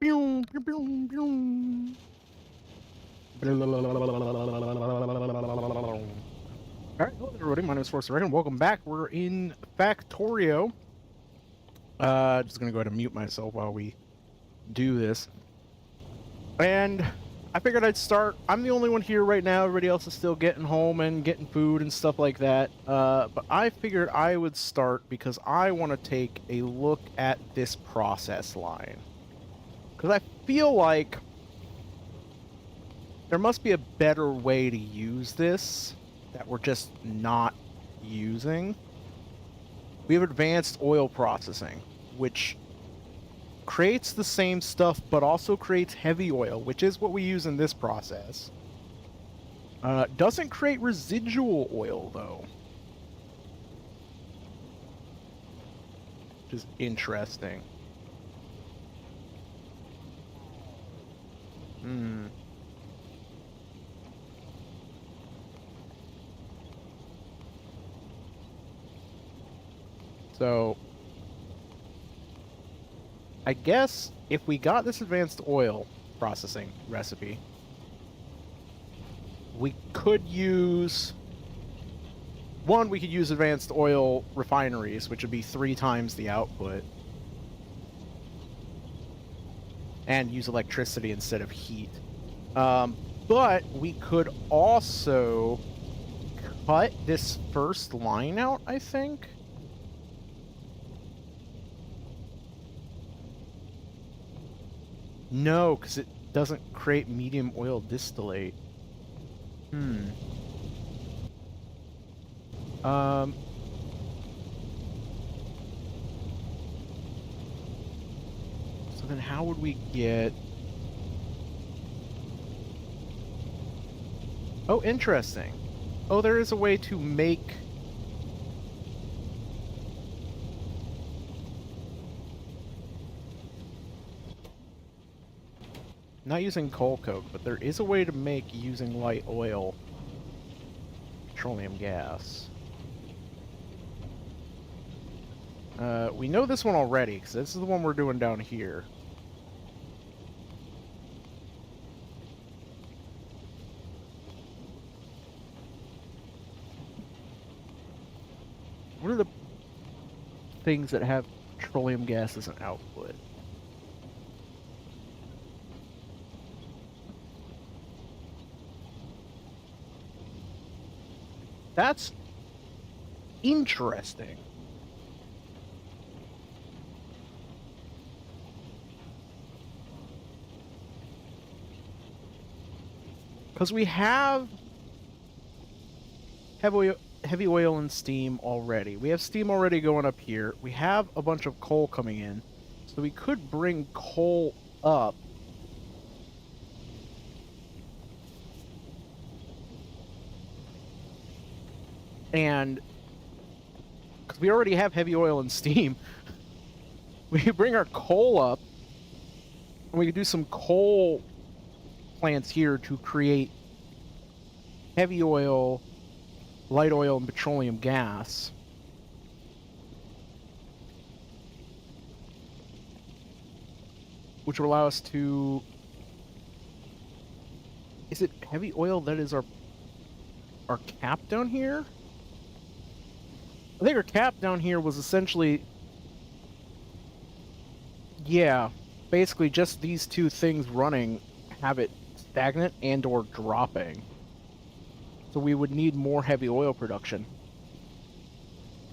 Pew, pew, pew, pew. Alright, hello everybody, my name is Force Reckon. Welcome back. We're in Factorio. Just gonna go ahead and mute myself while we do this. And I figured I'd start. I'm the only one here right now. Everybody else is still getting home and getting food and stuff like that. But I figured I would start because I want to take a look at this process line. Because I feel like there must be a better way to use this that we're just not using. We have advanced oil processing, which creates the same stuff, but also creates heavy oil, which is what we use in this process. Doesn't create residual oil, though. Which is interesting. So, I guess if we got this advanced oil processing recipe, we could use... One, we could use advanced oil refineries, which would be 3 times the output. And use electricity instead of heat. But we could also cut this first line out, I think. No, because it doesn't create medium oil distillate. So then how would we get... Oh, interesting. Oh, there is a way to make... Not using coal coke, but there is a way to make using light oil petroleum gas. We know this one already, because this is the one we're doing down here. What are the things that have petroleum gas as an output? That's interesting. Because we have heavy oil and steam already. We have steam already going up here. We have a bunch of coal coming in. So we could bring coal up. And because we already have heavy oil and steam, we could bring our coal up, and we could do some coal plants here to create heavy oil, light oil, and petroleum gas. Which will allow us to... Is it heavy oil that is our cap down here? I think our cap down here was essentially... Yeah, basically just these two things running have it stagnant and or dropping. So we would need more heavy oil production.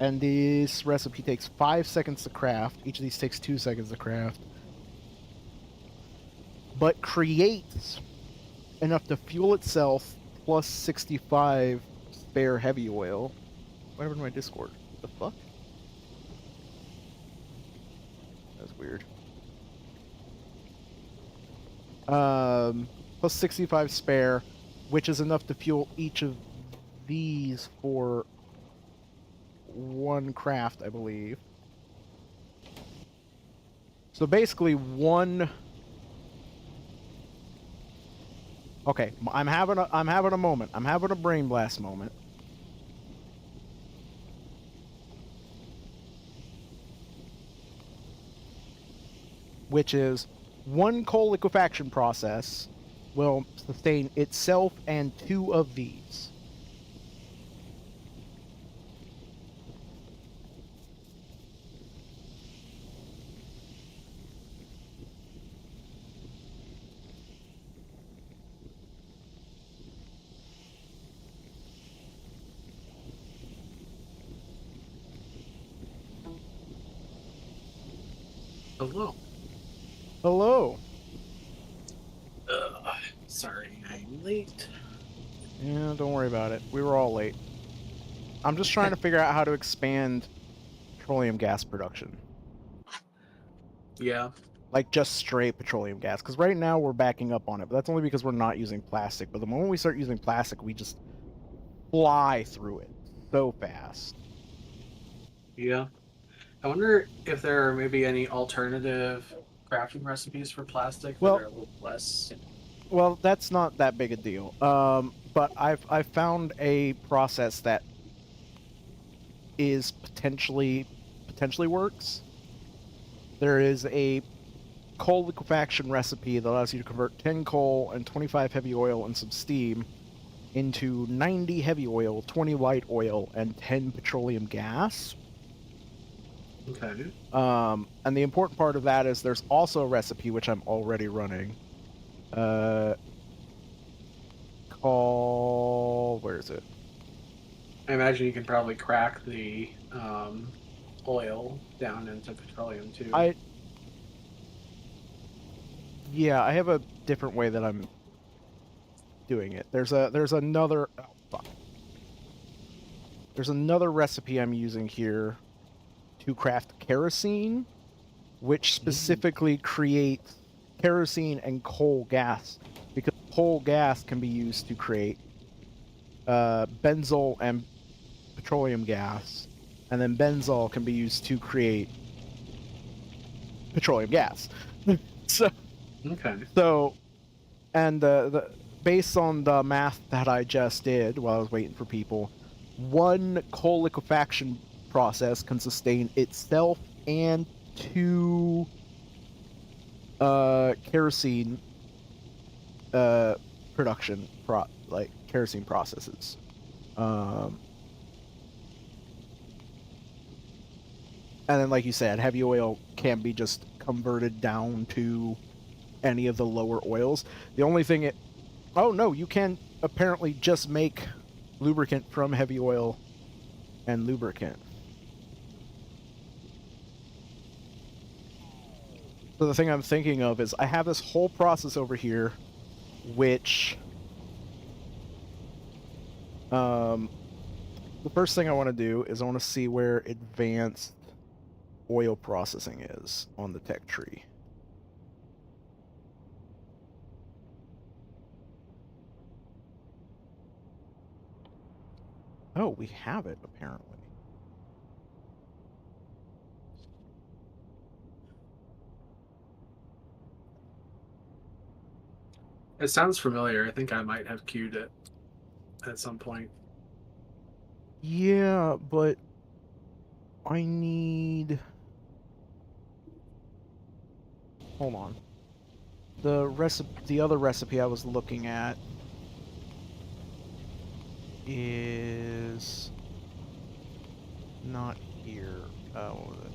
And this recipe takes 5 seconds to craft. Each of these takes 2 seconds to craft. But creates enough to fuel itself plus 65 spare heavy oil. What happened to my Discord? What the fuck? That's weird. Plus 65 spare, which is enough to fuel each of these for 1 craft, I believe. So basically one... Okay, I'm having a moment. I'm having a brain blast moment. Which is one coal liquefaction process will sustain itself and 2 of these. Hello. Hello. Sorry, I'm late. Yeah, don't worry about it. We were all late. I'm just trying to figure out how to expand petroleum gas production. Yeah. Like just straight petroleum gas. Because right now we're backing up on it, but that's only because we're not using plastic. But the moment we start using plastic, we just fly through it so fast. Yeah. I wonder if there are maybe any alternative crafting recipes for plastic that Well, are a little less. well, that's not that big a deal. But I've found a process that is potentially works. There is a coal liquefaction recipe that allows you to convert 10 coal and 25 heavy oil and some steam into 90 heavy oil, 20 light oil, and 10 petroleum gas. Okay. And the important part of that is there's also a recipe which I'm already running. Called, where is it? I imagine you can probably crack the oil down into petroleum too. Yeah, I have a different way that I'm doing it. There's another, oh fuck. There's another recipe I'm using here to craft kerosene, which specifically creates kerosene and coal gas, because coal gas can be used to create benzol and petroleum gas, and then benzol can be used to create petroleum gas. so, Okay. so, and based on the math that I just did while I was waiting for people, one coal liquefaction process can sustain itself and 2 kerosene production kerosene processes. And then, like you said, heavy oil can be just converted down to any of the lower oils. The only thing oh no, you can apparently just make lubricant from heavy oil and lubricant. So the thing I'm thinking of is I have this whole process over here, which the first thing I want to do is I want to see where advanced oil processing is on the tech tree. Oh, we have it, apparently. It sounds familiar. I think I might have queued it at some point. Yeah, but I need... Hold on. The other recipe I was looking at is not here. What was it?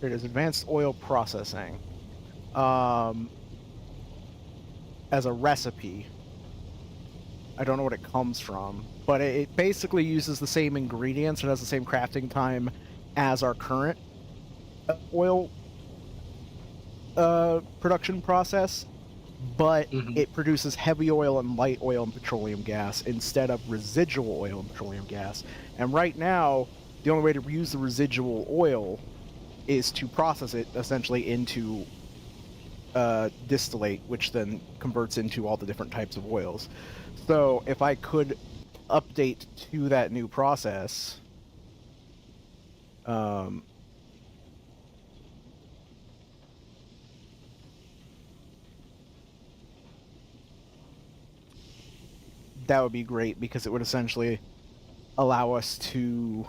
It is advanced oil processing. As a recipe. I don't know what it comes from, but it basically uses the same ingredients and has the same crafting time as our current oil production process, but it produces heavy oil and light oil and petroleum gas instead of residual oil and petroleum gas. And right now, the only way to use the residual oil is to process it essentially into distillate, which then converts into all the different types of oils. So if I could update to that new process, that would be great, because it would essentially allow us to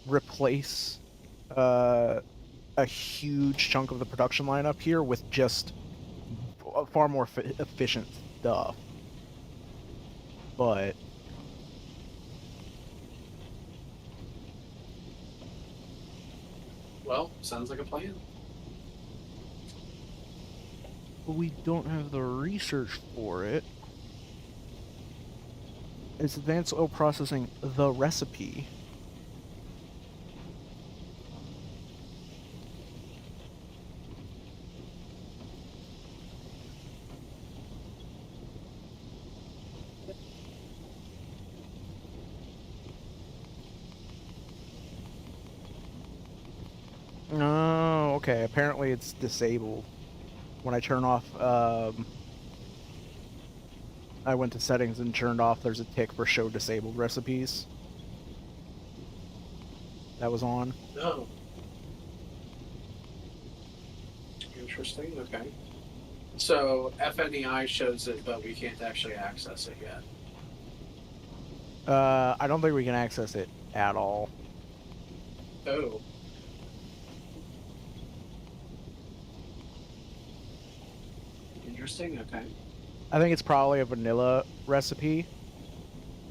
replace a huge chunk of the production line up here with just far more efficient stuff. But well, sounds like a plan. we don't have the research for it. It's advanced oil processing, the recipe. Oh, okay. Apparently it's disabled. When I turn off, I went to settings and turned off, there's a tick for show disabled recipes. That was on. Oh. Interesting, okay. So FNEI shows it, but we can't actually access it yet. I don't think we can access it at all. Oh. Interesting, okay. I think it's probably a vanilla recipe,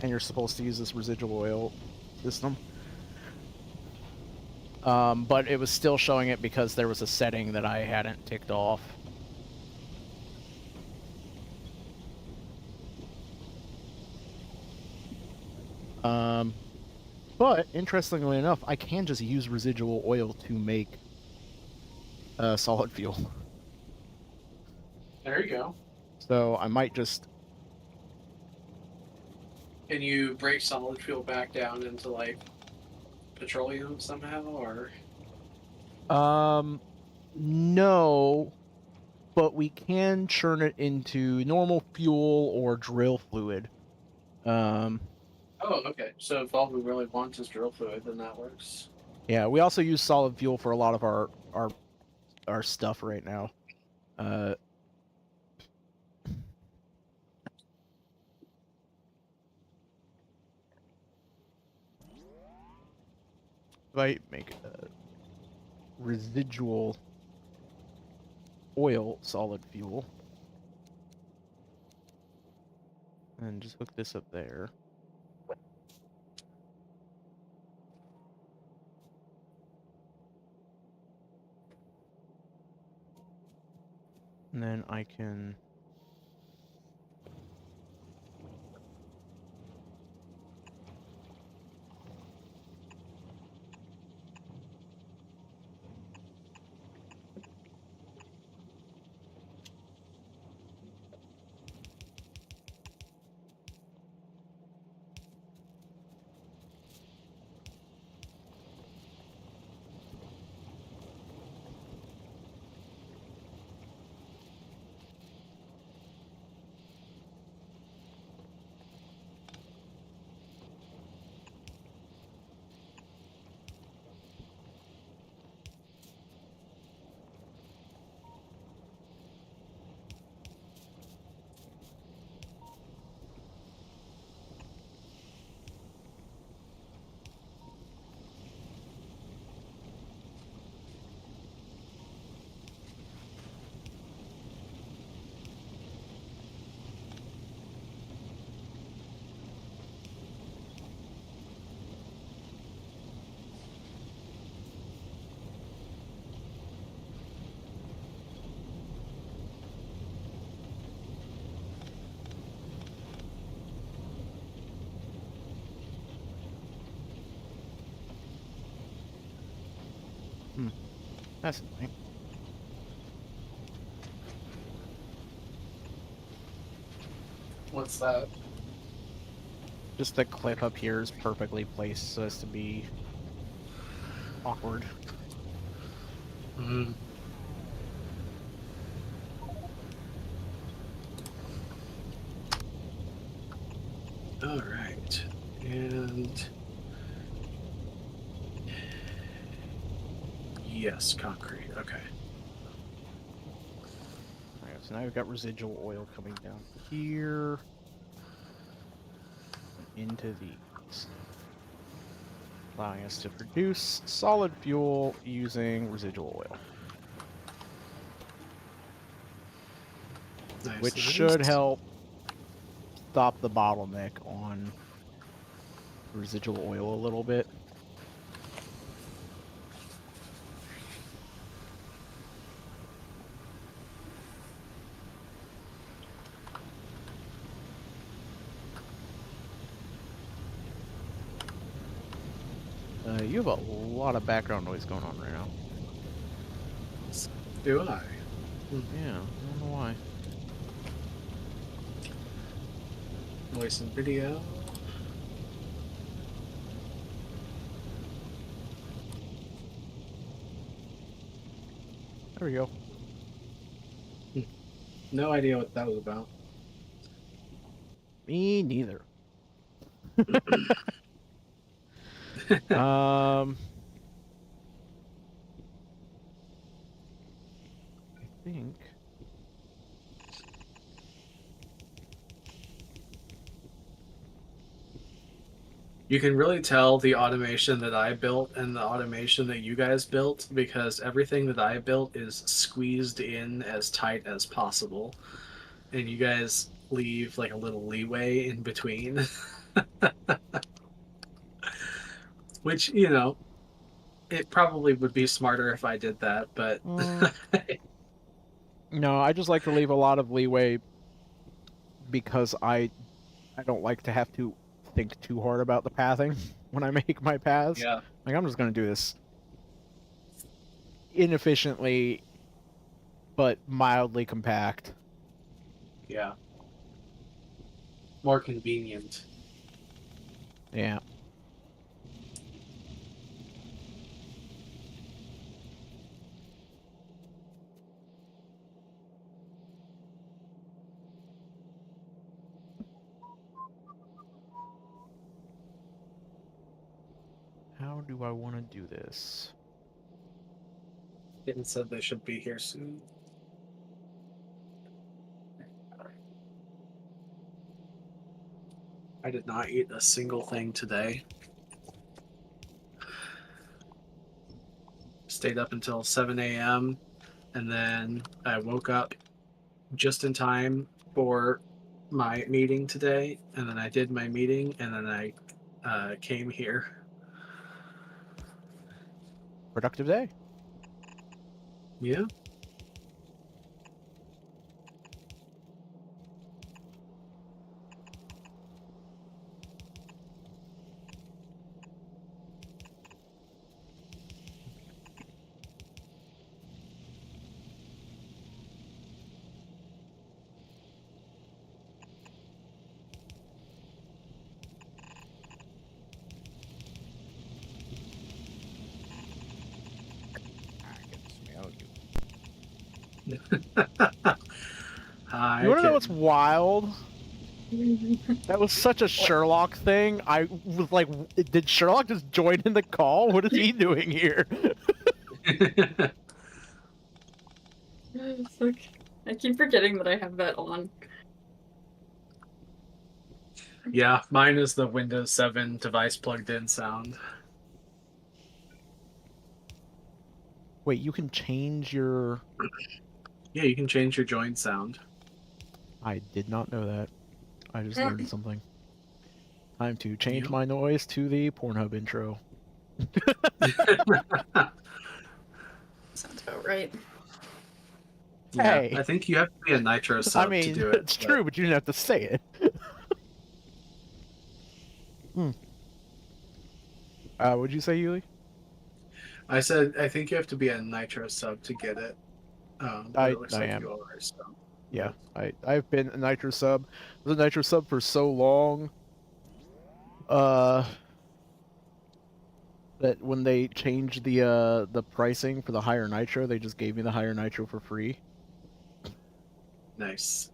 and you're supposed to use this residual oil system. But it was still showing it because there was a setting that I hadn't ticked off. But interestingly enough, I can just use residual oil to make solid fuel. There you go. So I might just... Can you break solid fuel back down into, like, petroleum somehow, or? No, but we can churn it into normal fuel or drill fluid. Oh, okay. So if all we really want is drill fluid, then that works. Yeah, we also use solid fuel for a lot of our stuff right now. If I make a residual oil solid fuel, and just hook this up there. And then I can... That's annoying. What's that? Just the clip up here is perfectly placed so as to be awkward. Mm. All right. And yes, concrete. Okay. Alright, so now we've got residual oil coming down here and into these, allowing us to produce solid fuel using residual oil, Nice. which Nice. should help stop the bottleneck on residual oil a little bit. You have a lot of background noise going on right now. Do I? Yeah, I don't know why. Voice and video. There we go. No idea what that was about. Me neither. I think. You can really tell the automation that I built and the automation that you guys built because everything that I built is squeezed in as tight as possible. And you guys leave like a little leeway in between. Which, you know, it probably would be smarter if I did that, but No, I just like to leave a lot of leeway because I don't like to have to think too hard about the pathing when I make my paths. yeah. Like, I'm just going to do this inefficiently, but mildly compact. Yeah. More convenient. Yeah. How do I want to do this? Kitten said they should be here soon. I did not eat a single thing today. Stayed up until 7 a.m. and then I woke up just in time for my meeting today. And then I did my meeting and then I came here. Productive day. Yeah. I can smell you. Hi, You want to know what's Kitten. wild? That was such a Sherlock thing. I was like, did Sherlock just join in the call? What is he doing here? Look, I keep forgetting that I have that on. Yeah, mine is the Windows 7 device plugged in sound. Wait, you can change your... Yeah, you can change your join sound. I did not know that. I just learned something. Time to change Yep. my noise to the Pornhub intro. Sounds about right. Yeah, Hey! I think you have to be a Nitro sub I mean, to do it. it's true, but you didn't have to say it. What'd you say, Yuli? I said I think you have to be a Nitro sub to get it. But it looks I like am. you are. So Yeah, I've been a Nitro sub. I was a Nitro sub for so long. That when they changed the pricing for the higher nitro, they just gave me the higher nitro for free. Nice.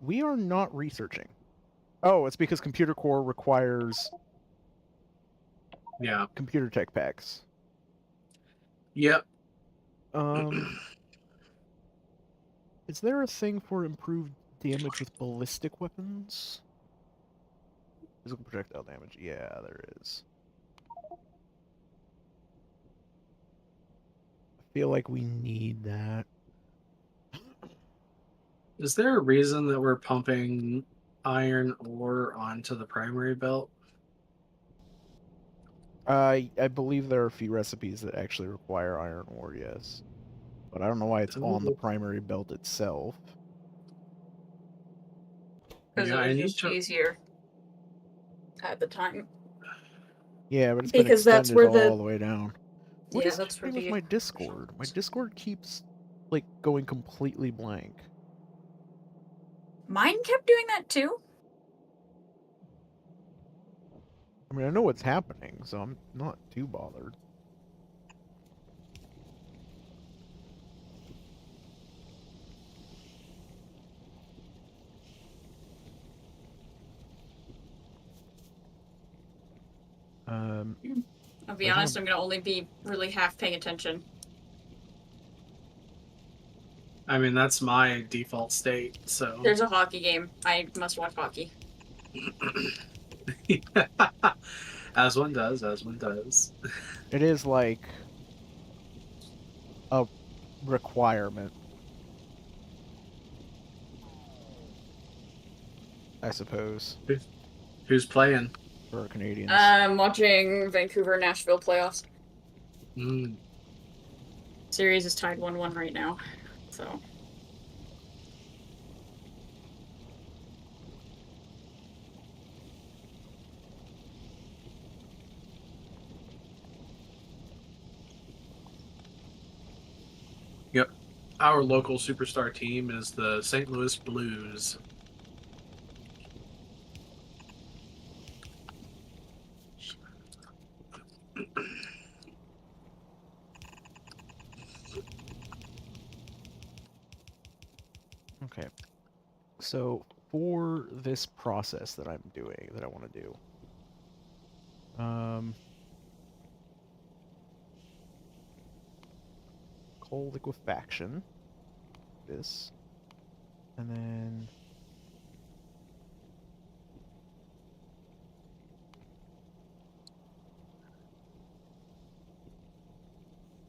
We are not researching. Oh, it's because Computer Core requires Yeah. computer tech packs. Yep. Is there a thing for improved damage with ballistic weapons? Physical projectile damage. Yeah, there is. I feel like we need that. Is there a reason that we're pumping iron ore onto the primary belt? I believe there are a few recipes that actually require iron ore, yes. But I don't know why it's on the primary belt itself. Because Yeah, it I was need just to. easier at the time. Yeah, but it's been Because that's extended where all the the way down. What yeah, is that's where happening with the my Discord? My Discord keeps, like, going completely blank. mine kept doing that too. I mean, I know what's happening, so I'm not too bothered. I'll be I think honest, I'm gonna only be really half paying attention. I mean, that's my default state, so. There's a hockey game. I must watch hockey. As one does, as one does. It is like a requirement, I suppose, Who's playing? for Canadians. I'm watching Vancouver Nashville playoffs. Mm. Series is tied 1-1 right now, so. Yep. Our local superstar team is the St. Louis Blues. Okay. So, for this process that I'm doing, that I want to do, coal liquefaction, this, and then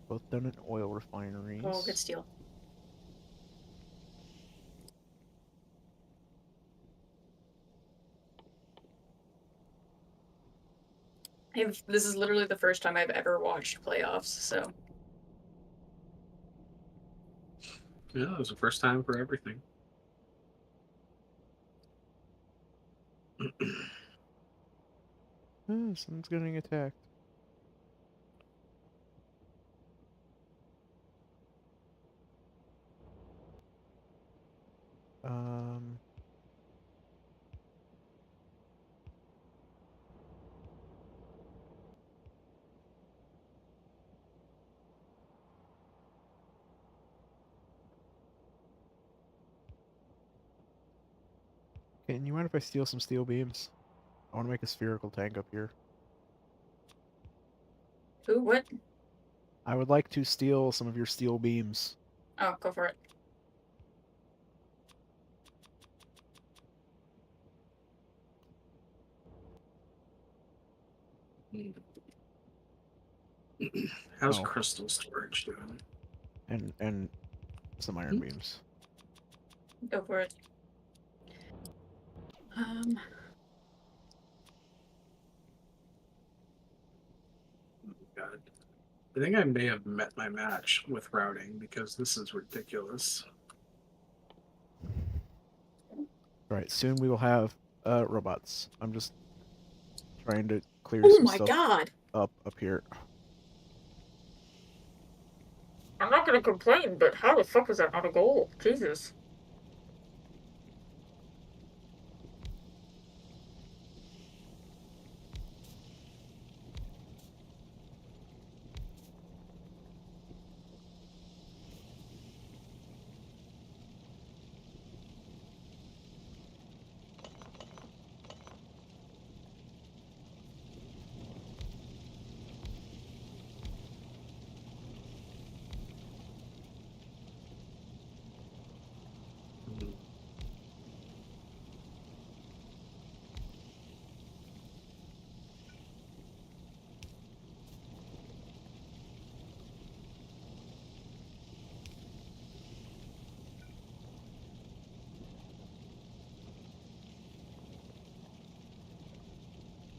both done in oil refineries. Oh, good steal. This is literally the first time I've ever watched playoffs, so. Yeah, it was the first time for everything. Oh, someone's getting attacked. Um, Can you mind if I steal some steel beams? I want to make a spherical tank up here. Ooh, what? I would like to steal some of your steel beams. Oh, go for it. How's Oh. crystal storage doing? And some iron beams. Go for it. God. I think I may have met my match with routing because this is ridiculous. Alright, soon we will have robots. I'm just trying to clear Oh some my stuff god! up here. I'm not gonna complain, but how the fuck was that not a goal? Jesus.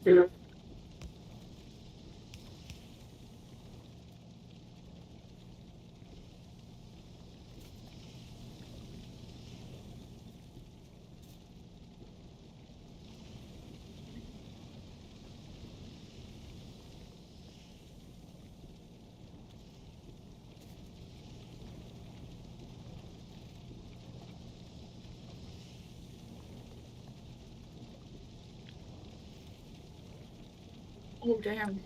Yeah. Oh, damn.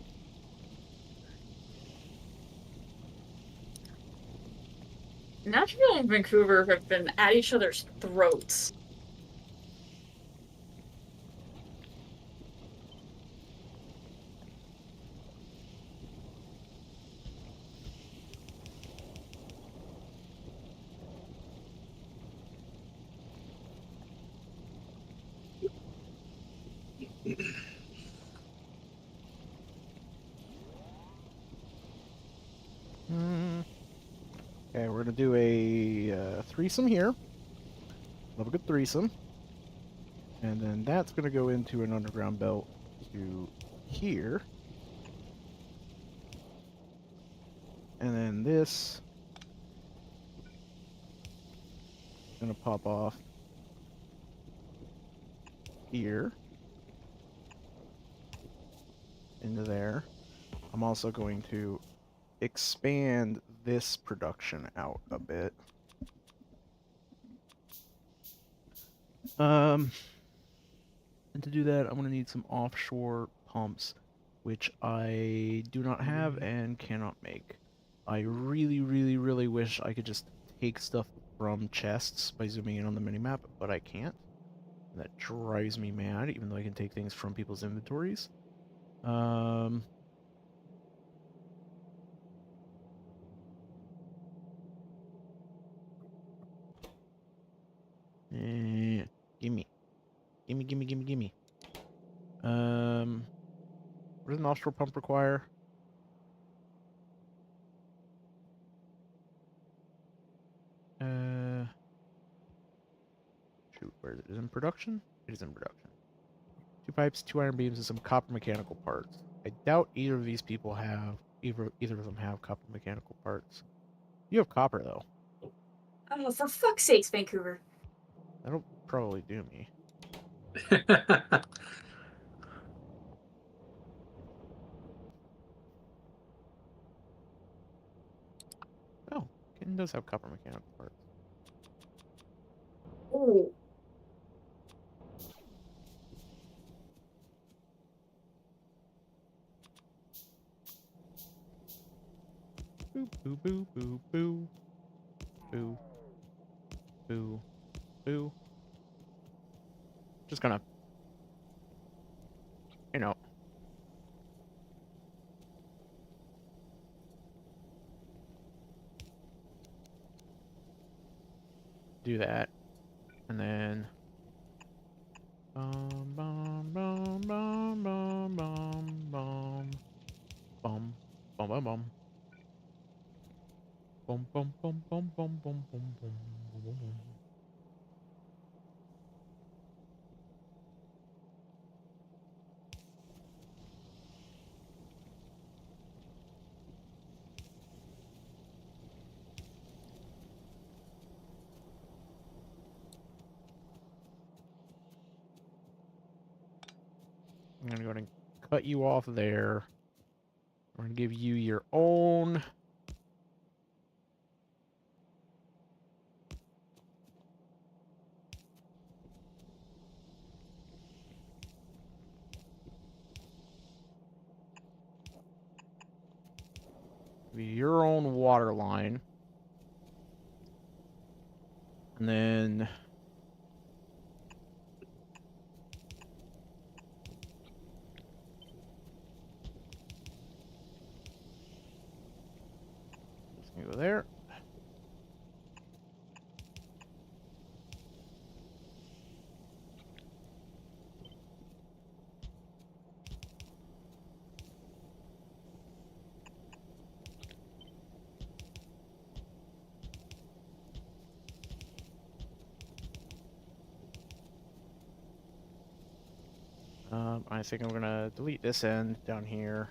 Nashville and Vancouver have been at each other's throats. Okay, we're gonna do a threesome here. Love a good threesome. And then that's gonna go into an underground belt to here. And then this is gonna pop off here into there. I'm also going to expand this production out a bit. And to do that, I'm going to need some offshore pumps, which I do not have and cannot make. I really, really, really wish I could just take stuff from chests by zooming in on the minimap, but I can't. And that drives me mad, even though I can take things from people's inventories. Gimme. Gimme, gimme, gimme, gimme. What does an offshore pump require? Shoot, where is it? Is it in production? It is in production. 2 pipes, 2 iron beams, and some copper mechanical parts. I doubt either of these people have, either of them have copper mechanical parts. You have copper, though. Oh, for fuck's sakes, Vancouver. That'll probably do me. Oh, Kitten does have copper mechanical parts. Oh. Boo, boo, boo, boo, boo. Boo. Boo. Boo. Just gonna, you know. Do that. And then... Bum, bum, bum, bum, bum, bum, bum. Bum, bum, bum, bum. Bum, bum, bum, bum, bum, bum, bum, bum, bum, bum. I'm gonna go ahead and cut you off there. We're gonna give you your own Be your own water line. And then it's gonna go there. I think I'm gonna delete this end down here.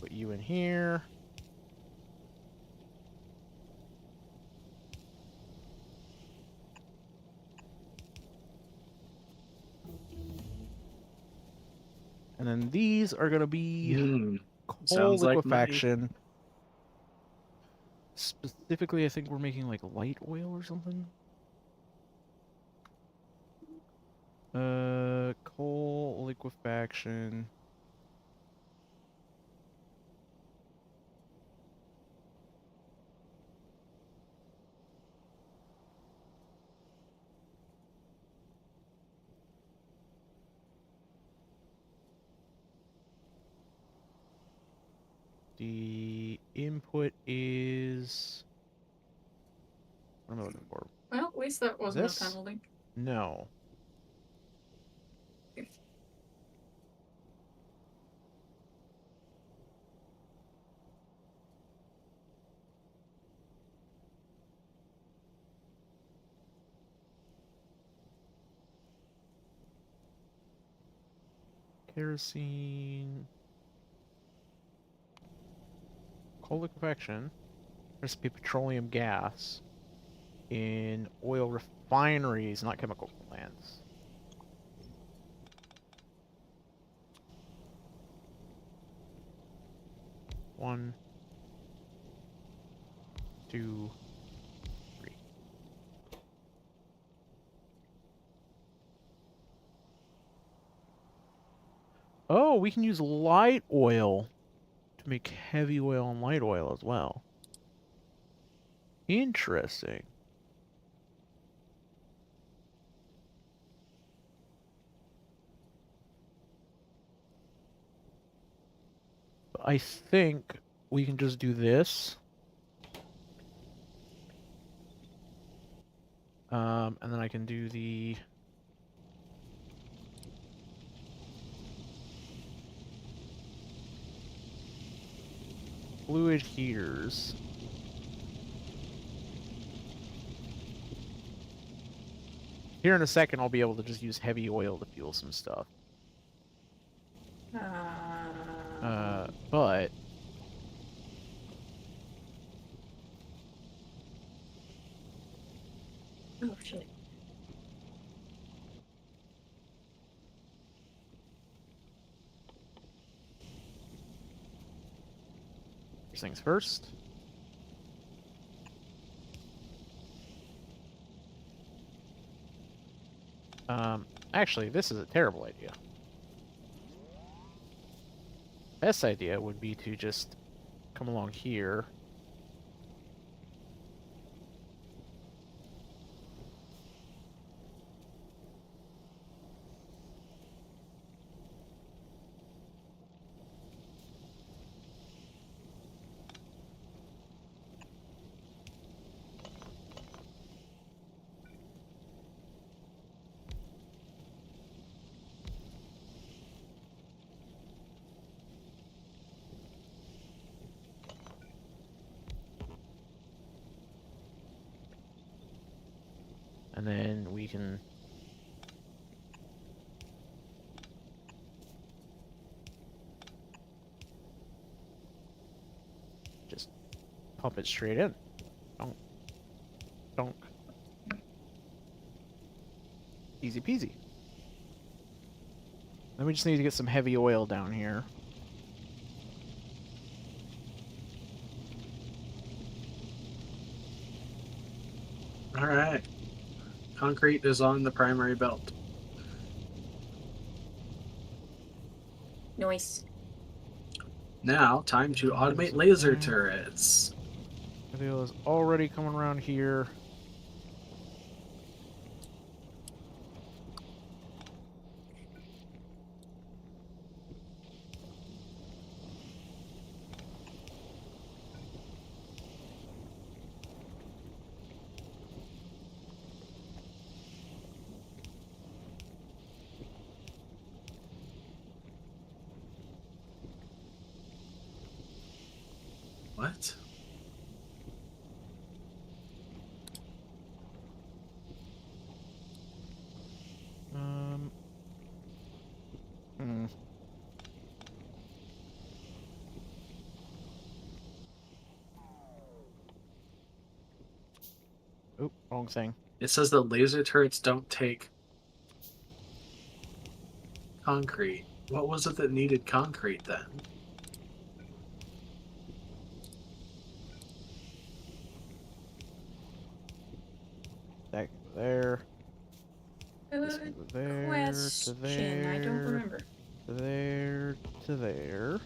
Put you in here. And then these are gonna be coal Sounds like money. liquefaction. Specifically, I think we're making like light oil or something. Coal liquefaction. The input is... What am I looking for? Well, at least that wasn't This? a penalty. No. Kerosene. Coal liquefaction. Recipe petroleum gas. In oil refineries, not chemical plants. One, two, three. Oh, we can use light oil to make heavy oil and light oil as well. Interesting. I think we can just do this. And then I can do the... fluid heaters. Here in a second, I'll be able to just use heavy oil to fuel some stuff. But... Oh, shit. First things first. Actually, this is a terrible idea. Best idea would be to just come along here. And then we can... just pump it straight in. Donk. Donk. Easy peasy. Then we just need to get some heavy oil down here. Alright. Concrete is on the primary belt. Nice. Now, time to automate laser turrets. Video is already coming around here. What? Hmm. Oop, wrong thing. It says that laser turrets don't take concrete. What was it that needed concrete then? That can go there. This can Good go there. To question. I don't there. remember. To there. To there.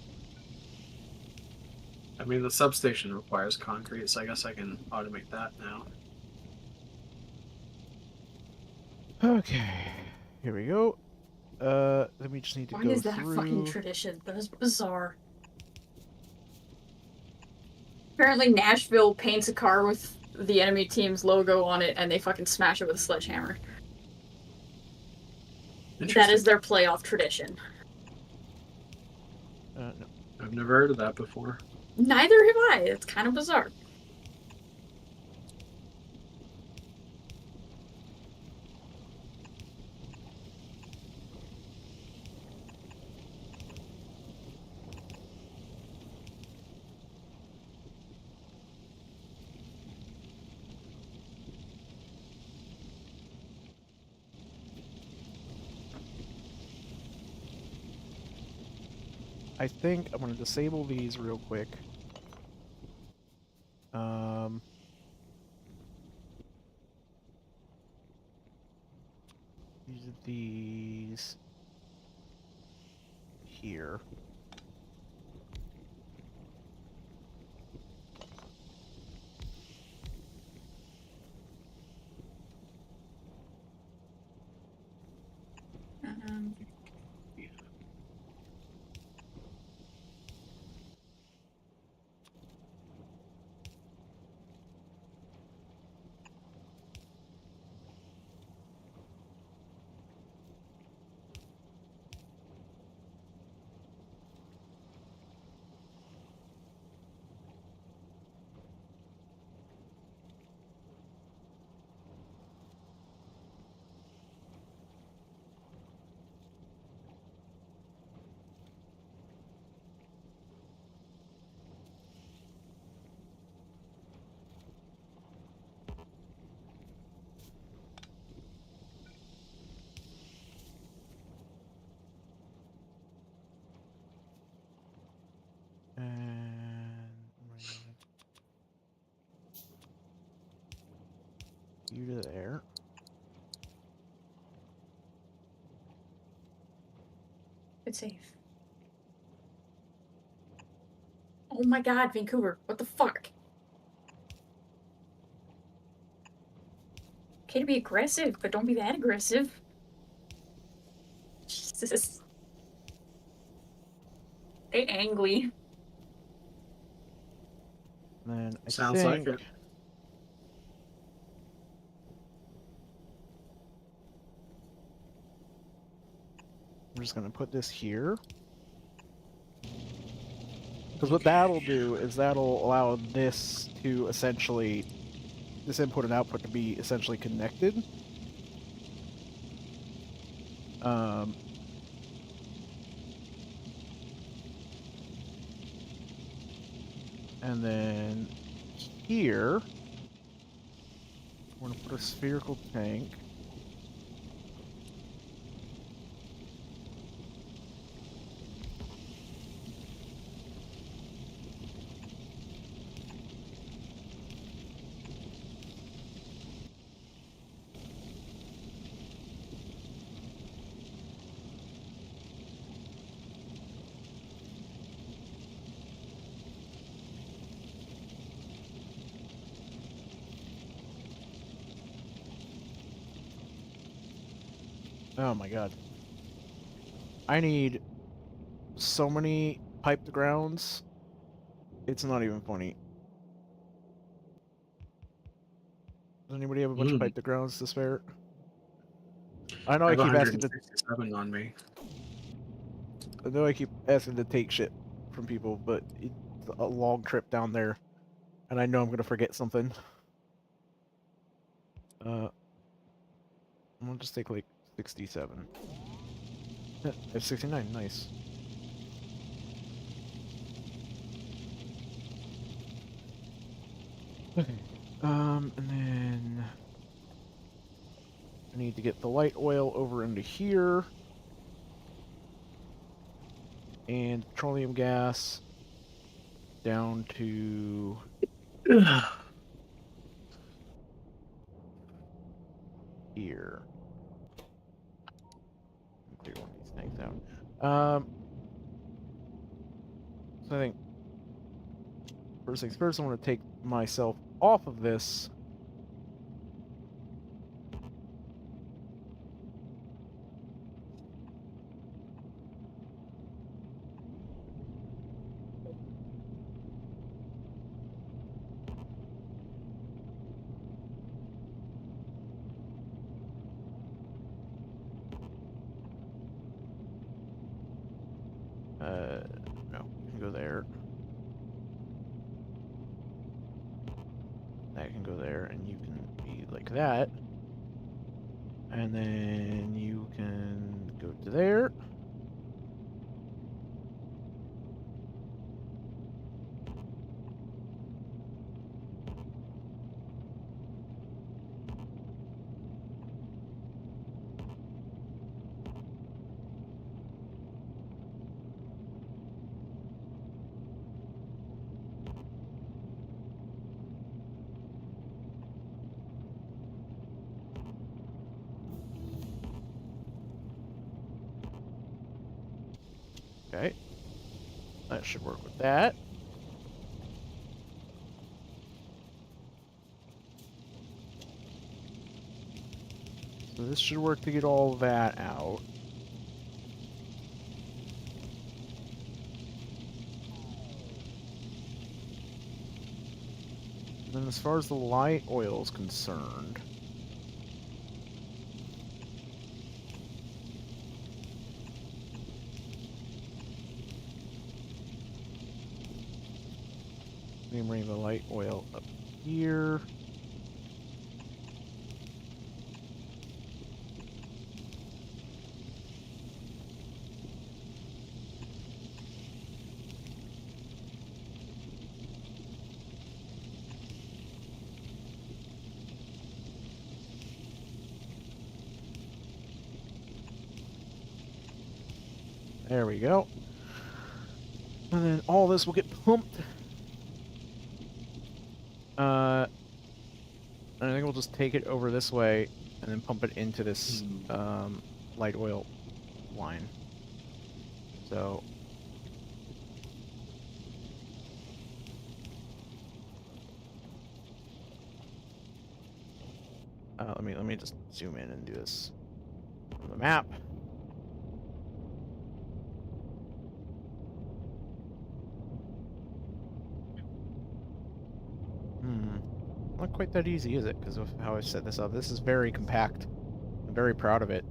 I mean, the substation requires concrete, so I guess I can automate that now. Okay. Here we go. Then we just need to Why go is that through. a fucking tradition? That is bizarre. Apparently Nashville paints a car with the enemy team's logo on it and they fucking smash it with a sledgehammer. That is their playoff tradition. No. I've never heard of that before. Neither have I. It's kind of bizarre. I think I'm going to disable these real quick. Use these here. And you to there. It's safe. Oh my god, Vancouver. What the fuck? Okay to be aggressive, but don't be that aggressive. Jesus. They angry. And then I Sounds like think it. I'm just going to put this here. Because what that'll do is that'll allow this to essentially, this input and output to be essentially connected. And then here, we're going to put a spherical tank. Oh my god. I need so many piped grounds. It's not even funny. Does anybody have a bunch of piped grounds to spare? I know I I have keep asking to 167 on me. I know I keep asking to take shit from people, but it's a long trip down there, and I know I'm gonna forget something. I'm gonna just take like 67. I have 69. Nice. Okay. And then I need to get the light oil over into here, and petroleum gas down to here. Clear one of these things out. So I think first things first, I want to take myself off of this. No, can go there. That can go there, and you can be like that. And then you can go to there. Okay. That should work with that. So this should work to get all that out. And then as far as the light oil is concerned, let me bring the light oil up here. There we go. And then all this will get pumped. And I think we'll just take it over this way and then pump it into this light oil line. So let me just zoom in and do this on the map. Not quite that easy, is it? Because of how I set this up. This is very compact. I'm very proud of it.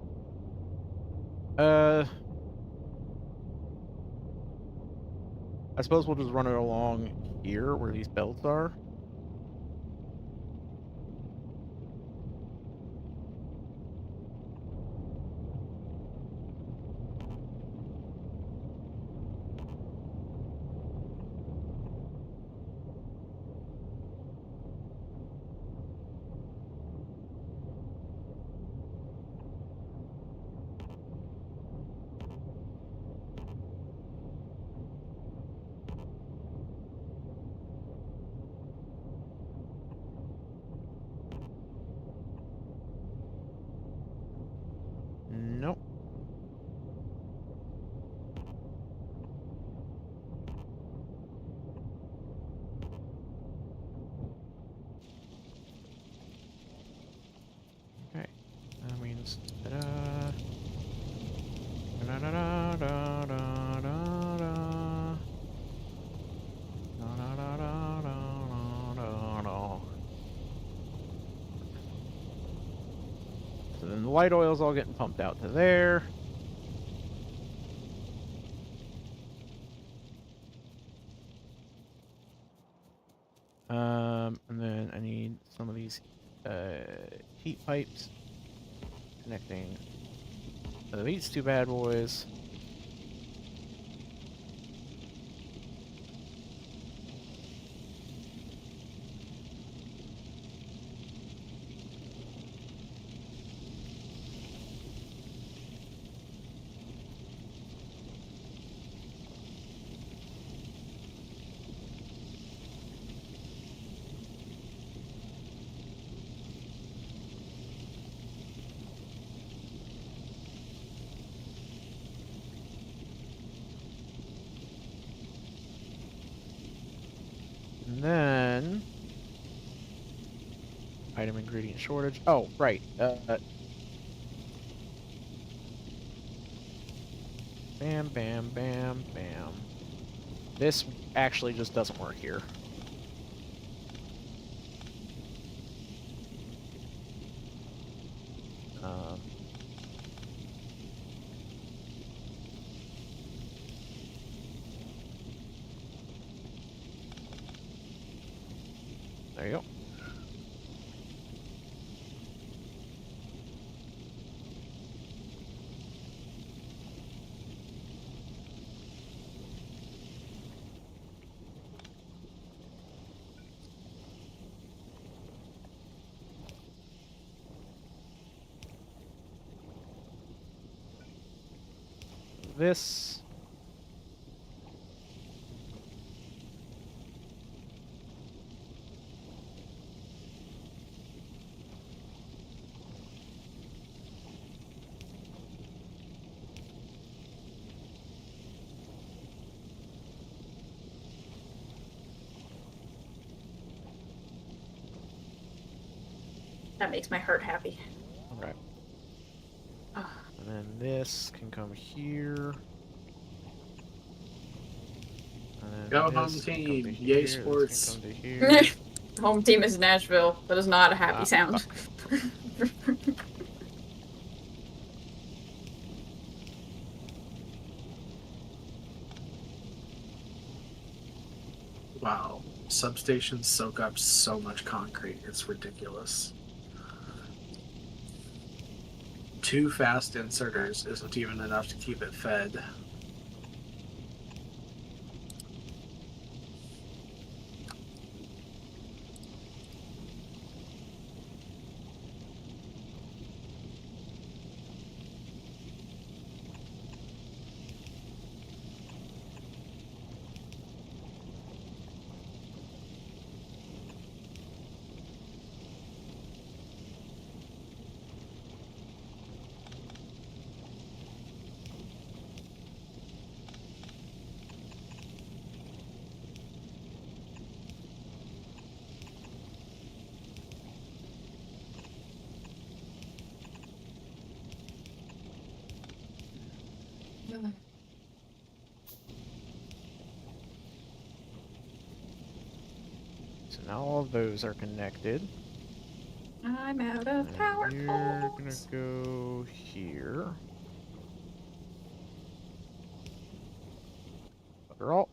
I suppose we'll just run it along here where these belts are. the light oil's all getting pumped out to there. And then I need some of these heat pipes connecting these two bad boys. And then item ingredient shortage. Oh, right. Bam, bam, bam, bam. This actually just doesn't work here. There you go. This. That makes my heart happy. Alright. Oh. And then this can come here. And then Go this home can come team. to Yay, here, this sports. can come to here. Home team is Nashville. That is not a happy sound. Wow. Substations soak up so much concrete. It's ridiculous. 2 fast inserters isn't even enough to keep it fed. So now all of those are connected. I'm out of And power you're gonna poles. go here. Bugger all.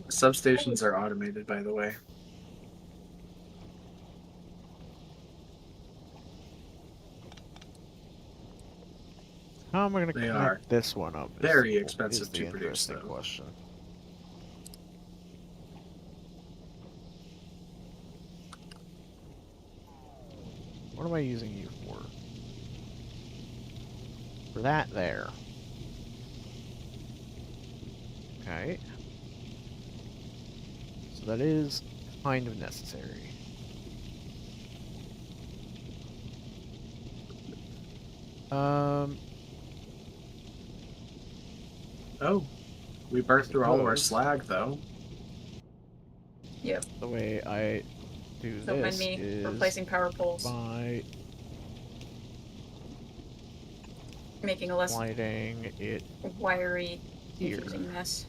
Substations are automated, by the way. How am I gonna They connect are this one up? very Is expensive the to produce, interesting though. question. What am I using you for? For that there. Okay. So that is kind of necessary. Oh, we burnt through all of our suppose. slag, though. Yep. The way I do Don't mind this me is replacing power poles. by Making a less sliding it wiry, here. confusing mess.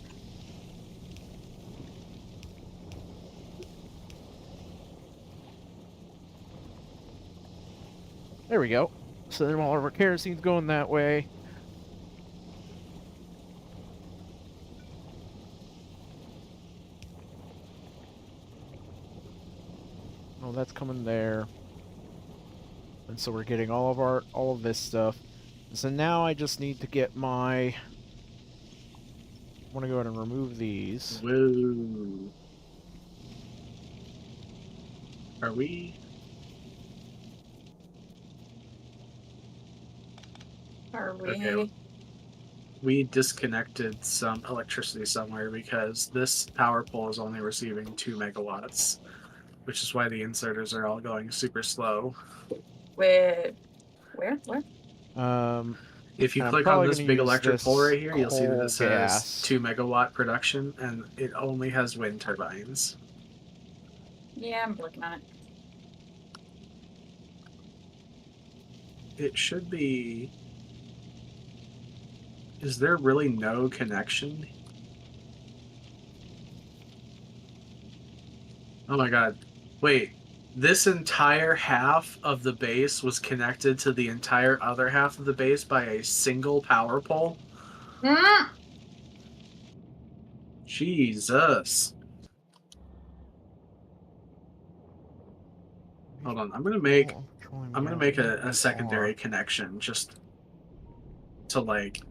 There we go. So then all of our kerosene's going that way. Oh, that's coming there. And so we're getting all of this stuff. So now I just need to get my... I want to go ahead and remove these. Whoa. Are we? Are we? Okay. We disconnected some electricity somewhere because this power pole is only receiving 2 megawatts, which is why the inserters are all going super slow. Where? If you And I'm click on probably this going to big use electric pole this right here, you'll see that it coal says gas. 2 megawatt production, and it only has wind turbines. Yeah, I'm working on it. It should be... Is there really no connection? Oh my god. Wait. This entire half of the base was connected to the entire other half of the base by a single power pole? Jesus. Hold on. I'm gonna make a secondary connection just to like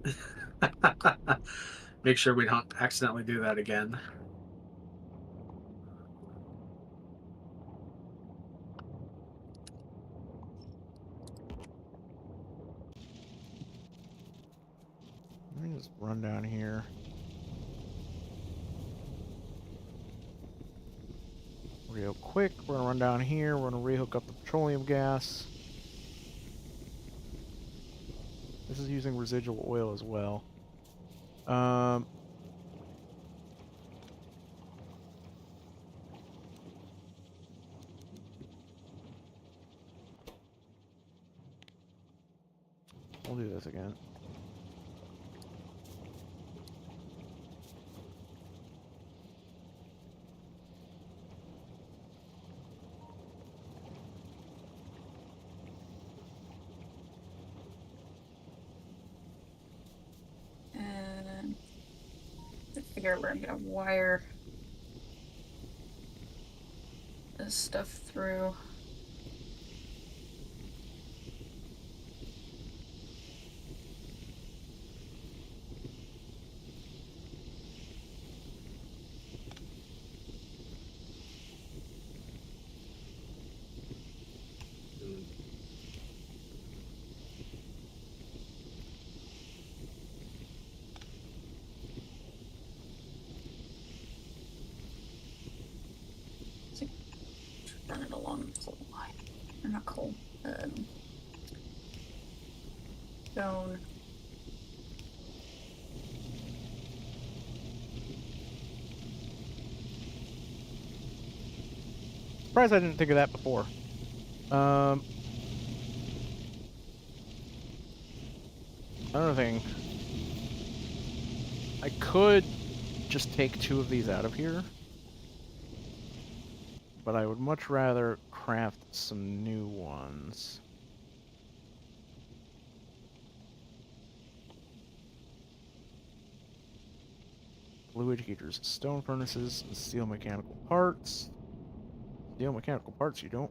make sure we don't accidentally do that again. Let me just run down here. Real quick, we're gonna run down here. We're gonna rehook up the petroleum gas. This is using residual oil as well. We'll do this again. And I figure out where I'm gonna wire this stuff through. Run it along the coal line. Or not coal. Stone. Surprised I didn't think of that before. Another thing. I could just take 2 of these out of here. But I would much rather craft some new ones. Fluid heaters, stone furnaces, and steel mechanical parts. Steel mechanical parts, you don't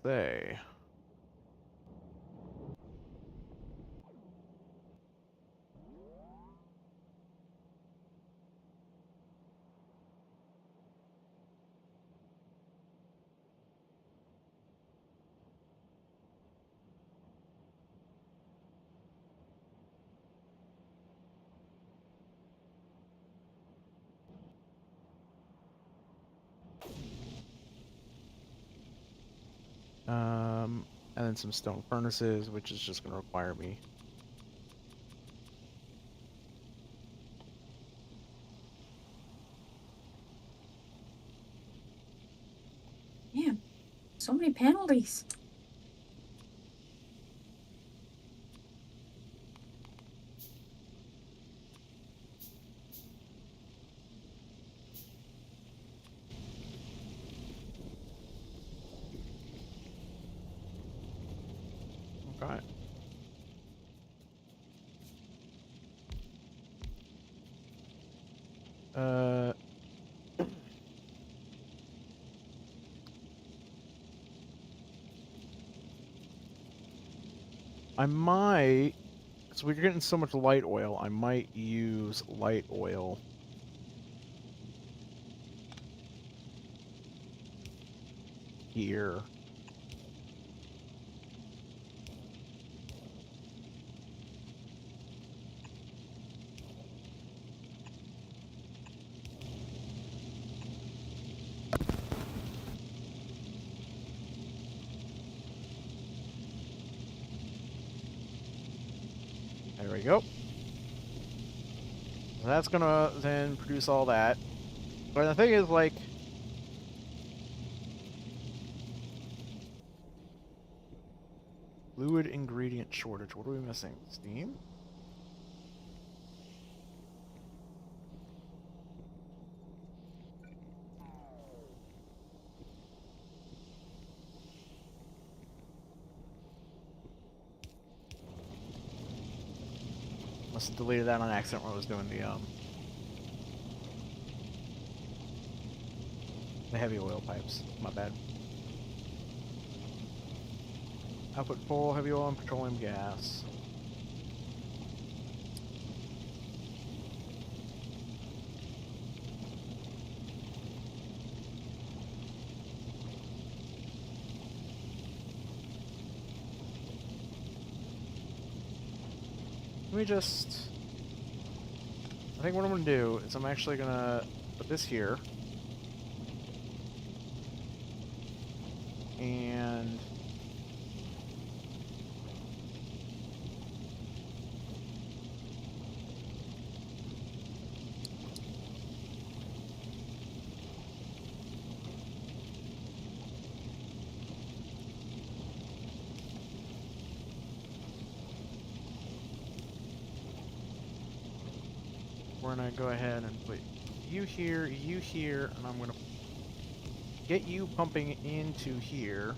say. And then some stone furnaces, which is just going to require me. Damn. So many penalties. Okay. I might, so we're getting so much light oil, I might use light oil here. There we go. That's gonna then produce all that. But the thing is, like, fluid ingredient shortage. What are we missing? Steam? Must have deleted that on accident when I was doing the heavy oil pipes. My bad. Output full, heavy oil and petroleum gas. Let me just... I think what I'm going to do is I'm actually going to put this here. And... we're going to go ahead and put you here, and I'm going to get you pumping into here.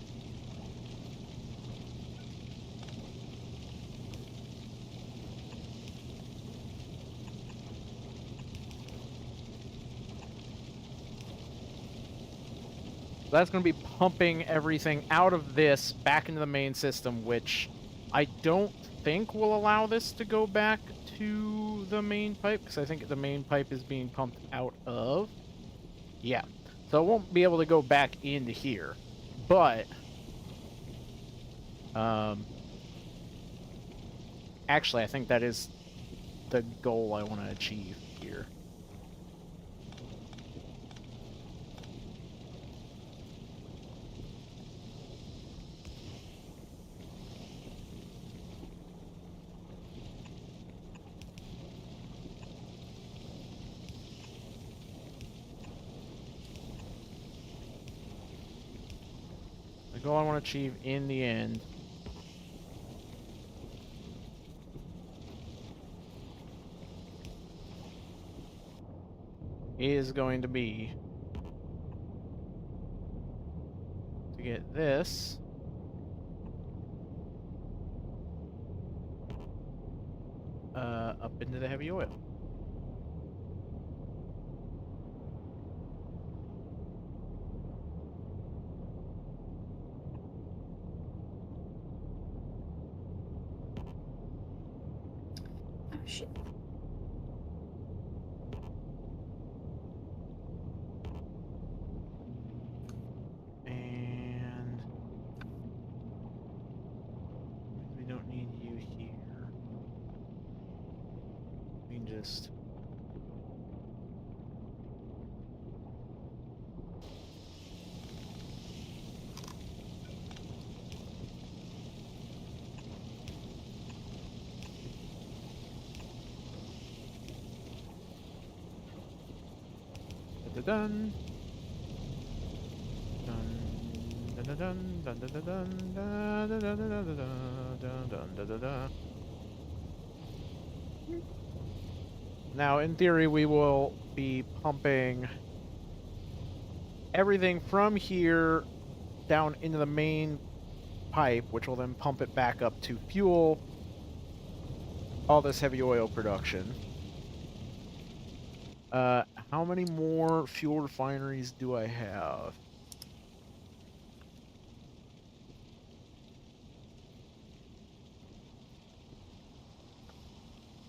That's going to be pumping everything out of this back into the main system, which I don't think will allow this to go back to the main pipe, because I think the main pipe is being pumped out of. Yeah. So it won't be able to go back into here. But actually, I think that is the goal I want to achieve here. The goal I want to achieve in the end is going to be to get this up into the heavy oil. Oh, shit. And we don't need you here. We can just dun dun dun dun dun dun dun dun dun dun dun dun dun dun. Now, in theory, we will be pumping everything from here down into the main pipe, which will then pump it back up to fuel all this heavy oil production. How many more fuel refineries do I have?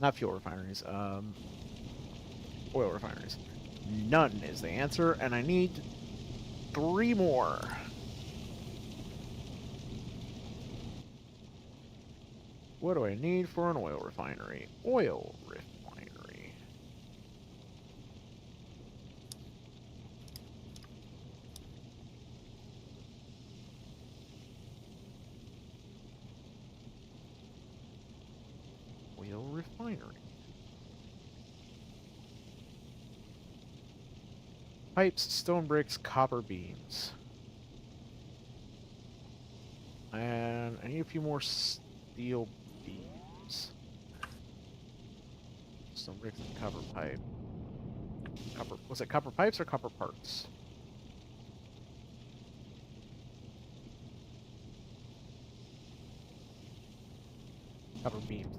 Not fuel refineries, oil refineries. None is the answer, and I need 3 more. What do I need for an oil refinery? Oil refinery. Oil refinery. Pipes, stone bricks, copper beams. And I need a few more steel beams. Stone bricks and copper pipe. Copper, was it copper pipes or copper parts? Copper beams.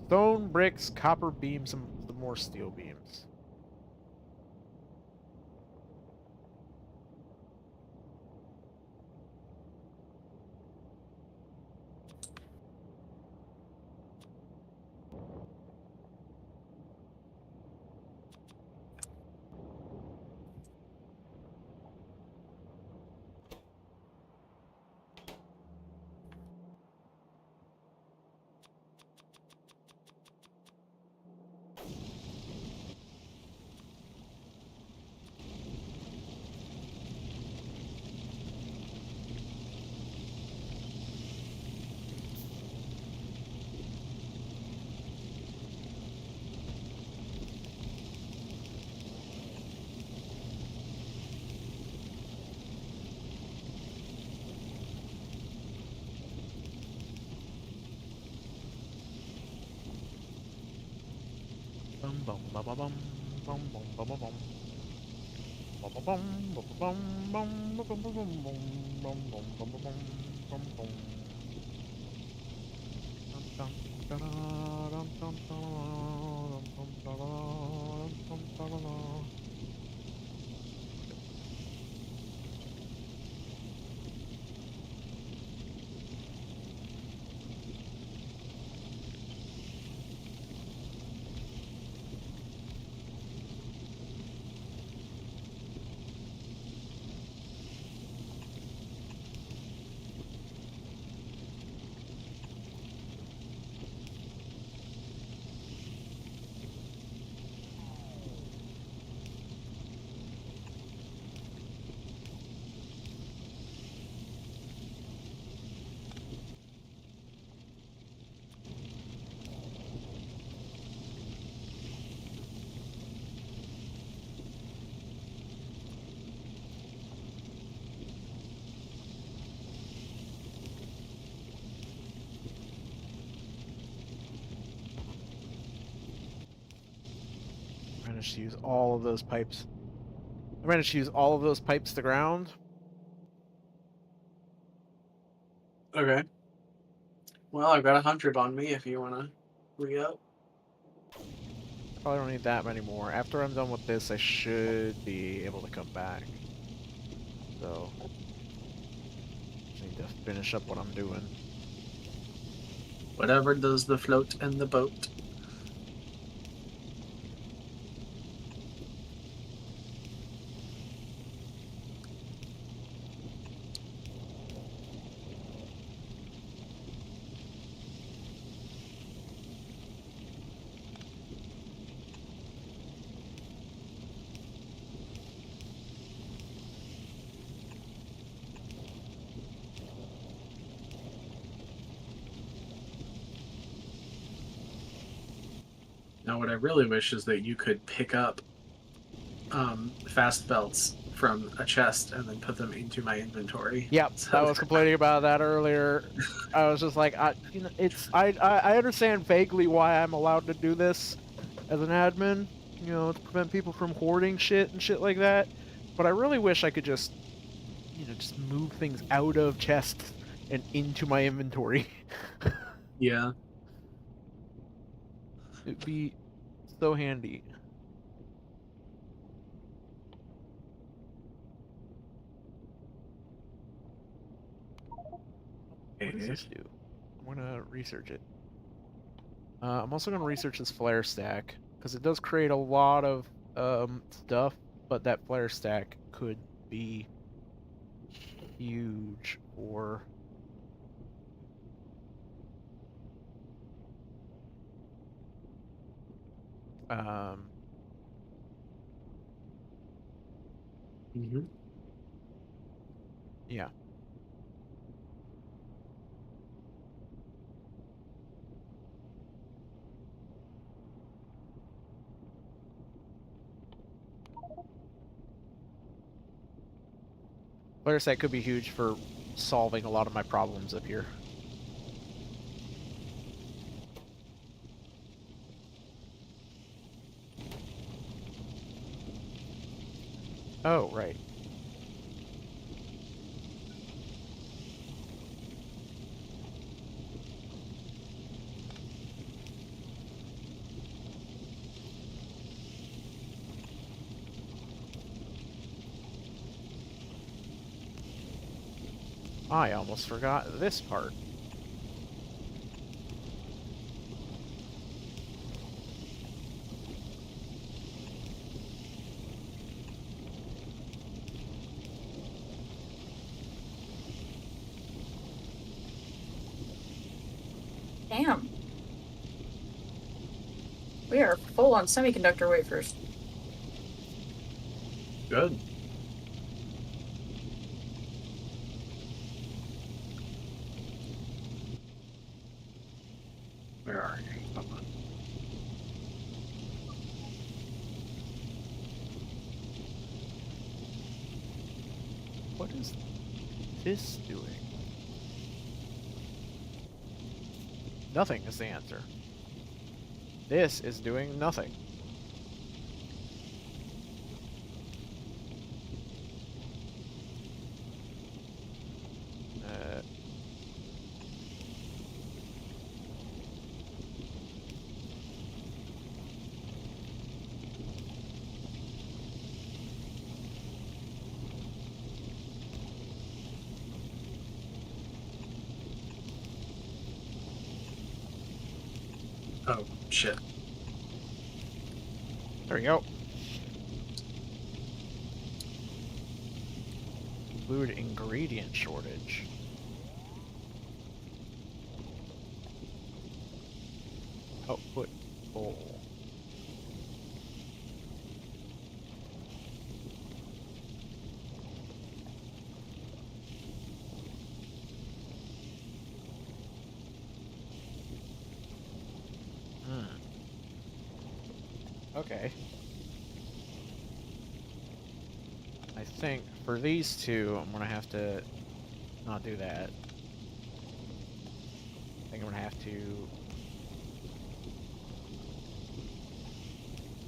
Stone bricks, copper beams, and some more steel beams. Bum bum bum bum bum bum bum bum bum bum. Bum bum bum bum bum bum bum bum bum bum bum bum bum bum bum. Dum dum dum dum dum dum dum dum dum. I managed to use all of those pipes. I managed to use all of those pipes to ground. Okay. Well, I've got 100 on me if you want to re-up. Probably don't need that many more. After I'm done with this, I should be able to come back. So, just need to finish up what I'm doing. Whatever does the float and the boat. Now, what I really wish is that you could pick up fast belts from a chest and then put them into my inventory. Yep, So I was complaining about that earlier. I was just like, you know, I understand vaguely why I'm allowed to do this as an admin, you know, to prevent people from hoarding shit and shit like that. But I really wish I could just, you know, just move things out of chests and into my inventory. Yeah. It'd be so handy. What does this do? I'm gonna research it. I'm also gonna research this flare stack because it does create a lot of stuff, but that flare stack could be huge for um Mm-hmm. yeah. Flare stack could be huge for solving a lot of my problems up here. Oh, right. I almost forgot this part. Damn. We are full on semiconductor wafers. Good. Where are you? Come on. What is this doing? Nothing is the answer. This is doing nothing. Oh, shit. There we go. Fluid ingredient shortage. Output full. Okay. I think for these two, I'm gonna have to not do that. I think I'm gonna have to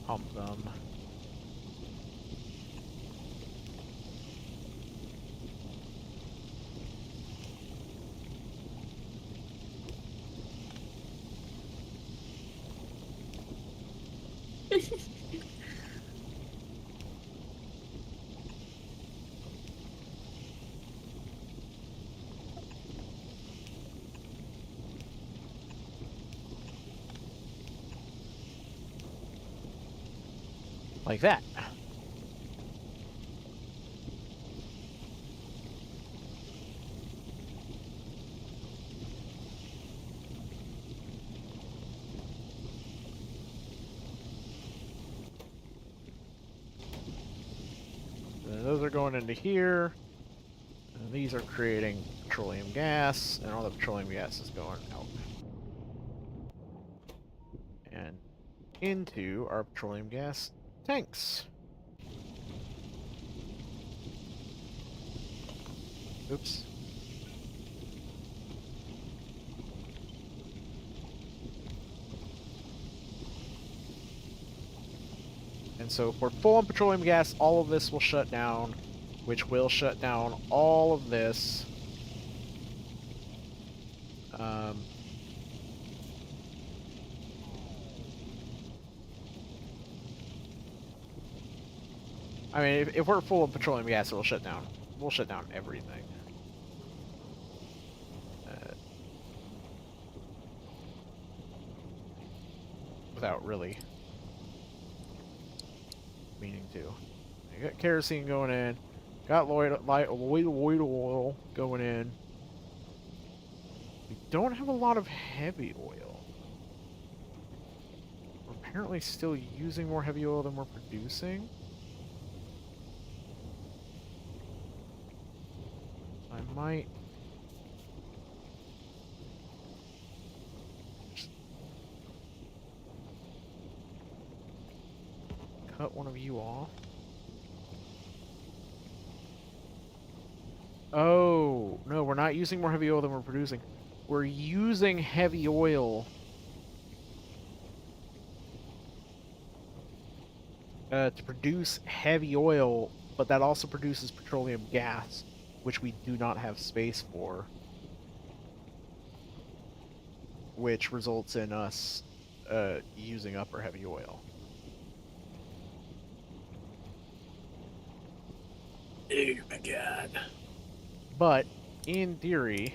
pump them. Like that. Those are going into here. And these are creating petroleum gas, and all the petroleum gas is going out. And into our petroleum gas tanks. Oops. And so if we're full on petroleum gas, all of this will shut down, which will shut down all of this. I mean, if we're full of petroleum gas, it'll shut down. We'll shut down everything. Without really meaning to. I got kerosene going in. Got light oil going in. We don't have a lot of heavy oil. We're apparently still using more heavy oil than we're producing. I might cut one of you off. Oh, no, we're not using more heavy oil than we're producing. We're using heavy oil to produce heavy oil, but that also produces petroleum gas, which we do not have space for, which results in us using up our heavy oil. Oh my god. But, in theory,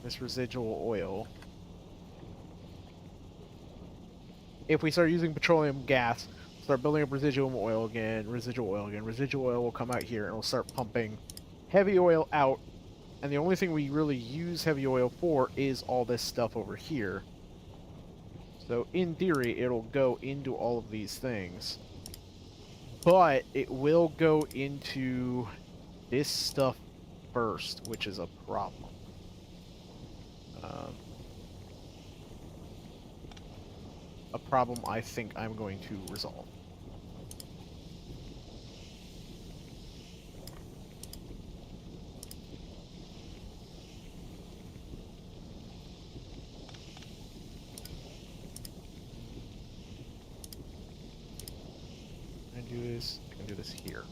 this residual oil, if we start using petroleum gas, start building up residual oil again, residual oil will come out here and we'll start pumping heavy oil out, and the only thing we really use heavy oil for is all this stuff over here. So in theory, it'll go into all of these things, but it will go into this stuff first, which is a problem. A problem I think I'm going to resolve. I can do this here.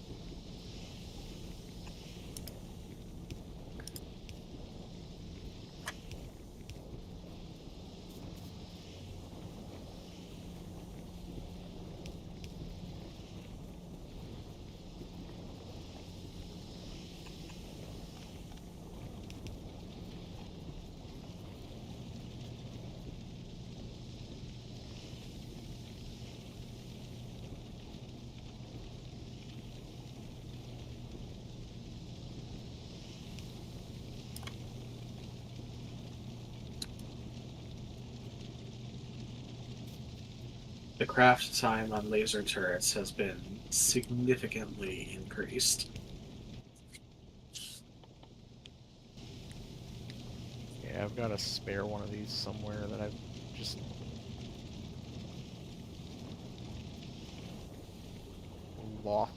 The craft time on laser turrets has been significantly increased. Yeah, I've got a spare one of these somewhere that I've just lost.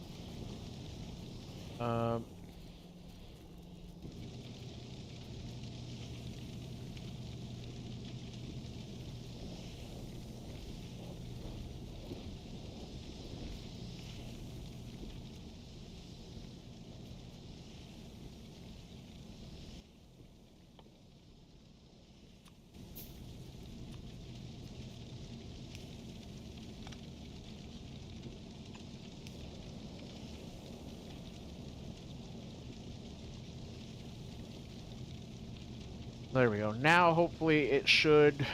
There we go. Now, hopefully, it should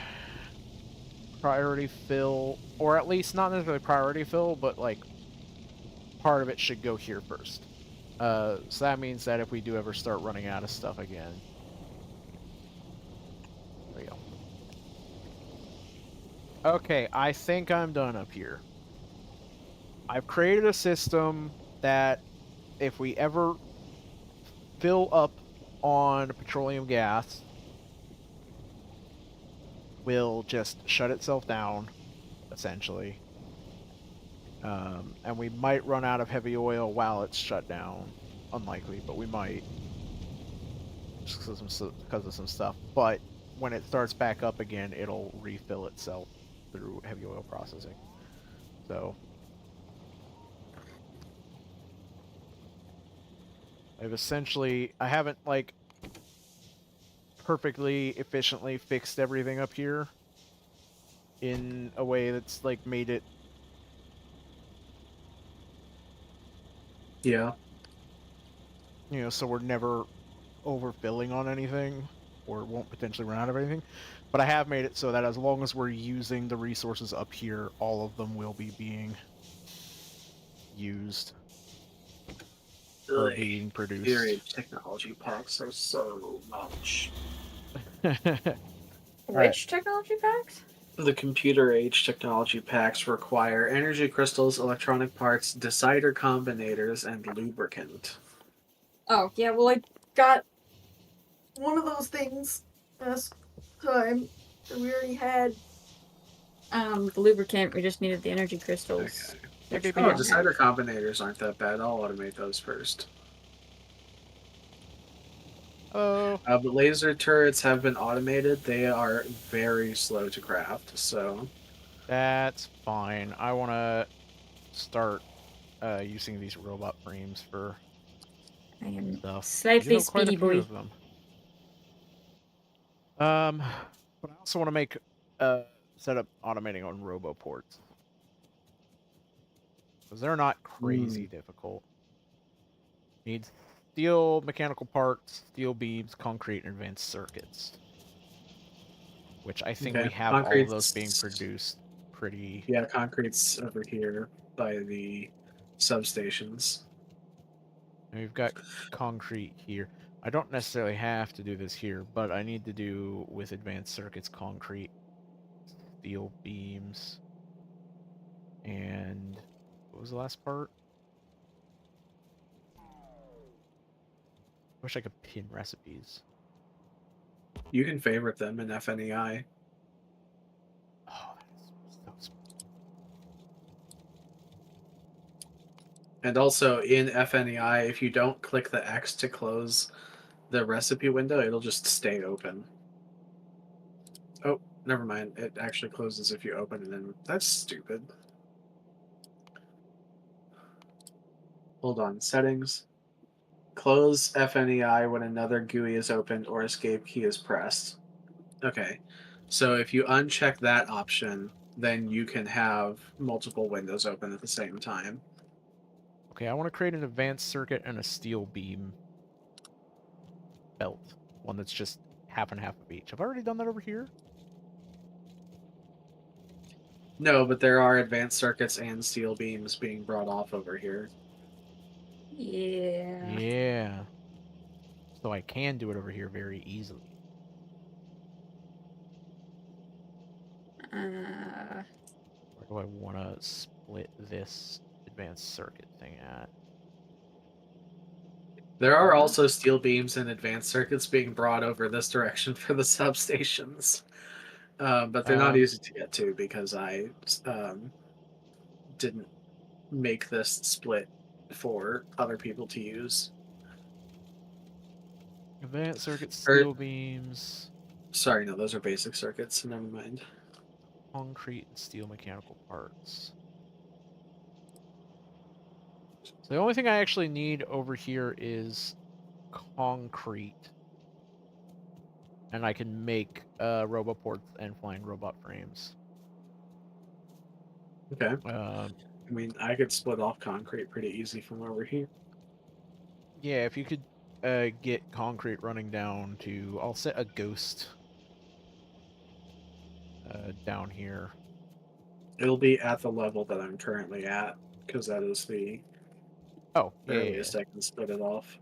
priority fill, or at least not necessarily priority fill, but like part of it should go here first. So that means that if we do ever start running out of stuff again, there we go. Okay, I think I'm done up here. I've created a system that if we ever fill up on petroleum gas, will just shut itself down, essentially. And we might run out of heavy oil while it's shut down. Unlikely, but we might. Just because of some stuff. But when it starts back up again, it'll refill itself through heavy oil processing. So I haven't like perfectly efficiently fixed everything up here in a way that's like made it, Yeah. you know, so we're never overfilling on anything or won't potentially run out of anything. But I have made it so that as long as we're using the resources up here, all of them will be being used or Ugh. being Computer produced. age technology packs are so much. Which technology packs? The computer age technology packs require energy crystals, electronic parts, decider combinators, and lubricant. Oh, yeah, well, I got one of those things last time that we already had. The lubricant, we just needed the energy crystals. Okay. Which Hey, we Oh, don't have. decider combinators aren't that bad. I'll automate those first. Oh, But laser turrets have been automated. They are very slow to craft, so that's fine. I want to start using these robot frames for I am stuff. I do slightly have quite a speedy few boy. of them. But I also want to make set up automating on roboports because they're not crazy difficult. Need steel mechanical parts, steel beams, concrete, and advanced circuits. Which I think we okay. have all of those being produced pretty. Yeah, concrete's over here by the substations. And we've got concrete here. I don't necessarily have to do this here, but I need to do with advanced circuits concrete, steel beams, and what was the last part? Wish I could pin recipes. You can favorite them in FNEI. Oh, that is so And also in FNEI, if you don't click the X to close the recipe window, it'll just stay open. Oh, never mind. It actually closes if you open it, and that's stupid. Hold on. Settings. Close FNEI when another GUI is opened or escape key is pressed. Okay. So if you uncheck that option, then you can have multiple windows open at the same time. Okay, I want to create an advanced circuit and a steel beam belt. One that's just half and half of each. I've already done that over here. No, but there are advanced circuits and steel beams being brought off over here. Yeah. Yeah. So I can do it over here very easily. Where do I want to split this advanced circuit thing at? There are also steel beams and advanced circuits being brought over this direction for the substations. But they're not easy to get to because I didn't make this split for other people to use. Advanced circuit, Or, steel beams, sorry, no, those are basic circuits. Never mind. concrete and steel mechanical parts. So the only thing I actually need over here is concrete. And I can make roboports and flying robot frames. Okay. Um, I mean, I could split off concrete pretty easy from over here. yeah, if you could get concrete running down to... I'll set a ghost down here. It'll be at the level that I'm currently at, because that is the Oh, yeah, earliest I can split it off.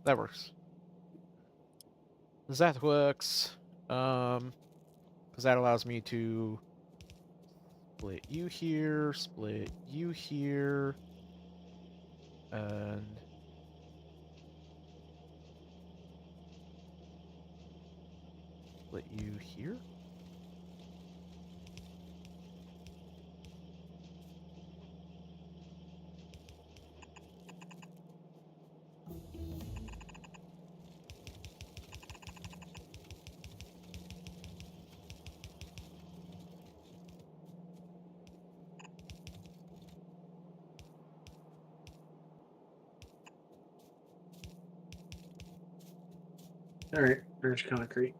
that works. That works. Because that allows me to split you here, and split you here. Alright, there's concrete.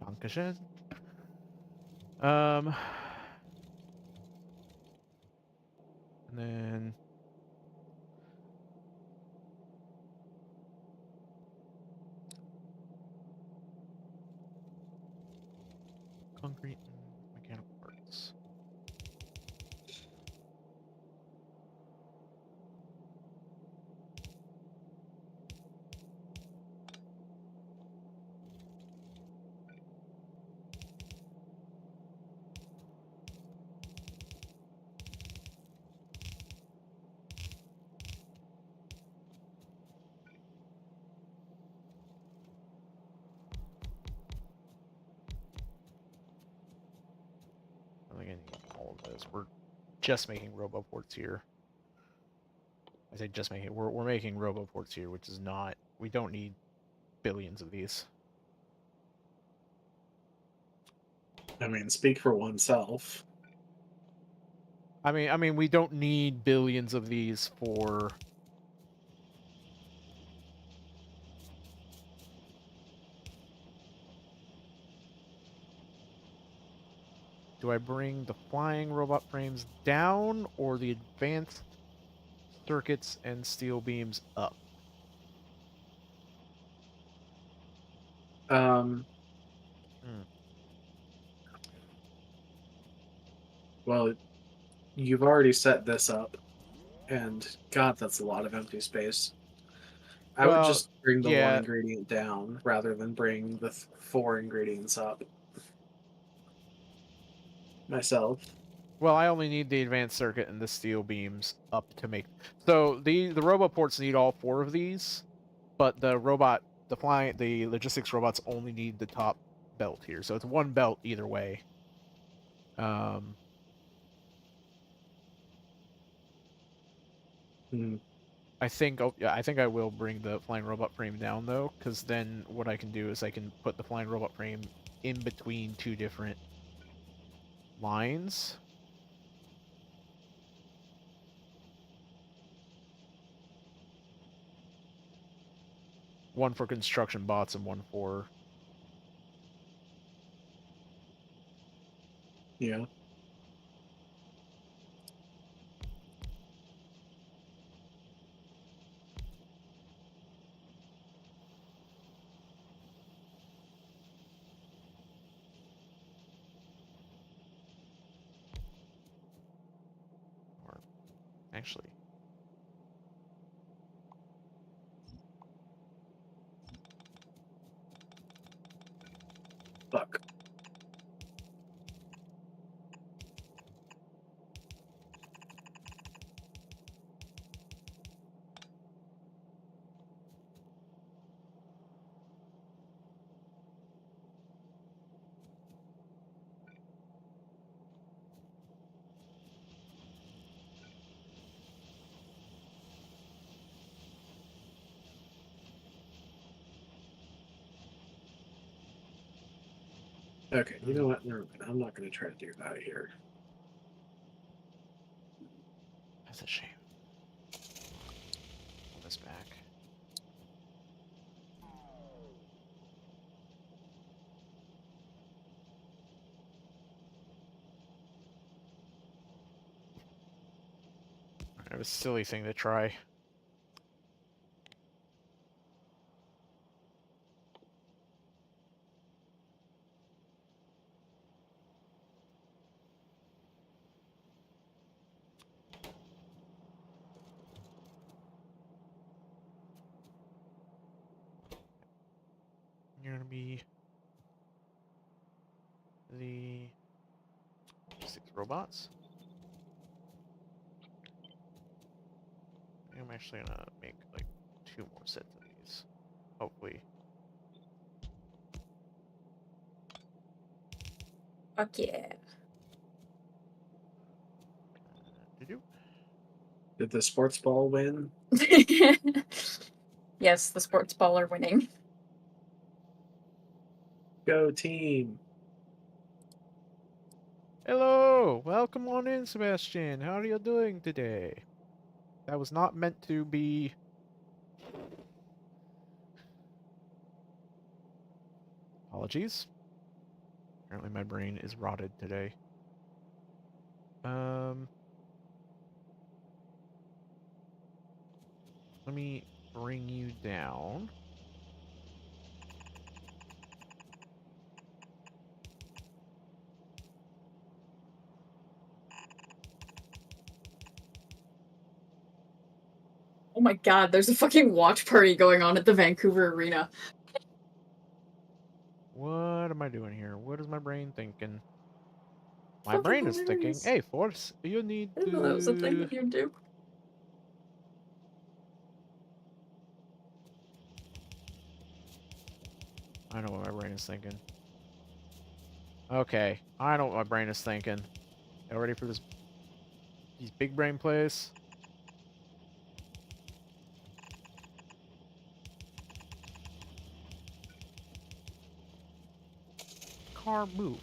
Dankeschön. And then concrete and mechanical parts. I think I need all of this. We're just making roboports here. I say just making. We're making roboports here, which is not. We don't need billions of these. I mean, speak for oneself. I mean, we don't need billions of these for. Do I bring the flying robot frames down or the advanced circuits and steel beams up? Well, you've already set this up, and God, that's a lot of empty space. I would Well, just bring the one yeah. ingredient down rather than bring the 4 ingredients up. Myself. Well, I only need the advanced circuit and the steel beams up to make. So the roboports need all 4 of these, but the logistics robots only need the top belt here. So it's one belt either way. I think I will bring the flying robot frame down though, because then what I can do is I can put the flying robot frame in between 2 different lines. One for construction bots and one for... Yeah. Or actually... Fuck. Okay, you know what? Never mind. I'm not going to try to do that here. That's a shame. Pull this back. I have a silly thing to try. You're gonna be the 6 robots. I'm actually gonna make like 2 more sets of these. Hopefully. Fuck yeah. Did the sports ball win? Yes, the sports ball are winning. Go team. Hello! Welcome on in, Sebastian. How are you doing today? That was not meant to be... Apologies. Apparently my brain is rotted today. Let me bring you down. Oh my god, there's a fucking watch party going on at the Vancouver Arena. What am I doing here? What is my brain thinking? My Fucking brain is thinking, hilarious. hey, Force, you need I didn't know that was a thing to... that you'd do. I know what my brain is thinking. Okay, I know what my brain is thinking. Y'all ready for this? These big brain plays? Car move.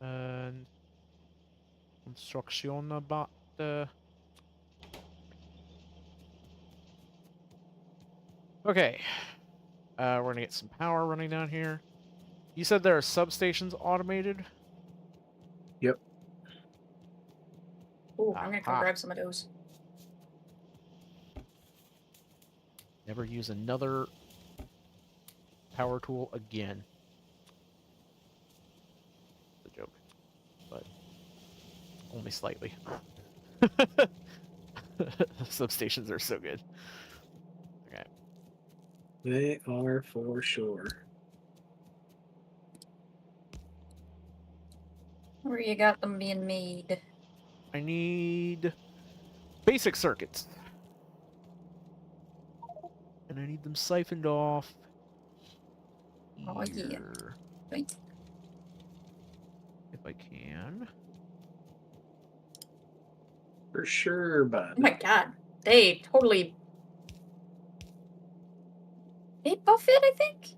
And construction about Okay. We're gonna get some power running down here. You said there are substations automated? Yep. Ooh, I'm gonna come Aha. grab some of those. Never use another power tool again. It's a joke. But only slightly. Substations are so good. Okay. They are for sure. Where you got them being made? I need basic circuits. And I need them siphoned off. Oh, yeah. Here, Right. if I can. For sure, bud. Oh my god. They totally... They buff it, I think?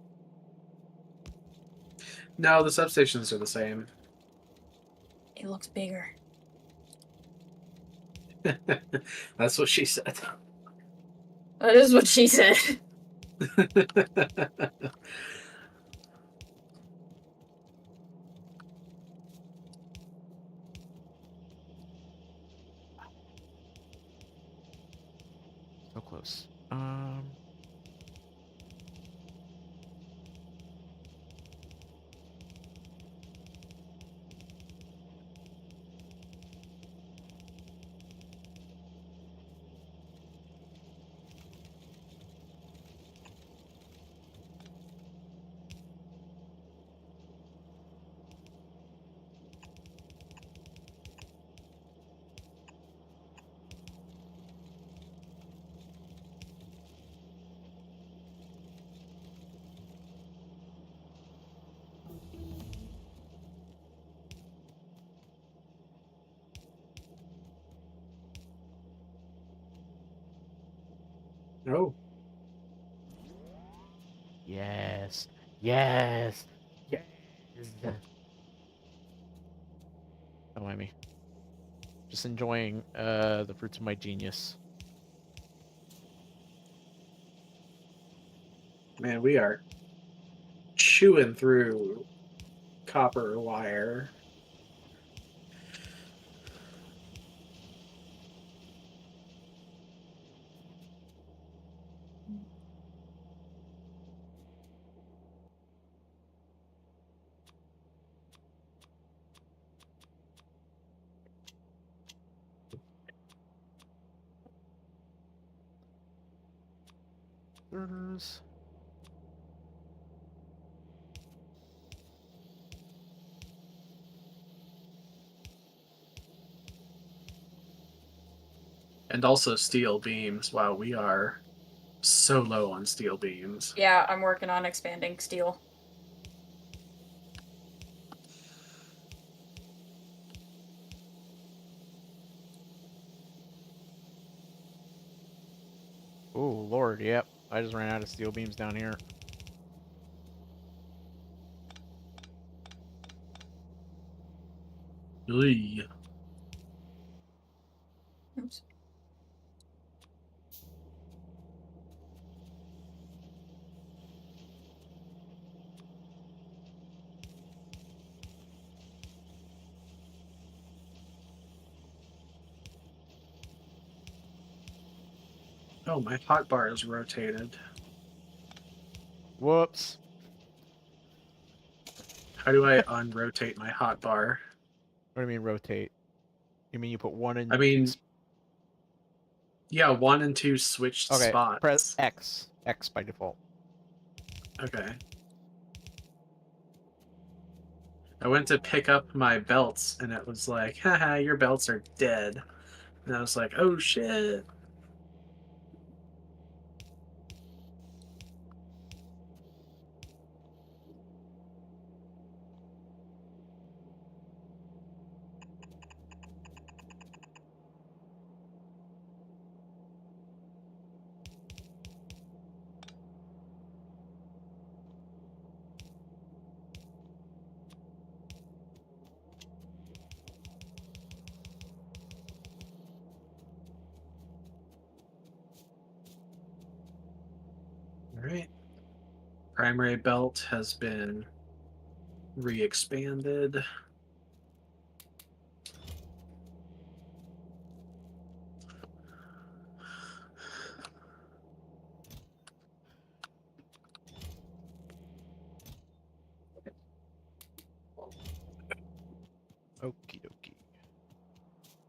No, the substations are the same. It looks bigger. That's what she said. That is what she said. So close. Oh, Yes. Yes. Yes. Don't mind me. Just enjoying the fruits of my genius. man, we are chewing through copper wire. Girders. And also steel beams. Wow, we are so low on steel beams. Yeah, I'm working on expanding steel. Oh, Lord, yep. I just ran out of steel beams down here. Oy. Oops. Oh, my hotbar is rotated. Whoops. How do I unrotate my hotbar? What do you mean rotate? You mean you put one in... I mean, yeah, 1 and 2 switched Okay, press spots. X. X by default. Okay. I went to pick up my belts, and it was like, haha, your belts are dead. And I was like, oh shit. Alright. Primary belt has been re-expanded. Okie dokie.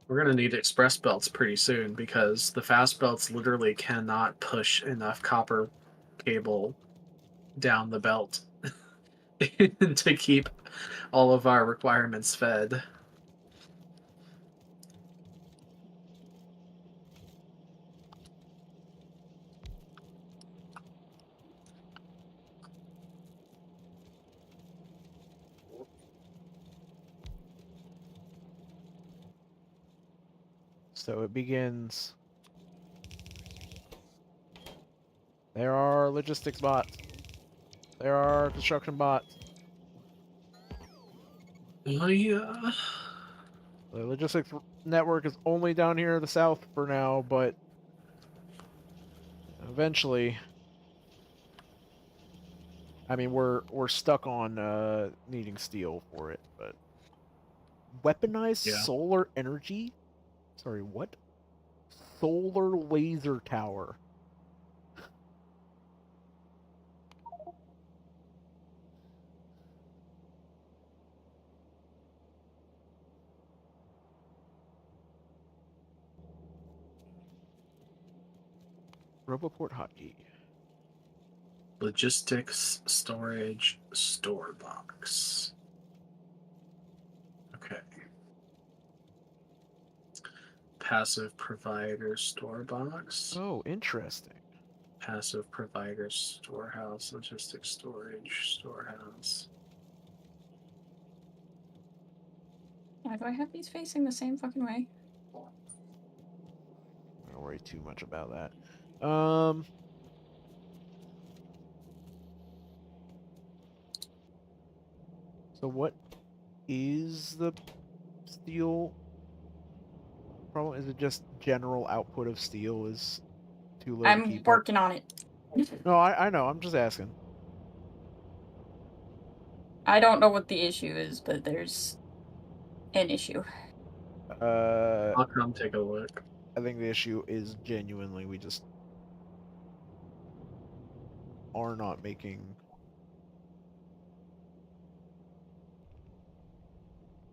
We're going to need express belts pretty soon because the fast belts literally cannot push enough copper cable down the belt to keep all of our requirements fed. So it begins. There are logistics bots. There are construction bots. Oh, yeah. The logistics network is only down here in the south for now, but eventually, I mean, we're stuck on needing steel for it. But weaponized Yeah. solar energy. Sorry, what? Solar laser tower. Roboport hotkey. Logistics, storage, store box. Okay. Passive provider store box. Oh, interesting. Passive provider storehouse, logistics storage, storehouse. Do I have these facing the same fucking way? I don't worry too much about that. So what is the steel problem? Is it just general output of steel is too low to I'm keep up? working on it. No, I know. I'm just asking. I don't know what the issue is, but there's an issue. I'll come take a look. I think the issue is genuinely we just are not making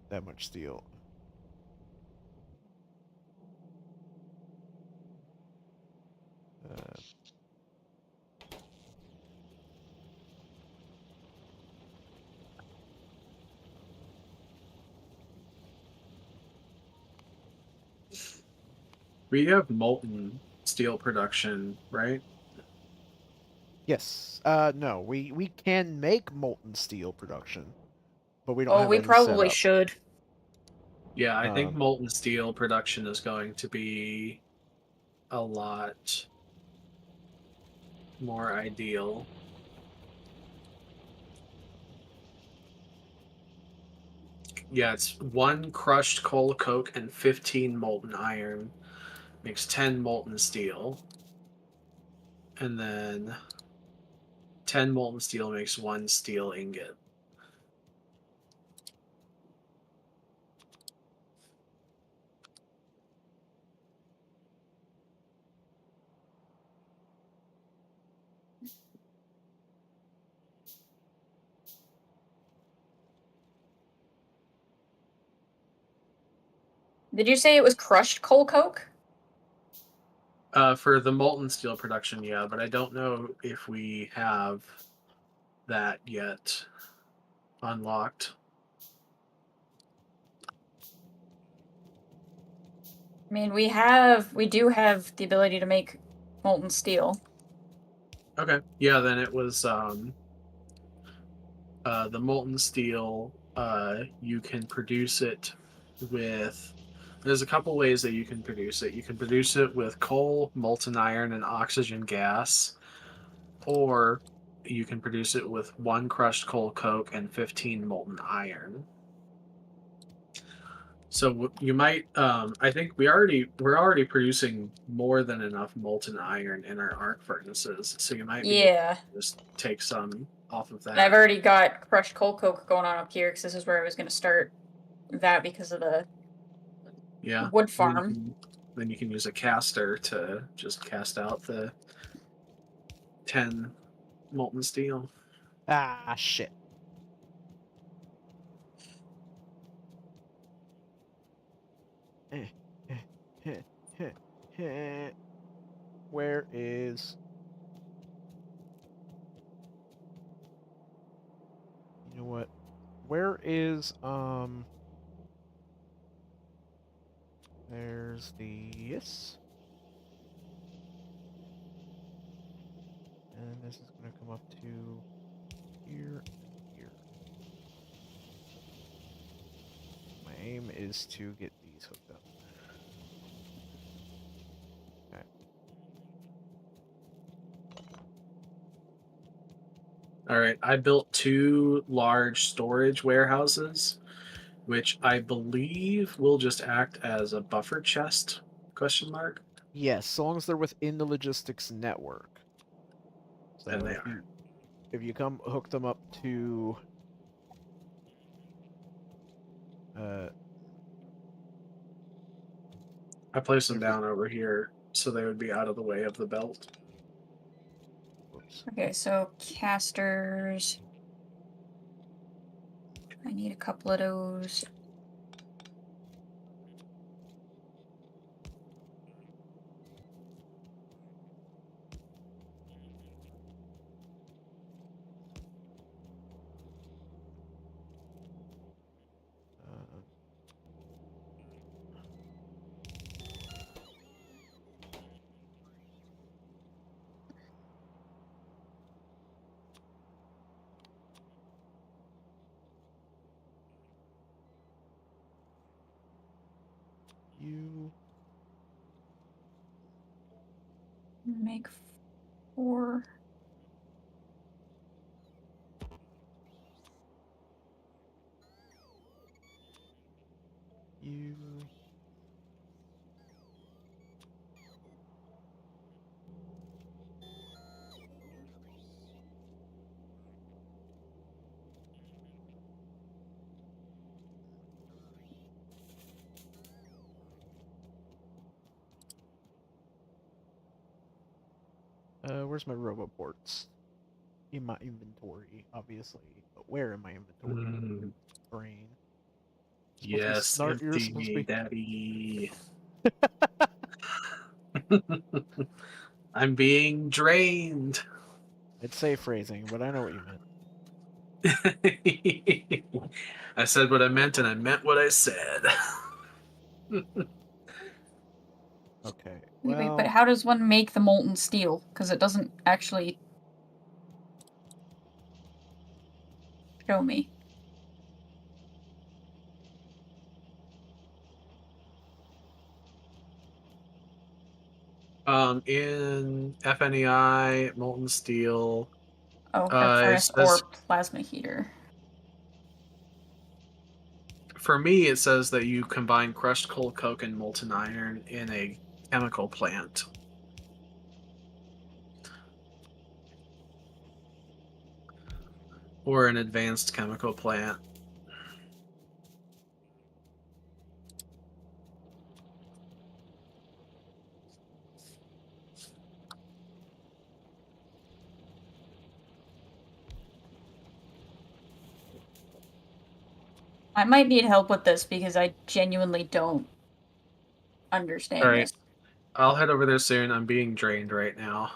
that much steel. We have molten steel production, right? Yes. No, we can make molten steel production, but we don't Oh, have we any probably set up. should. Yeah, I think Um, molten steel production is going to be a lot more ideal. Yeah, it's 1 crushed coal coke and 15 molten iron. Makes 10 molten steel. And then 10 molten steel makes 1 steel ingot. Did you say it was crushed coal coke? For the molten steel production, yeah, but I don't know if we have that yet unlocked. I mean, we do have the ability to make molten steel. Okay, yeah, then it was the molten steel. You can produce it with. There's a couple ways that you can produce it. You can produce it with coal, molten iron, and oxygen gas, or you can produce it with 1 crushed coal coke and 15 molten iron. So you might, I think we're already producing more than enough molten iron in our arc furnaces. So you might be able Yeah. to just take some off of And I've that. already got crushed coal coke going on up here because this is where I was going to start that because of the Yeah. wood And farm. then you can use a caster to just cast out the 10 molten steel. Ah, shit. Where is... You know what? Where is, There's this. And this is going to come up to here and here. My aim is to get these hooked up. Okay. All right. I built 2 large storage warehouses, which I believe will just act as a buffer chest, question mark. Yes, so long as they're within the logistics network. So And they if are. you come hook them up to I placed them if you down over here so they would be out of the way of the belt. whoops. Okay, so casters. I need a couple of those. Uh, you Make 4. you where's my roboports? In my inventory, obviously. But where in my inventory? Brain. Yes, You're supposed to empty, be daddy. I'm being drained. I'd say phrasing, but I know what you meant. I said what I meant and I meant what I said. Okay. Wait, but Well, how does one make the molten steel? Because it doesn't actually show me. In FNEI, molten steel. Oh, It furnace says, or plasma heater. for me, it says that you combine crushed coal, coke, and molten iron in a chemical plant. Or an advanced chemical plant. I might need help with this because I genuinely don't understand Alright, this. I'll head over there soon. I'm being drained right now.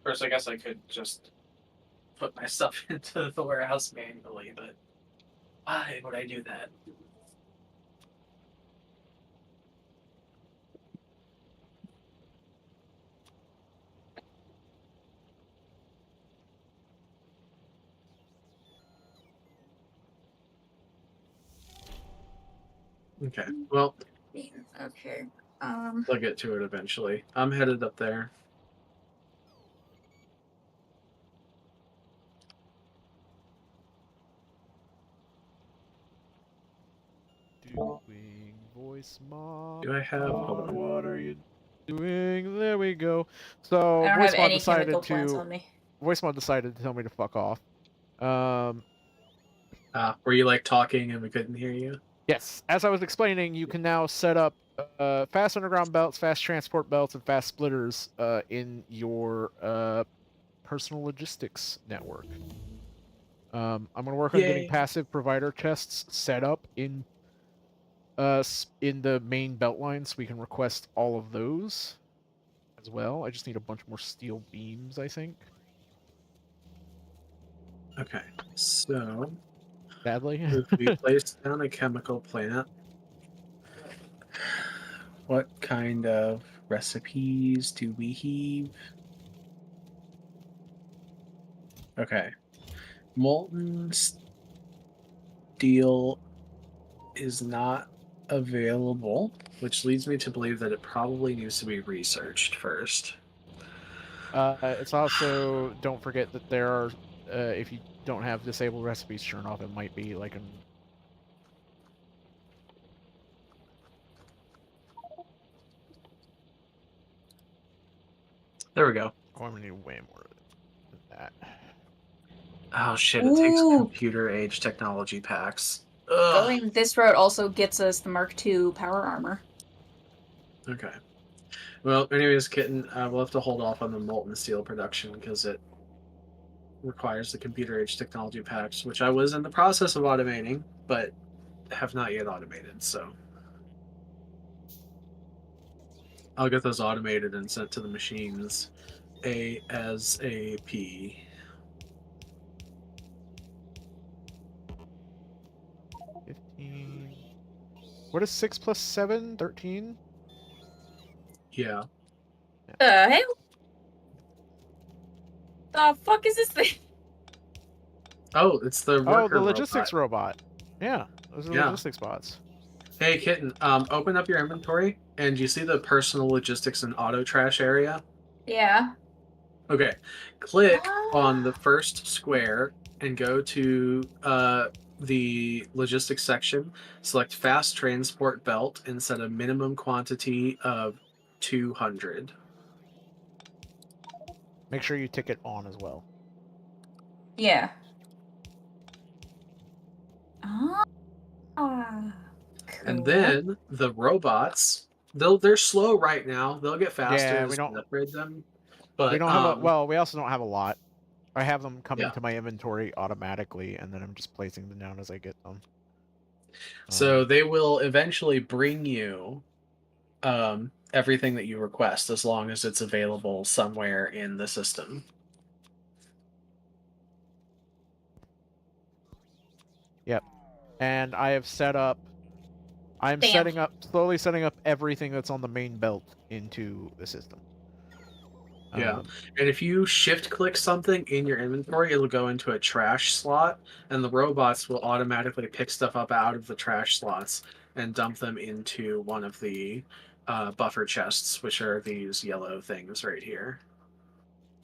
First, I guess I could just put my stuff into the warehouse manually, but why would I do that? Okay, well, Okay. I'll get to it eventually. I'm headed up there. Doing voice mod. Do I have? Hold on. What are you doing? There we go. So I don't voice have mod any chemical decided plants to on me. voice mod decided to tell me to fuck off. Were you like talking and we couldn't hear you? Yes, as I was explaining, you can now set up fast underground belts, fast transport belts, and fast splitters in your personal logistics network. I'm gonna work on getting Yay. passive provider chests set up in the main belt line, so we can request all of those as well. I just need a bunch more steel beams, I think. Okay, so Sadly. if we place down a chemical plant, what kind of recipes do we heave? Okay, molten steel is not available, which leads me to believe that it probably needs to be researched first. It's also, don't forget that there are, if you don't have disabled recipes turned off, it might be like an... There we go. Oh, I'm gonna need way more than that. Oh shit, it takes Ooh. computer age technology packs. Ugh. Going this route also gets us the Mark II power armor. Okay. Well, anyways, Kitten, we'll have to hold off on the molten steel production because it requires the computer age technology packs, which I was in the process of automating, but have not yet automated, so I'll get those automated and sent to the machines ASAP. What is 6 plus 7? 13? Yeah. Hell? The fuck is this thing? Oh, it's the Oh, worker the logistics robot. robot. Yeah, those are the Yeah. logistics bots. Hey, Kitten, open up your inventory, and you see the personal logistics and auto trash area? Yeah. Okay. Click on the first square and go to the logistics section. Select fast transport belt and set a minimum quantity of 200. Make sure you tick it on as well. Yeah. Ah. And Cool. then the robots, they're slow right now. They'll get faster Yeah, as we don't... we upgrade them. We But don't have a... Well, we also don't have a lot. I have them come yeah. into my inventory automatically, and then I'm just placing them down as I get them. So they will eventually bring you everything that you request as long as it's available somewhere in the system. Yep. And I have set up... I'm Damn. slowly setting up everything that's on the main belt into the system. Yeah. Um, And if you shift click something in your inventory, it'll go into a trash slot, and the robots will automatically pick stuff up out of the trash slots and dump them into one of the buffer chests, which are these yellow things right here.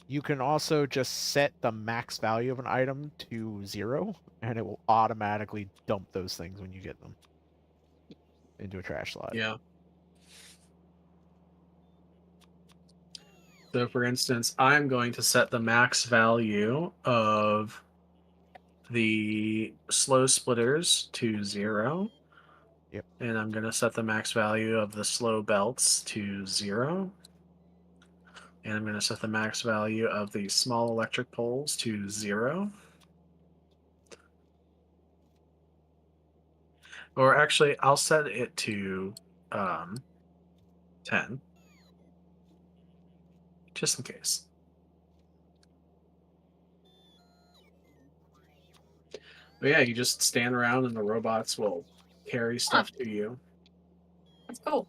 you can also just set the max value of an item to 0, and it will automatically dump those things when you get them into a trash slot. Yeah. So, for instance, I'm going to set the max value of the slow splitters to 0. Yep. And I'm going to set the max value of the slow belts to 0. And I'm going to set the max value of the small electric poles to 0. Or actually, I'll set it to 10. Just in case. But yeah, you just stand around and the robots will carry stuff to you. That's cool.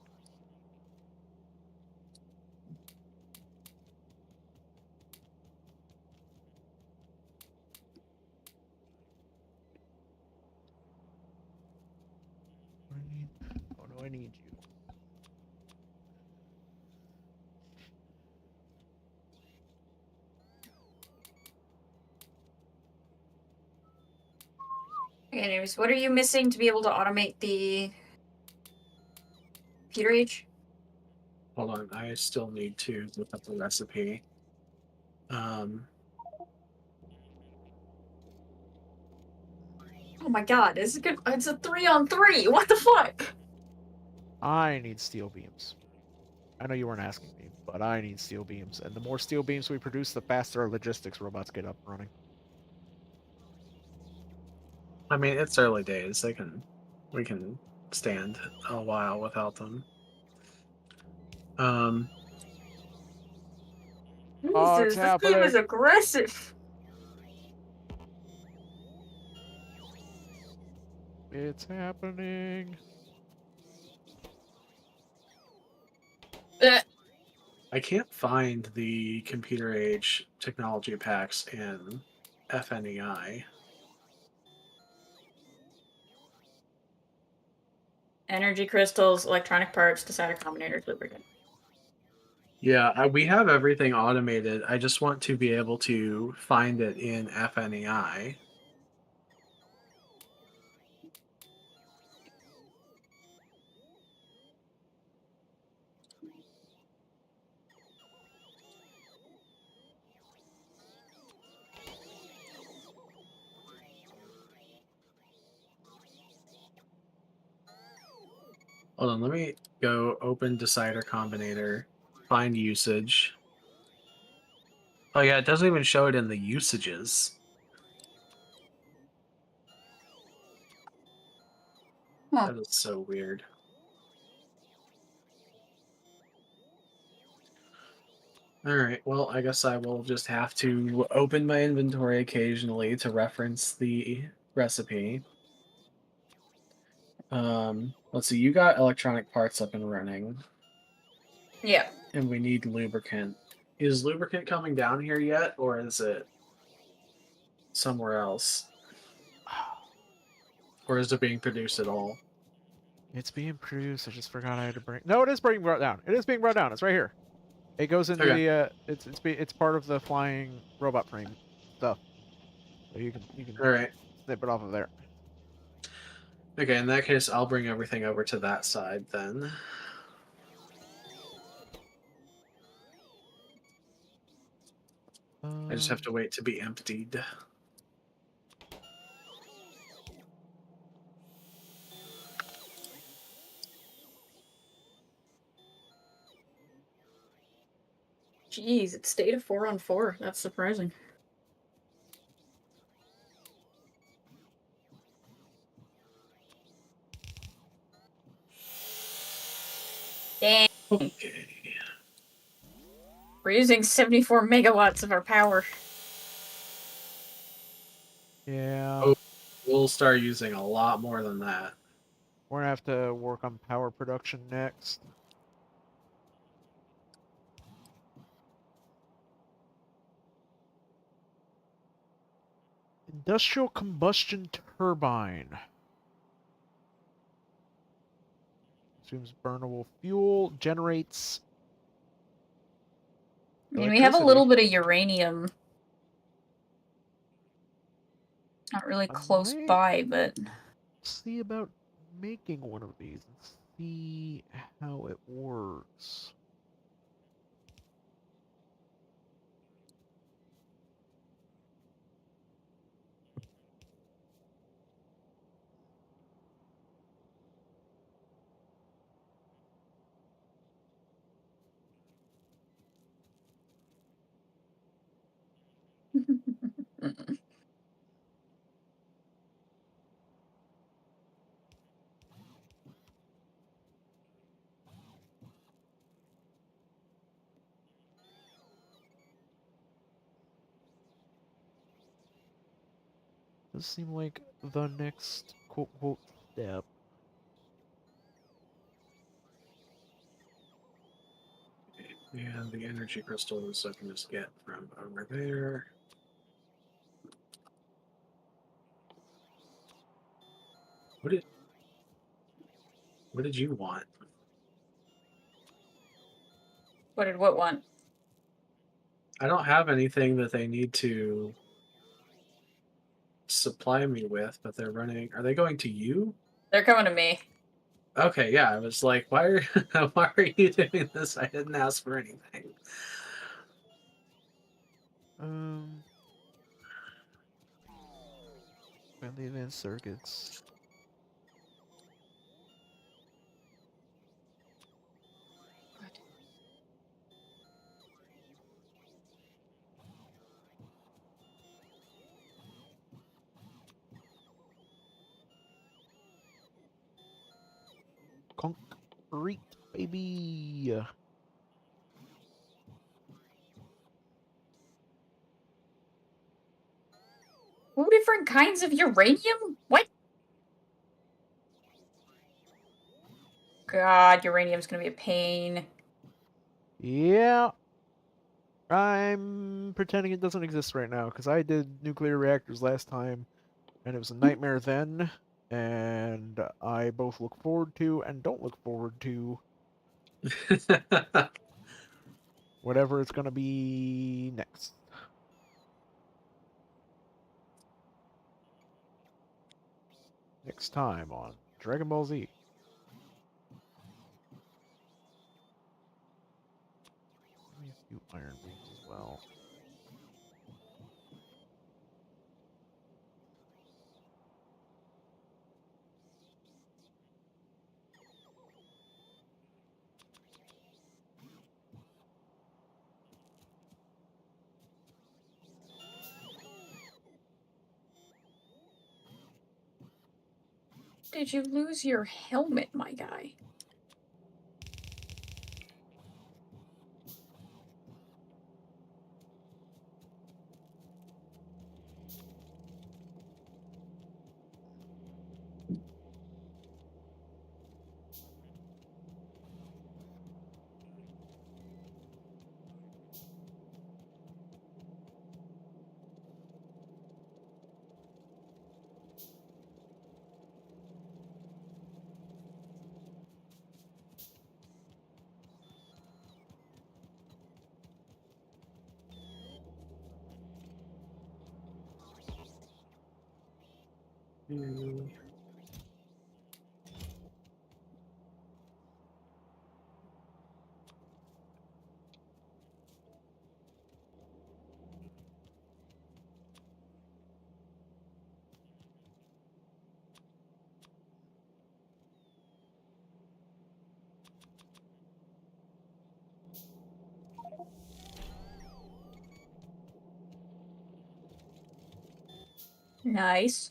Oh no, I need you. Okay, anyways, what are you missing to be able to automate the Peter H? Hold on, I still need to look up the recipe. Oh my god, it's a 3-on-3. What the fuck? I need steel beams. I know you weren't asking me, but I need steel beams. And the more steel beams we produce, the faster our logistics robots get up and running. I mean, it's early days. We can stand a while without them. Oh, it's Jesus, this game is happening. aggressive. It's happening. I can't find the computer age technology packs in FNEI. Energy crystals, electronic parts, decider combinators, lubricant. Yeah, we have everything automated. I just want to be able to find it in FNEI. Hold on, let me go open decider combinator, find usage. Oh yeah, it doesn't even show it in the usages. Huh. That is so weird. Alright, well, I guess I will just have to open my inventory occasionally to reference the recipe. Let's see, you got electronic parts up and running, Yeah. and we need lubricant. Is lubricant coming down here yet, or is it somewhere else? Or is it being produced at all? It's being produced. I just forgot I had to bring. No, it is being brought down. It is being brought down. It's right here. It goes into Okay. the. It's part of the flying robot frame stuff. So you can Alright. snip it off of there. Okay, in that case, I'll bring everything over to that side then. I just have to wait to be emptied. Jeez, it stayed a 4-on-4. That's surprising. Dang. Okay. We're using 74 megawatts of our power. Yeah. Oh, we'll start using a lot more than that. We're gonna have to work on power production next. Industrial combustion turbine. Consumes burnable fuel, generates I mean, we have a little electricity. bit of uranium. Not really I close might by, but see about making one of these and see how it works. Does seem like the next quote step. And the energy crystals I can just get from over there. What did you want? what did what want? I don't have anything that they need to supply me with, but they're running. Are they going to you? They're coming to me. Okay, yeah. I was like, why are why are you doing this? I didn't ask for anything. And the advanced circuits. Concrete, baby. Two different kinds of uranium? What? God, uranium's gonna be a pain. Yeah. I'm pretending it doesn't exist right now because I did nuclear reactors last time and it was a nightmare then. And I both look forward to and don't look forward to whatever it's going to be next. Next time on Dragon Ball Z. Give me a few iron beams as well. Did you lose your helmet, my guy? Nice.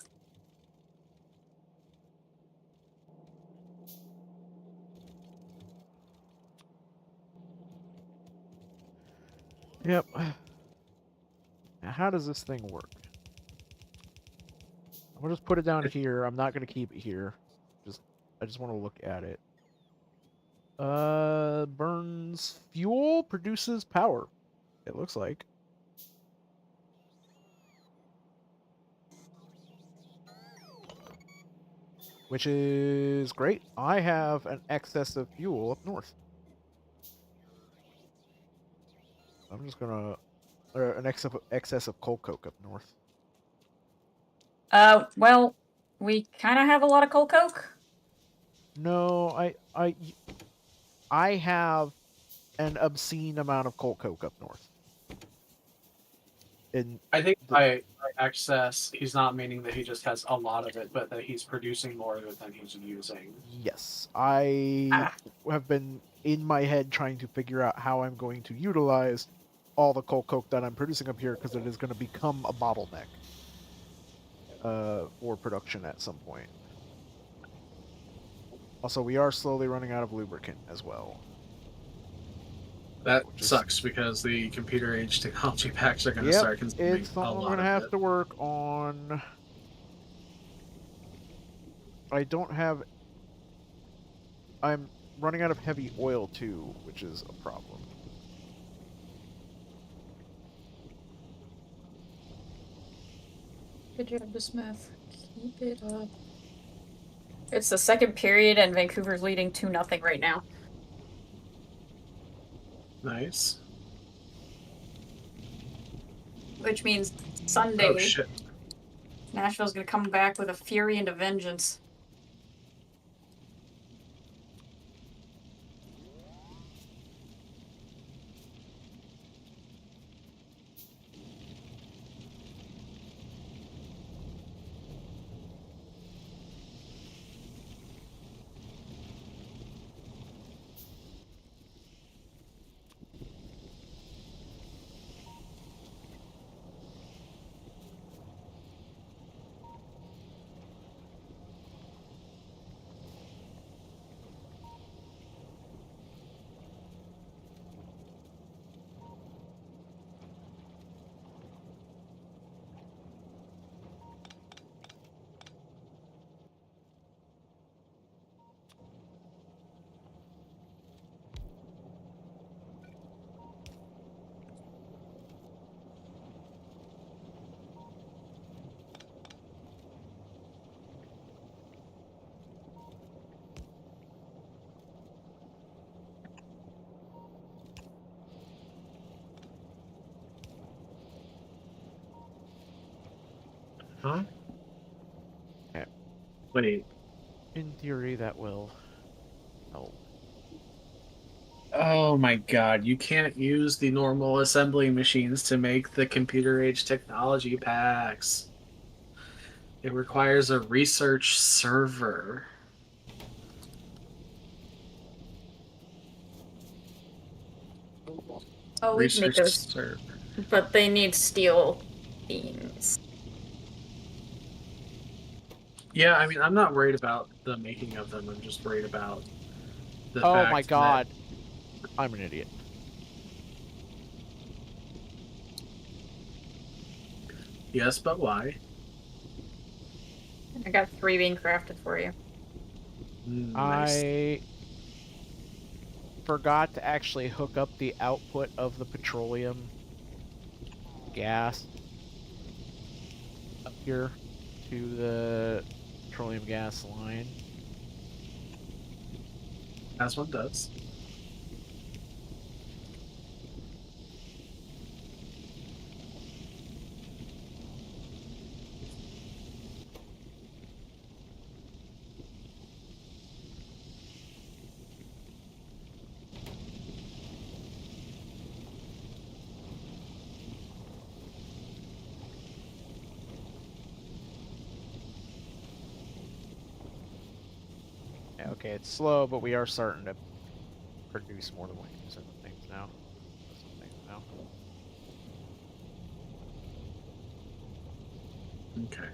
Yep. Now, how does this thing work? I'm gonna just put it down here. I'm not gonna keep it here. I just want to look at it. Burns fuel, produces power. It looks like. which is great. I have an excess of fuel up north. I'm just gonna an excess of coal coke up north. Well, we kind of have a lot of coal coke. No, I have an obscene amount of coal coke up north. In I think by excess, he's not meaning that he just has a lot of it, but that he's producing more of it than he's using. yes, I have been in my head trying to figure out how I'm going to utilize all the coal coke that I'm producing up here because it is going to become a bottleneck for production at some point. Also, we are slowly running out of lubricant as well. That sucks because the computer age technology packs are going to Yep, start consuming it's a something I'm lot going to of have it. to work on. I don't have... I'm running out of heavy oil too, which is a problem. Good job, Smith. Keep it up. It's the second period, and Vancouver's leading 2-0 right now. Nice. Which means Sunday, Oh shit. Nashville's going to come back with a fury and a vengeance. Huh? Yeah. Wait. In theory, that will help. Oh my god, you can't use the normal assembly machines to make the computer age technology packs. It requires a research server. Oh, we can make Research those, server. but they need steel beams. Yeah, I mean, I'm not worried about the making of them. I'm just worried about the Oh fact my that... god. I'm an idiot. Yes, but why? I got 3 being crafted for you. Nice. I forgot to actually hook up the output of the petroleum gas up here to the petroleum gas line. As one does. Yeah, okay, it's slow, but we are starting to produce more than we use in things now. Okay.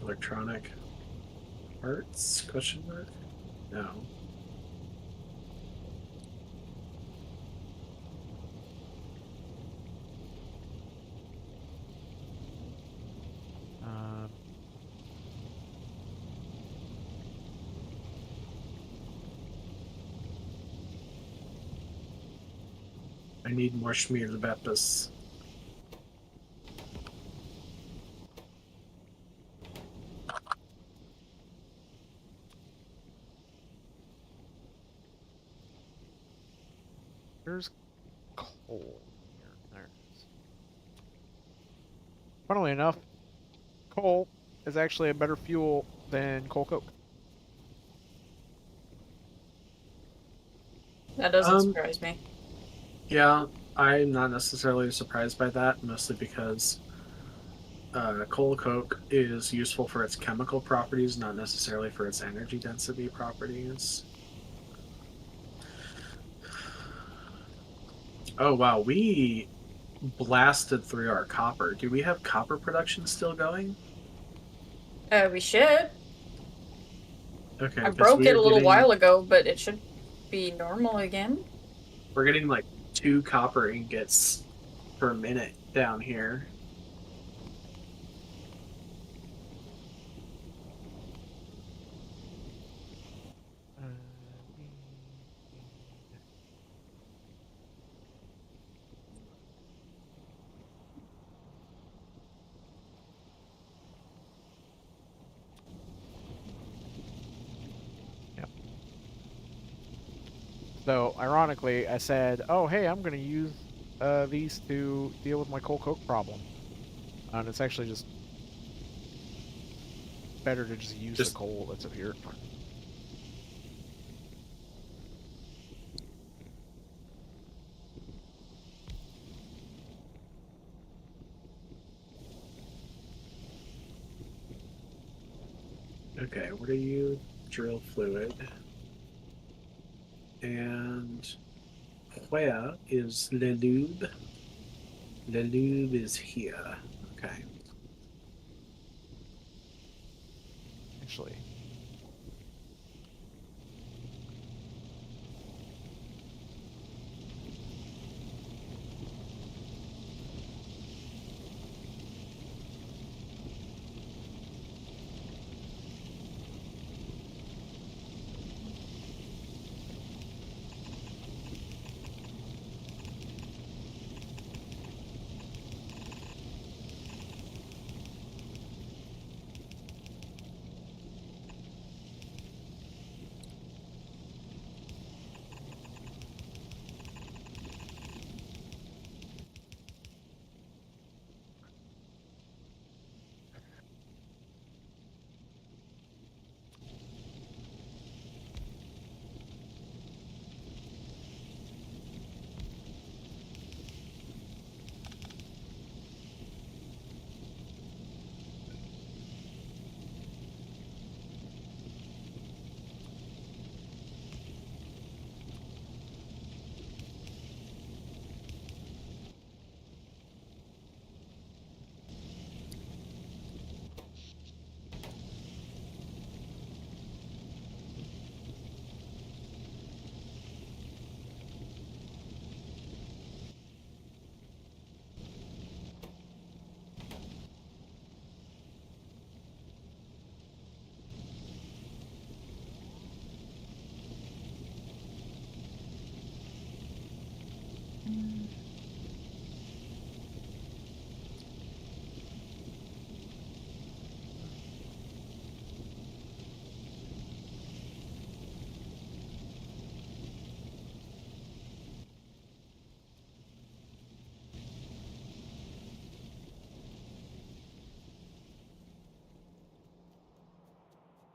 Electronic parts? Question mark? No. I need more Schmierlebeppes. Where's coal here? There it is. Funnily enough, coal is actually a better fuel than coal coke. That doesn't surprise me. Yeah, I'm not necessarily surprised by that, mostly because coal coke is useful for its chemical properties, not necessarily for its energy density properties. Oh wow, we blasted through our copper. Do we have copper production still going? We should. Okay, I because broke it a little while ago, but it should be normal again. we're getting like 2 copper ingots per minute down here. So, ironically, I said, oh, hey, I'm going to use these to deal with my coal coke problem. And it's actually just better to just use the coal that's up here. Okay, what are you? Drill fluid. And where is the lube? The lube is here. Okay. Actually,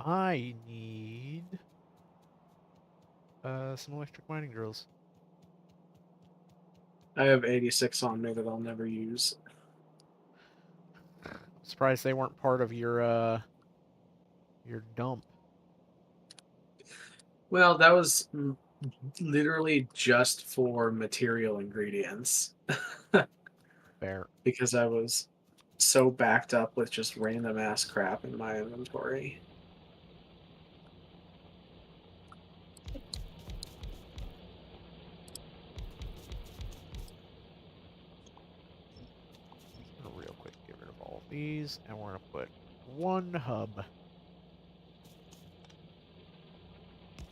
I need some electric mining drills. I have 86 on me that I'll never use. I'm surprised they weren't part of your dump. Well, that was literally just for material ingredients. Fair. Because I was so backed up with just random ass crap in my inventory. Real quick, get rid of all of these, and we're gonna put one hub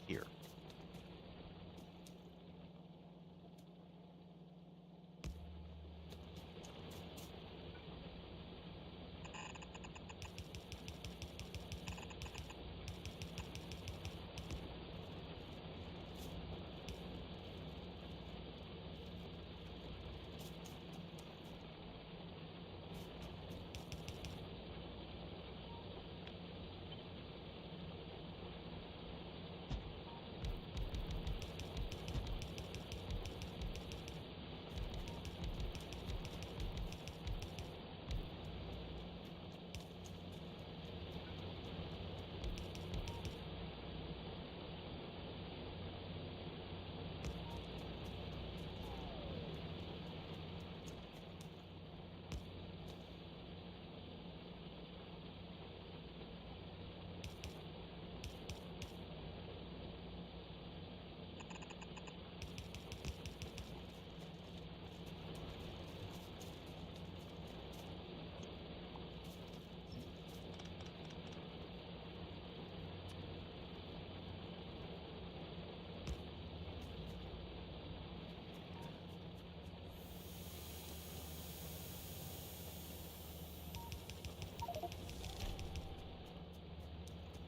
here.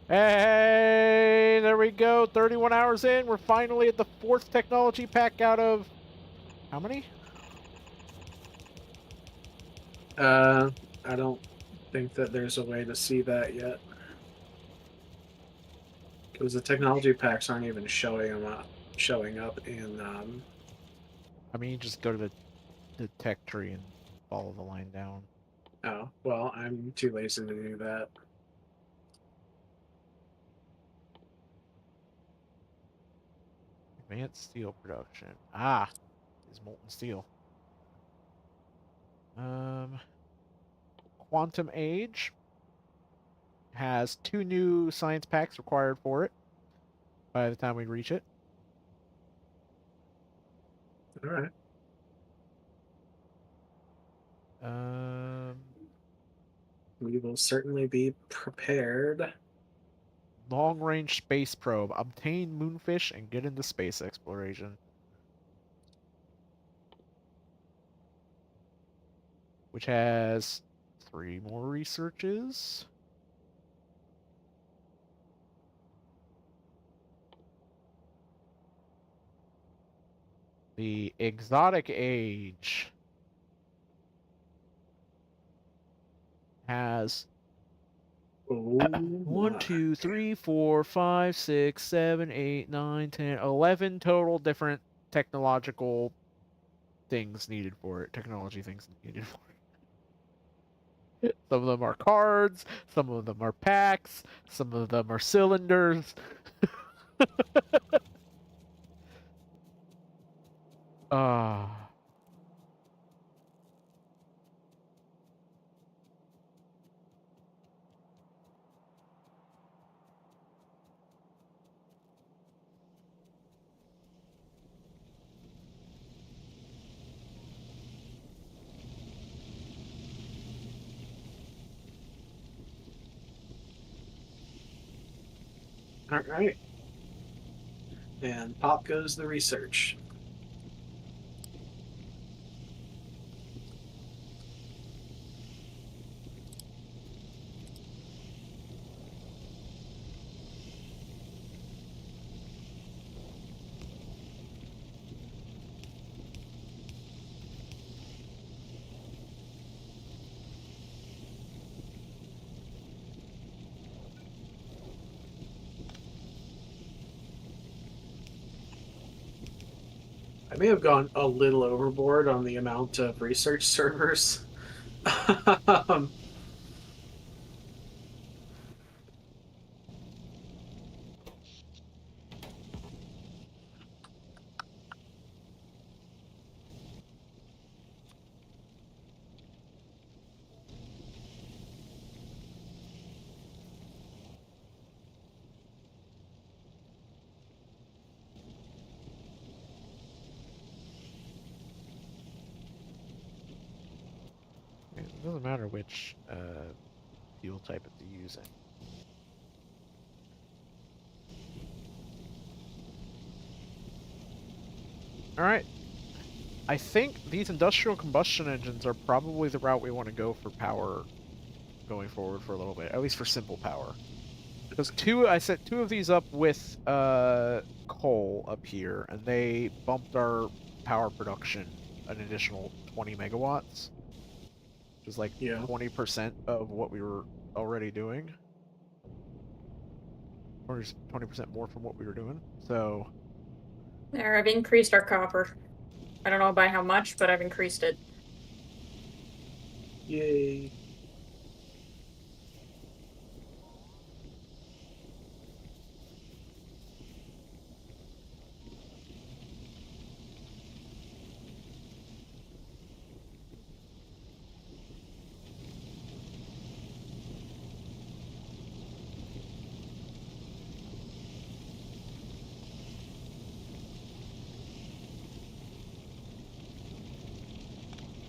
Hey, there we go. 31 hours in. We're finally at the 4th technology pack out of how many? I don't think that there's a way to see that yet. Because the technology packs aren't even showing up in I mean, you just go to the tech tree and follow the line down. oh, well, I'm too lazy to do that. Advanced steel production. Ah, is molten steel. Quantum Age has 2 new science packs required for it by the time we reach it. All right. We will certainly be prepared. Long range space probe. Obtain moonfish and get into space exploration. Which has 3 more researches. The Exotic Age has Oh, 1, 2, 3, 4, 5, 6, 7, 8, 9, 10, 11 total different technological things needed for it. Technology things needed for it. Some of them are cards, some of them are packs, some of them are cylinders. Ah. all right. And pop goes the research. I may have gone a little overboard on the amount of research servers. It doesn't matter which fuel type it's using. Alright. I think these industrial combustion engines are probably the route we want to go for power going forward for a little bit, at least for simple power. Because I set 2 of these up with coal up here, and they bumped our power production an additional 20 megawatts. Which is like 20% of what we were already doing. Or just 20% more from what we were doing. So There, I've increased our copper. I don't know by how much, but I've increased it. Yay.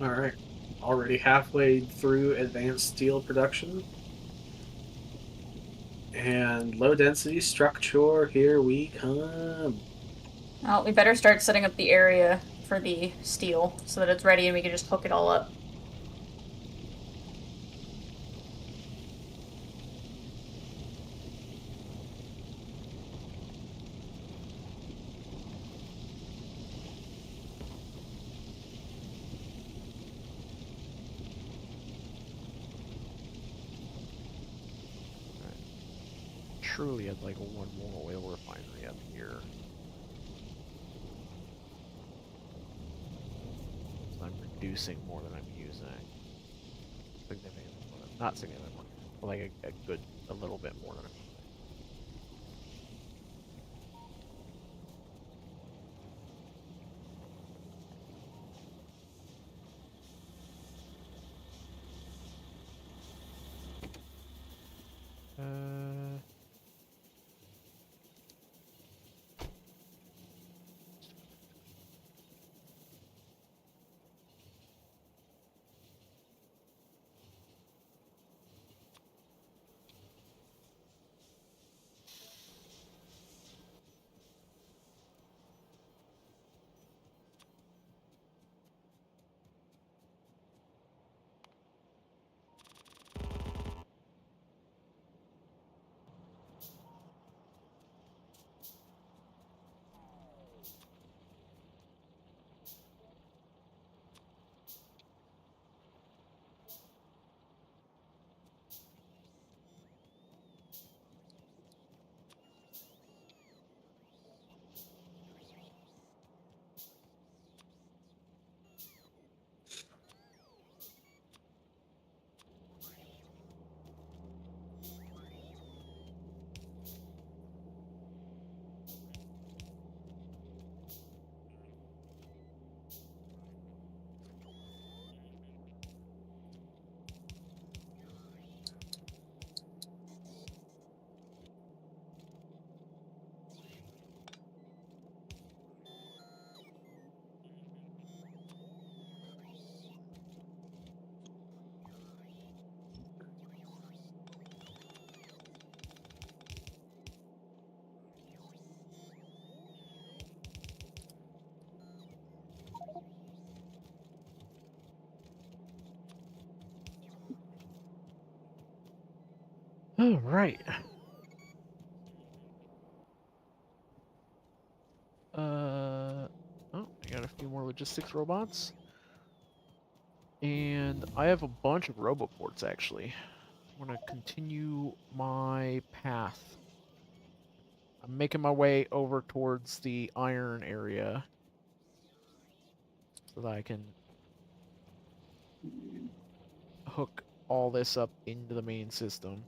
All right. Already halfway through advanced steel production. And low density structure, here we come. Well, we better start setting up the area for the steel so that it's ready and we can just hook it all up. surely had like a one more oil refinery up here. So I'm producing more than I'm using. Significantly more than, not significantly more, but like a little bit more than I'm using. All right. Oh, I got a few more logistics robots. And I have a bunch of roboports, actually. I'm going to continue my path. I'm making my way over towards the iron area so that I can hook all this up into the main system.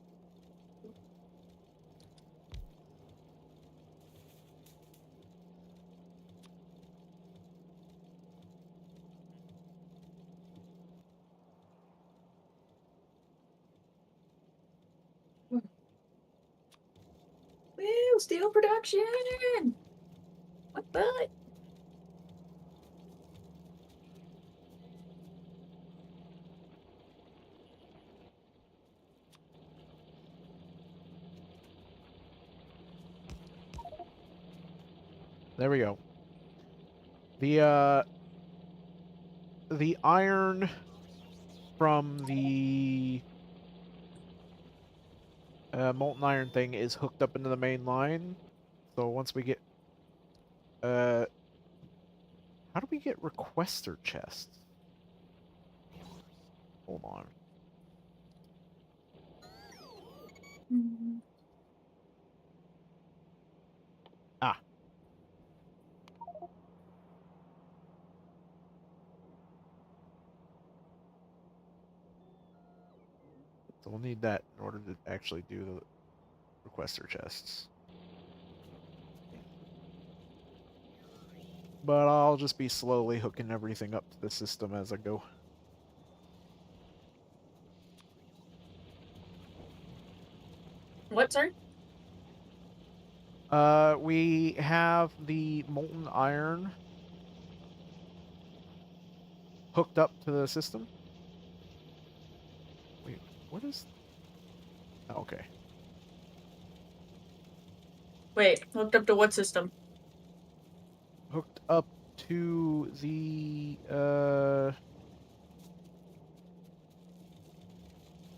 Woo! Steel production! What the? There we go. The iron from the molten iron thing is hooked up into the main line. So once we get how do we get requester chests? Hold on. Ah. So we'll need that in order to actually do the requester chests. But I'll just be slowly hooking everything up to the system as I go. What, sir? We have the molten iron hooked up to the system. Wait, what is... Oh, okay. Wait, hooked up to what system? Hooked up to the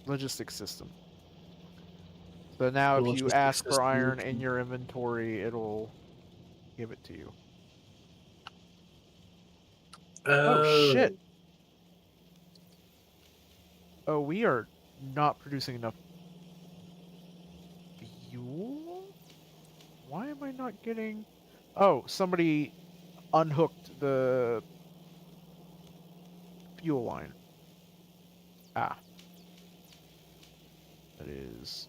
logistics system. So now The if you logistics ask for system iron can- in your inventory, it'll give it to you. Oh shit! Oh, we are not producing enough fuel? Why am I not getting... Oh, somebody unhooked the fuel line. Ah. That is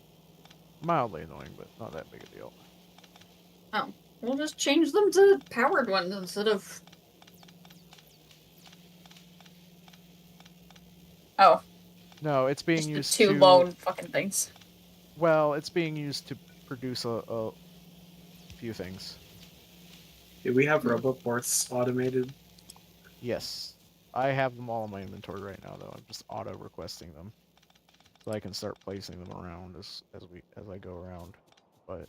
mildly annoying, but not that big a deal. Oh, we'll just change them to powered ones instead of... Oh, No, it's being just the used two to... low fucking things. Well, it's being used to produce a few things. Do we have roboports automated? Yes. I have them all in my inventory right now, though. I'm just auto-requesting them. So I can start placing them around as I go around. But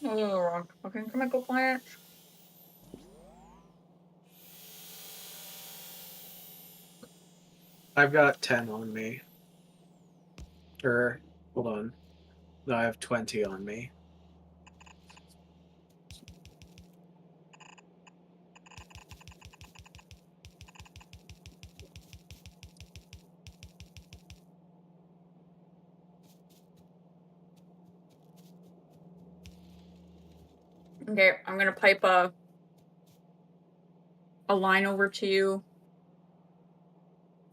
Oh, wrong. Fucking chemical plant. I've got 10 on me. Or, hold on. No, I have 20 on me. Okay, I'm gonna pipe a line over to you.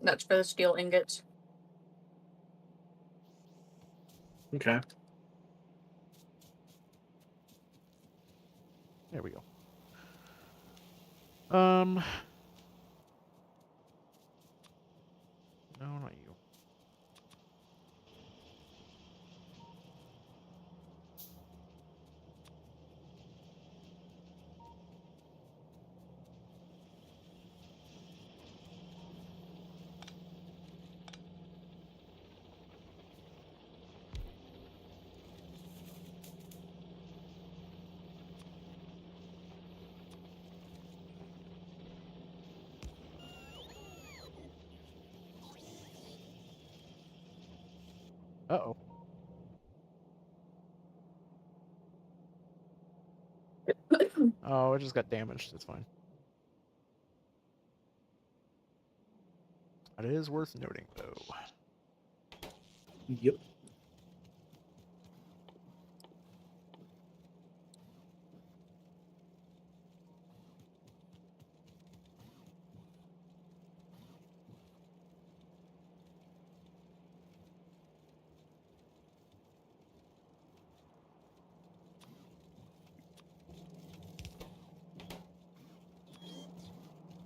That's for the steel ingots. Okay. there we go. No, not you. Uh-oh. Oh, it just got damaged. It's fine. It is worth noting, though. Yep.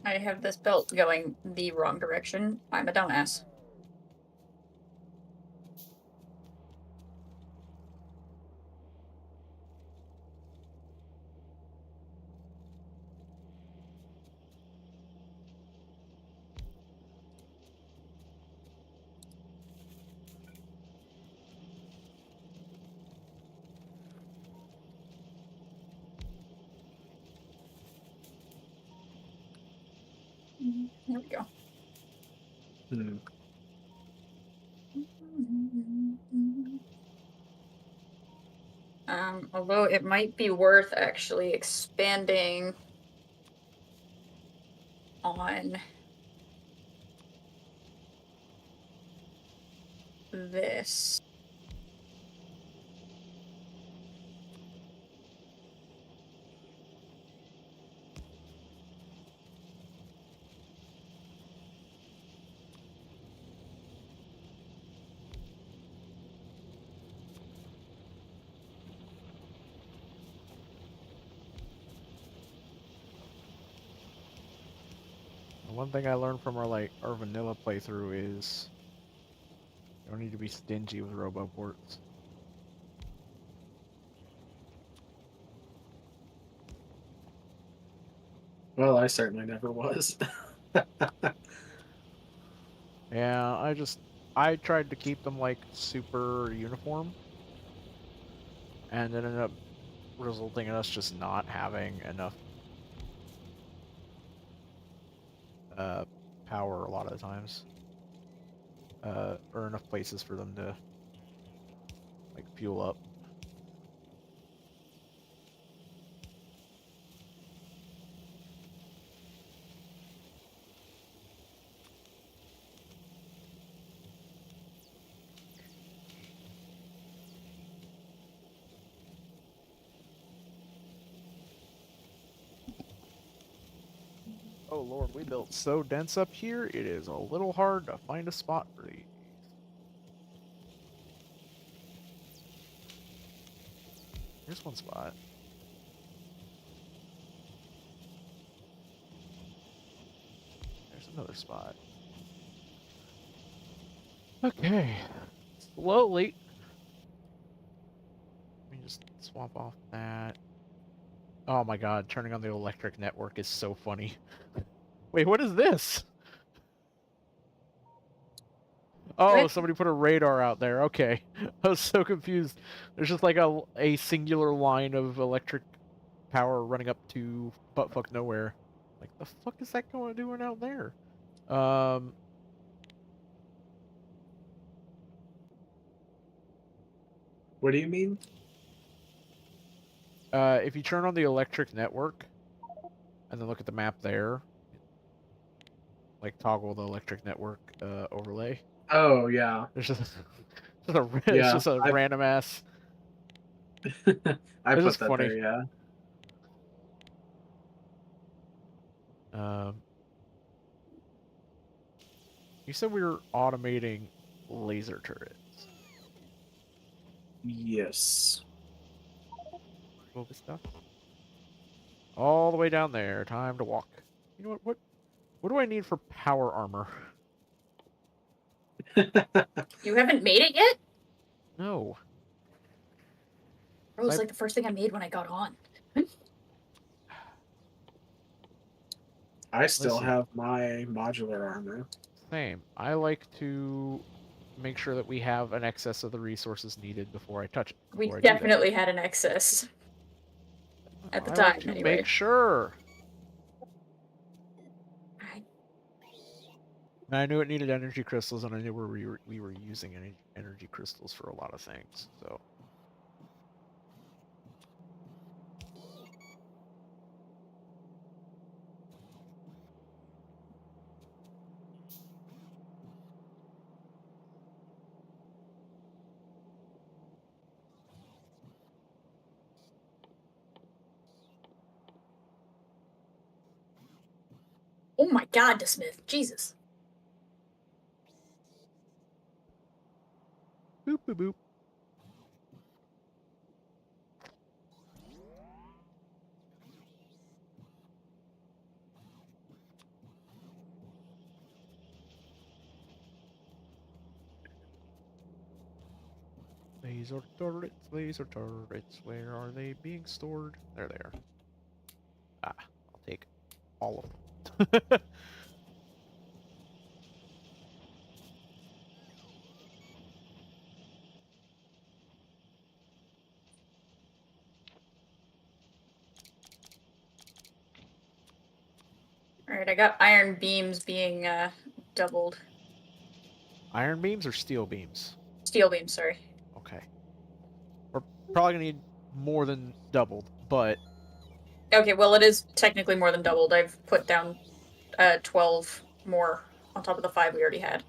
I have this belt going the wrong direction. I'm a dumbass. Here we go. Hmm. Although it might be worth actually expanding on this. The one thing I learned from our vanilla playthrough is you don't need to be stingy with roboports. Well, I certainly never was. Yeah, I tried to keep them like super uniform, and it ended up resulting in us just not having enough power a lot of the times, or enough places for them to like fuel up. Oh lord, we built so dense up here, it is a little hard to find a spot for these. Here's one spot. There's another spot. Okay. Slowly. Let me just swap off that. Oh my god, turning on the electric network is so funny. Wait, what is this? Oh, What? somebody put a radar out there. Okay. I was so confused. There's just like a singular line of electric power running up to buttfuck nowhere. Like, the fuck is that going doing out there? Um, What do you mean? if you turn on the electric network and then look at the map there, like toggle the electric network overlay. Oh yeah, There's just it's yeah. just a random ass. I It's put just that funny. there. Yeah. Um, you said we were automating laser turrets. Yes. Focus stuff. All the way down there. Time to walk. You know what? What do I need for power armor? You haven't made it yet? No. It was like the first thing I made when I got on. I still Listen. have my modular armor. Same. I like to make sure that we have an excess of the resources needed before I touch it. We before I do that. definitely had an excess at the I time, like to anyway. make sure. And I knew it needed energy crystals, and I knew we were using energy crystals for a lot of things. So. Oh my god, Smith. Jesus. Boop boop boop. Laser turrets, where are they being stored? There they are. Ah, I'll take all of them. Alright, I got iron beams being doubled. Iron beams or steel beams? Steel beams, sorry. Okay. We're probably gonna need more than doubled, but Okay, well, it is technically more than doubled. I've put down 12 more on top of the 5 we already had.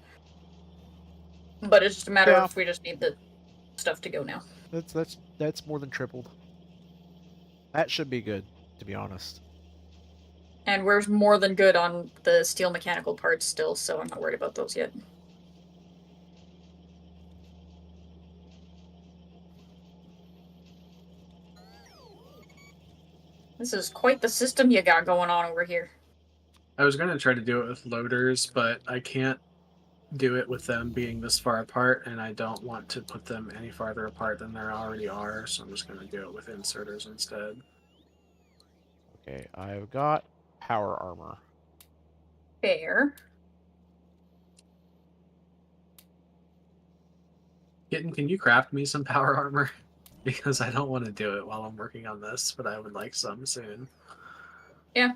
But it's just a matter yeah, of we just need the stuff to go now. that's more than tripled. That should be good, to be honest. And we're more than good on the steel mechanical parts still, so I'm not worried about those yet. This is quite the system you got going on over here. I was gonna try to do it with loaders, but I can't do it with them being this far apart, and I don't want to put them any farther apart than they already are, so I'm just gonna do it with inserters instead. Okay, I've got power armor. Fair. Kitten, can you craft me some power armor? Because I don't want to do it while I'm working on this, but I would like some soon. Yeah,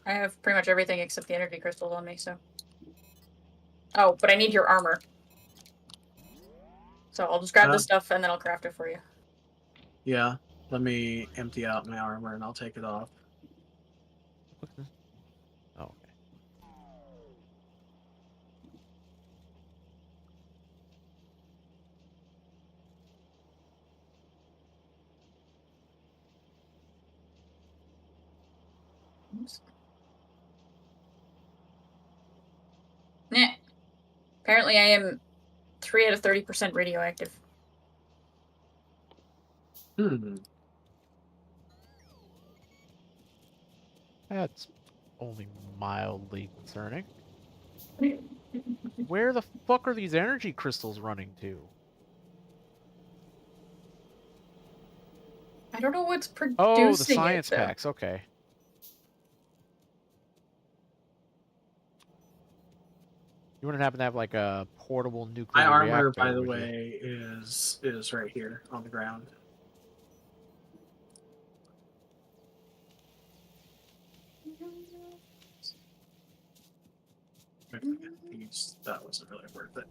I have pretty much everything except the energy crystals on me, so. Oh, but I need your armor. So I'll just grab this stuff and then I'll craft it for you. Yeah, let me empty out my armor and I'll take it off. Okay. Oh, okay. Oops. Apparently, I am 3 out of 30% radioactive. That's only mildly concerning. Where the fuck are these energy crystals running to? I don't know what's producing Oh, the it, science though. packs. Okay. You wouldn't happen to have like a portable My nuclear armor, reactor, by the would you? way, is right here on the ground. That wasn't really worth it.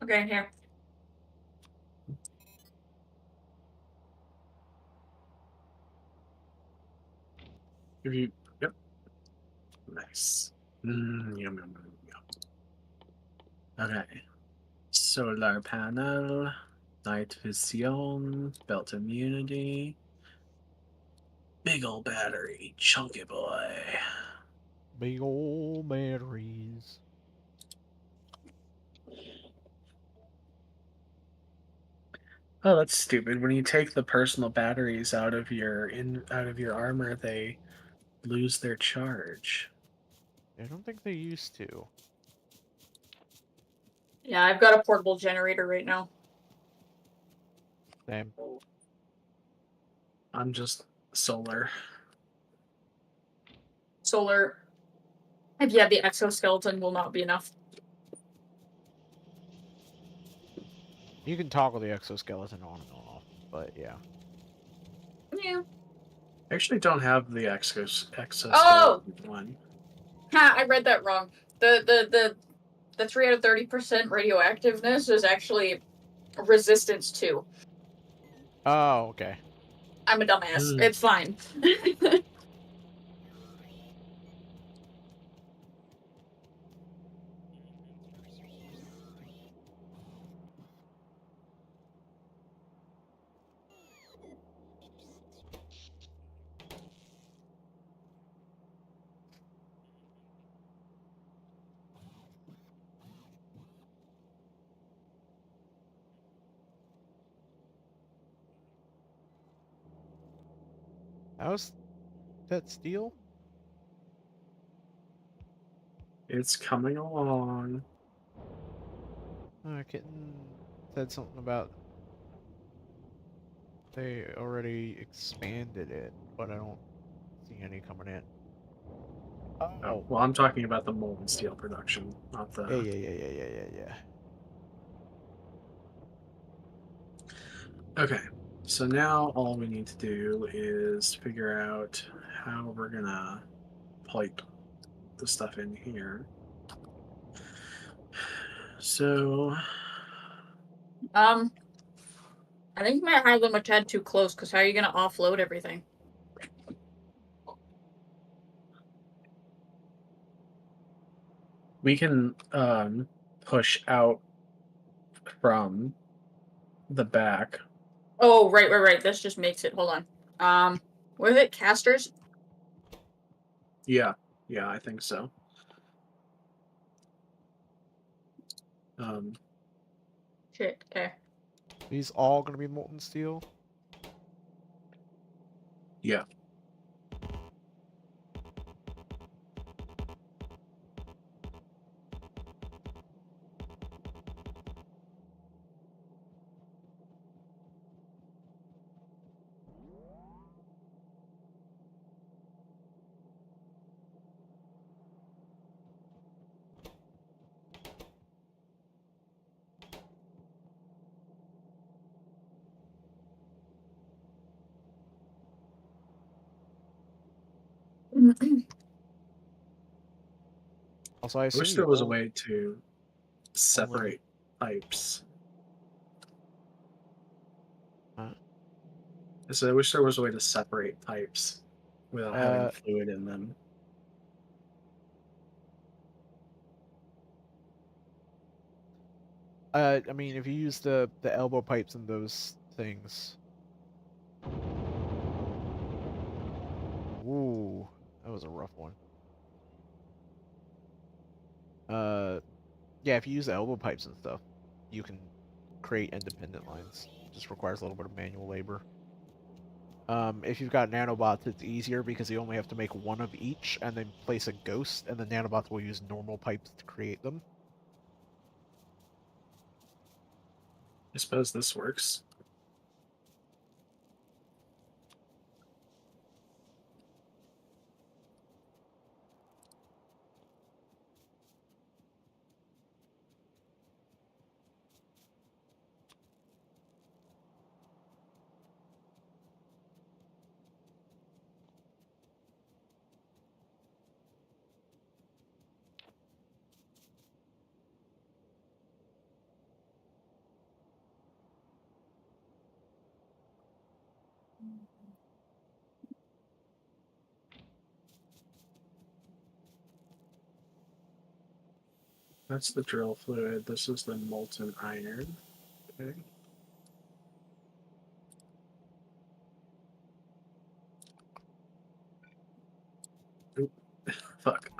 Okay, here. If you, yep, nice. Yum, yum, yum, yum. Okay, solar panel, night vision, belt immunity, big old battery, chunky boy. Big old batteries. Oh, that's stupid. When you take the personal batteries out of your armor, they lose their charge. I don't think they used to. Yeah, I've got a portable generator right now. Same. I'm just solar. Solar. If you have the exoskeleton, will not be enough. You can toggle the exoskeleton on and off, but yeah. Yeah. I actually don't have the exoskeleton Oh! one. Ha! I read that wrong. The 3 out of 30% radioactiveness is actually resistance 2. Oh, okay. I'm a dumbass. Hmm. It's fine. How's that steel? It's coming along. Kitten said something about they already expanded it, but I don't see any coming in. Oh, well, I'm talking about the molten steel production, not the. Yeah. Okay, so now all we need to do is figure out how we're gonna pipe the stuff in here. So, I think you might have them a tad too close, because how are you going to offload everything? we can push out from the back. Oh, right. This just makes it. Hold on. What is it? Casters? Yeah, I think so. Shit, okay. These all gonna be molten steel? Yeah. Also, I I assume wish you there was a only, way to separate pipes. So I wish there was a way to separate pipes without having Uh, fluid in them. I mean, if you use the elbow pipes and those things. Ooh, that was a rough one. Yeah, if you use the elbow pipes and stuff, you can create independent lines. It just requires a little bit of manual labor. If you've got nanobots, it's easier because you only have to make one of each and then place a ghost, and the nanobots will use normal pipes to create them. I suppose this works. That's the drill fluid. This is the molten iron. Okay. Oop. Fuck.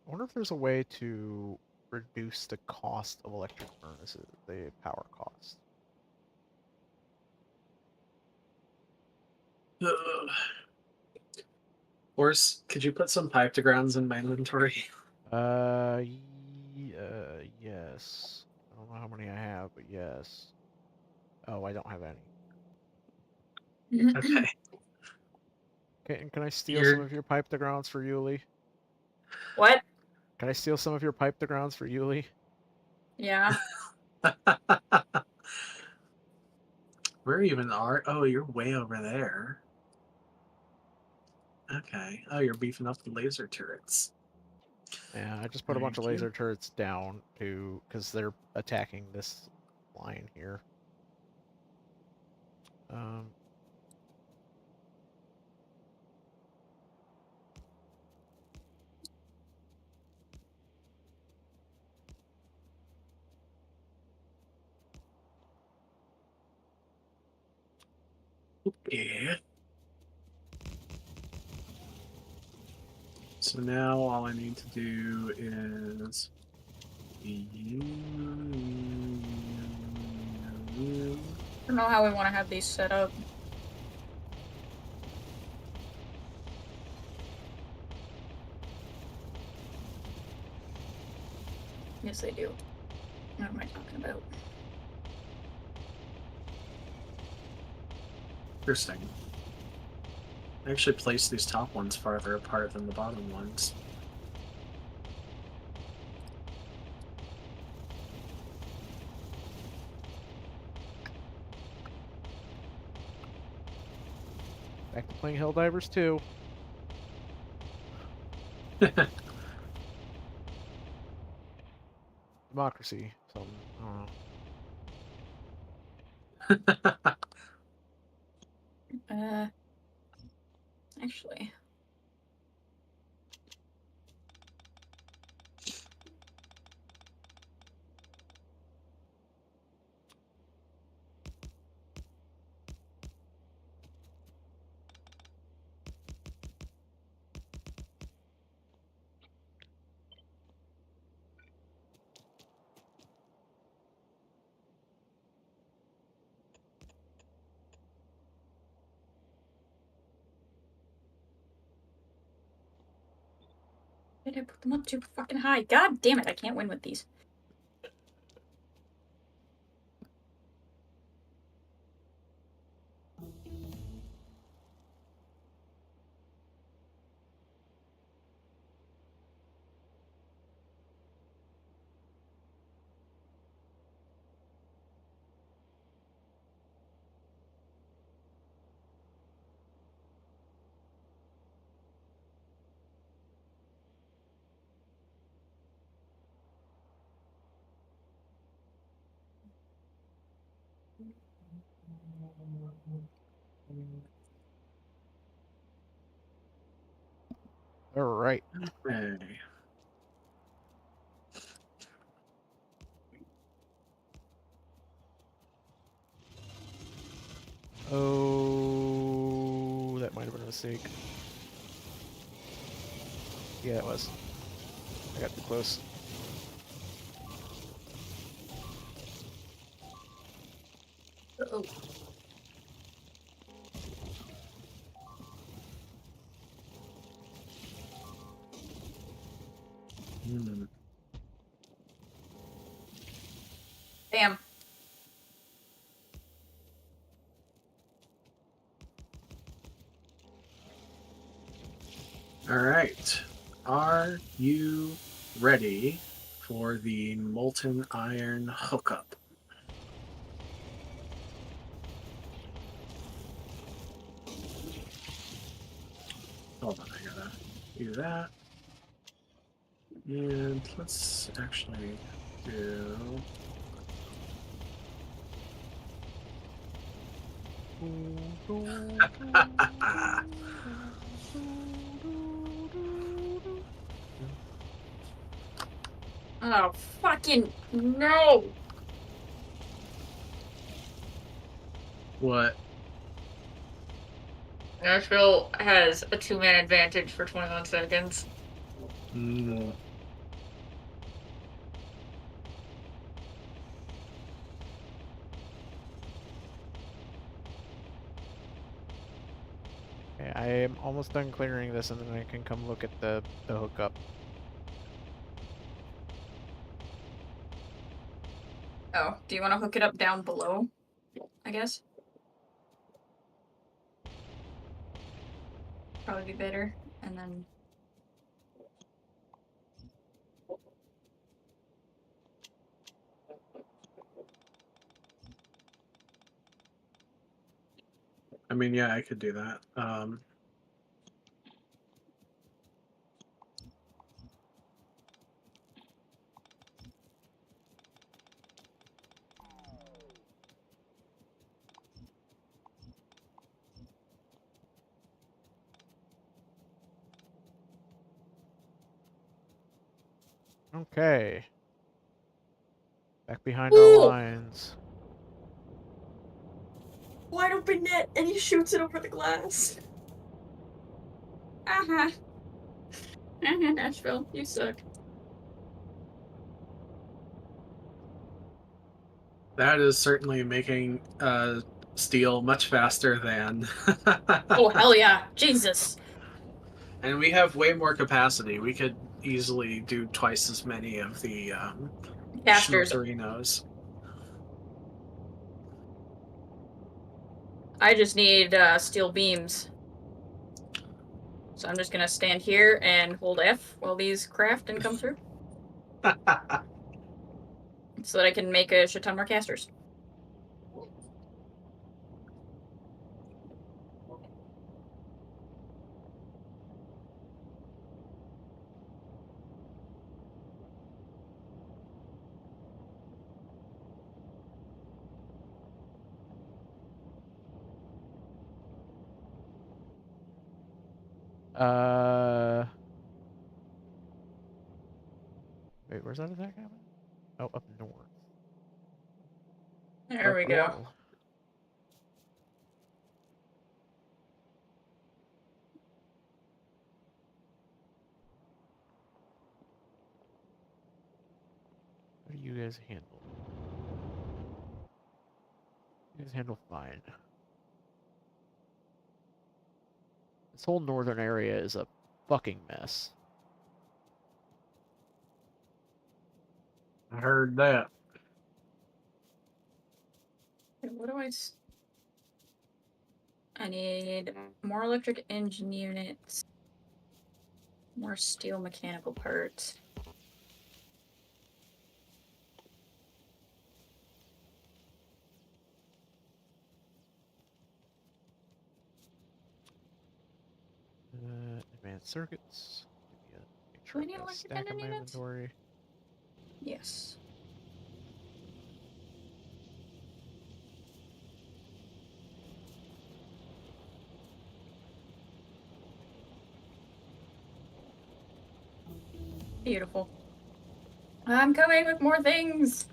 I wonder if there's a way to reduce the cost of electric furnaces, the power cost. Ugh. Horse, could you put some piptogrounds in my inventory? Yes. I don't know how many I have, but yes. Oh, I don't have any. Okay. Okay, and can I steal some You're of your pipe to grounds for Yuli? What? Can I steal some of your pipe to grounds for Yuli? Yeah. Where even are? Oh, you're way over there. Okay. Oh, you're beefing up the laser turrets. Yeah, I just put a bunch of Thank you. laser turrets down to because they're attacking this line here. Um, Yeah. So now all I need to do is I don't know how we want to have these set up. Yes, they do. What am I talking about? Interesting. I actually placed these top ones farther apart than the bottom ones. back to playing Helldivers 2. Democracy. Something. I don't know. Actually. Why did I put them up too fucking high? God damn it, I can't win with these. All right. Hey. Oh, that might have been a mistake. Yeah, it was. I got too close. Uh-oh. Hmm. Damn. All right. Are you ready for the molten iron hookup? Hold on, I gotta do that. And let's actually do. Oh, fucking no! What? Nashville has a 2-man advantage for 21 seconds. Mm. Okay, I am almost done clearing this, and then I can come look at the hookup. Oh, do you want to hook it up down below? I guess. Probably be better. And then. I mean, yeah, I could do that. Okay. Back behind Ooh! our lines. Wide open net, and he shoots it over the glass. Uh-huh. Nashville, you suck. That is certainly making steel much faster than. Oh, hell yeah. Jesus. And we have way more capacity. We could easily do twice as many of the Casters. schmelterinos. I just need steel beams. So I'm just gonna stand here and hold F while these craft and come through. So that I can make a shit ton more casters. Wait, where's that attack happening? Oh, up north. There we go. Cool. How do you guys handle? You guys handle fine. This whole northern area is a fucking mess. I heard that. What do I need more electric engine units, more steel mechanical parts. Advanced circuits. Make Do sure I I've need got a electric stack in engine my units? inventory. Yes. Beautiful. I'm coming with more things.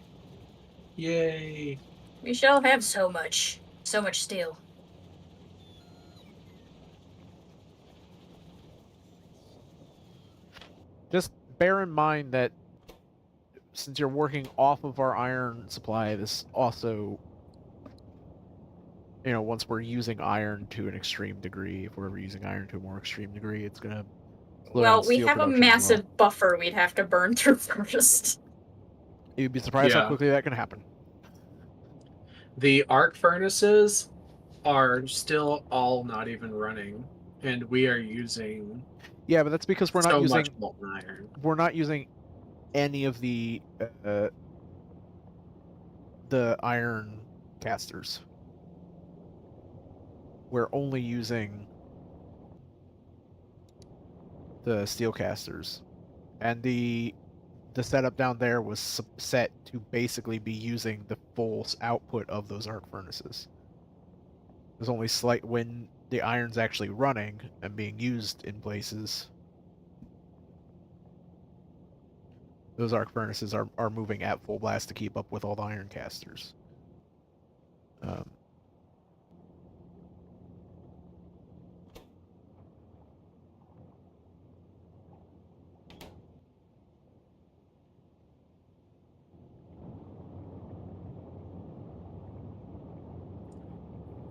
Yay! We shall have so much steel. Just bear in mind that since you're working off of our iron supply, this also, once we're using iron to an extreme degree, if we're ever using iron to a more extreme degree, it's gonna slow down Well, we steel have a production as well. massive buffer we'd have to burn through first. You'd be surprised how Yeah. quickly that can happen. The arc furnaces are still all not even running, and we are using Yeah, but that's because we're not so using much molten iron. any of the iron casters. We're only using the steel casters, and the setup down there was set to basically be using the full output of those arc furnaces. There's only slight when the iron's actually running and being used in places. Those arc furnaces are moving at full blast to keep up with all the iron casters.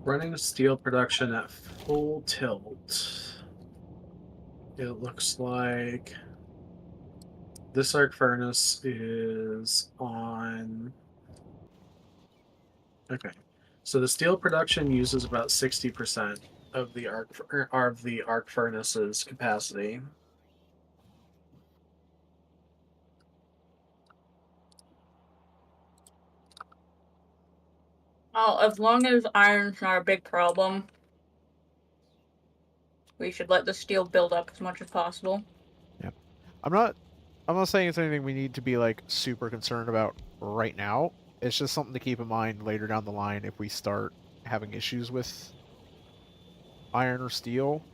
Running steel production at full tilt. It looks like this arc furnace is on. Okay, so the steel production uses about 60% of the arc furnace's capacity. Well, as long as iron's not a big problem, we should let the steel build up as much as possible. Yeah, I'm not saying it's anything we need to be like super concerned about right now. It's just something to keep in mind later down the line if we start having issues with iron or steel,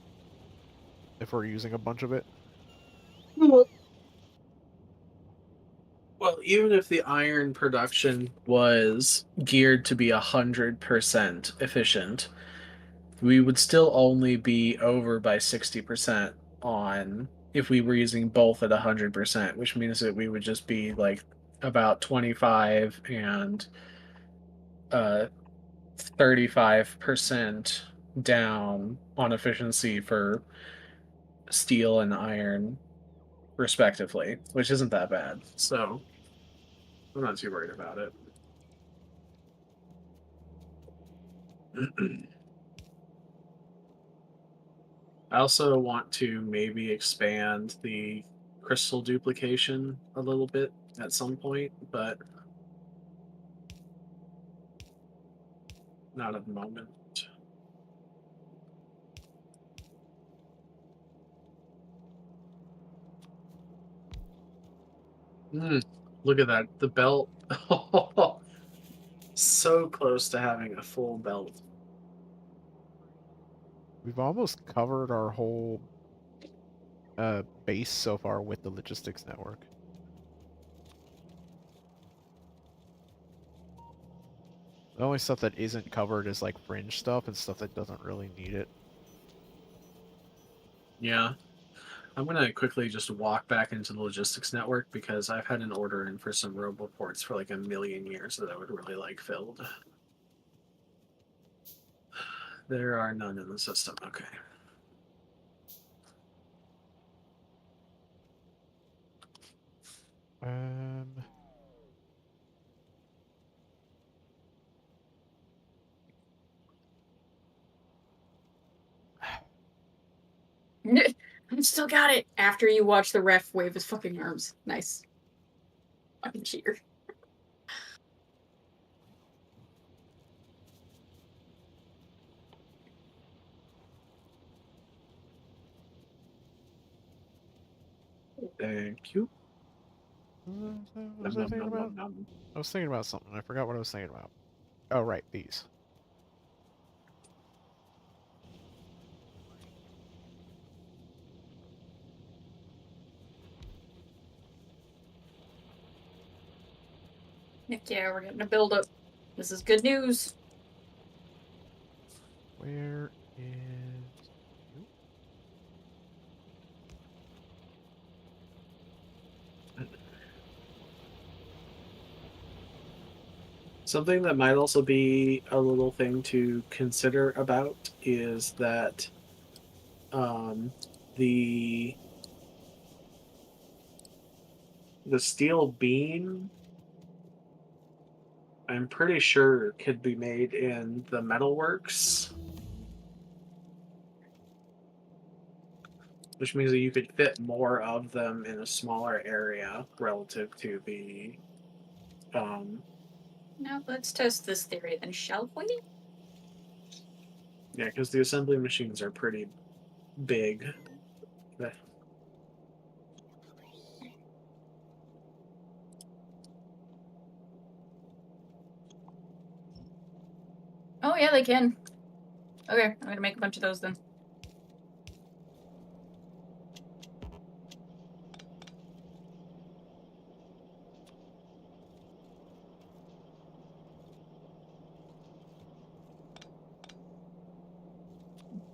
if we're using a bunch of it. Well, even if the iron production was geared to be 100% efficient, we would still only be over by 60% on if we were using both at 100%, which means that we would just be like about 25 and 35% down on efficiency for steel and iron, respectively, which isn't that bad. So I'm not too worried about it. I also want to maybe expand the crystal duplication a little bit at some point, but not at the moment. Look at that. The belt. So close to having a full belt. We've almost covered our whole base so far with the logistics network. The only stuff that isn't covered is like fringe stuff and stuff that doesn't really need it. Yeah. I'm going to quickly just walk back into the logistics network because I've had an order in for some roboports for like a million years that I would really like filled. There are none in the system. Okay. I still got it. After you watch the ref wave his fucking arms. Nice. Fucking cheater. Thank you. What was I thinking about? I was thinking about something. I forgot what I was thinking about. Oh, right, these. Heck yeah, we're getting a build up. This is good news. Where is you? Something that might also be a little thing to consider about is that the steel beam, I'm pretty sure, could be made in the metalworks, which means that you could fit more of them in a smaller area relative to the Now let's test this theory then, shall we? yeah, because the assembly machines are pretty big. Oh yeah, they can. Okay, I'm gonna make a bunch of those then.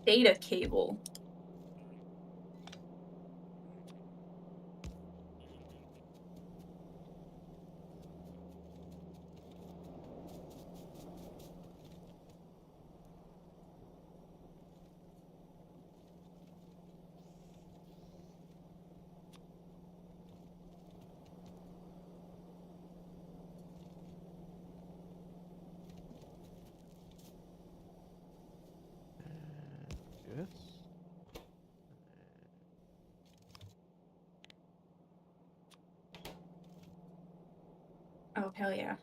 Data cable. This. Oh hell yeah.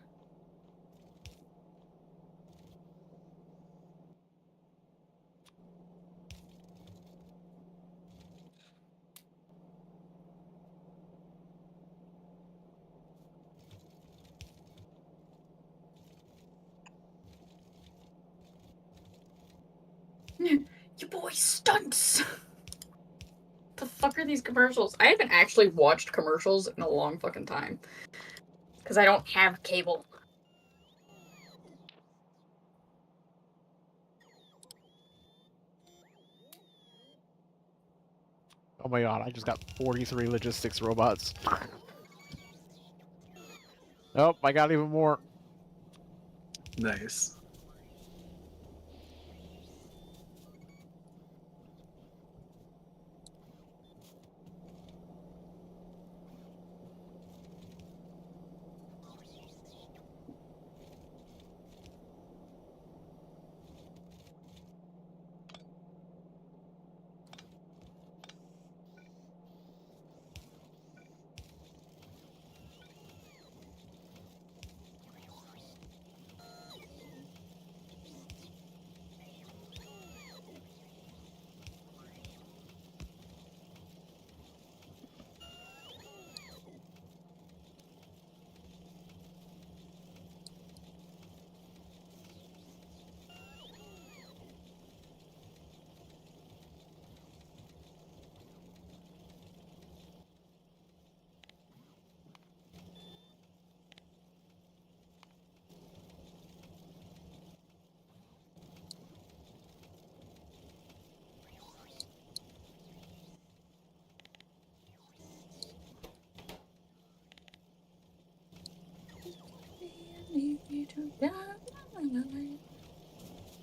Your boy stunts. The fuck are these commercials? I haven't actually watched commercials in a long fucking time. Because I don't have cable. Oh my god, I just got 43 logistics robots. Nope, I got even more. Nice.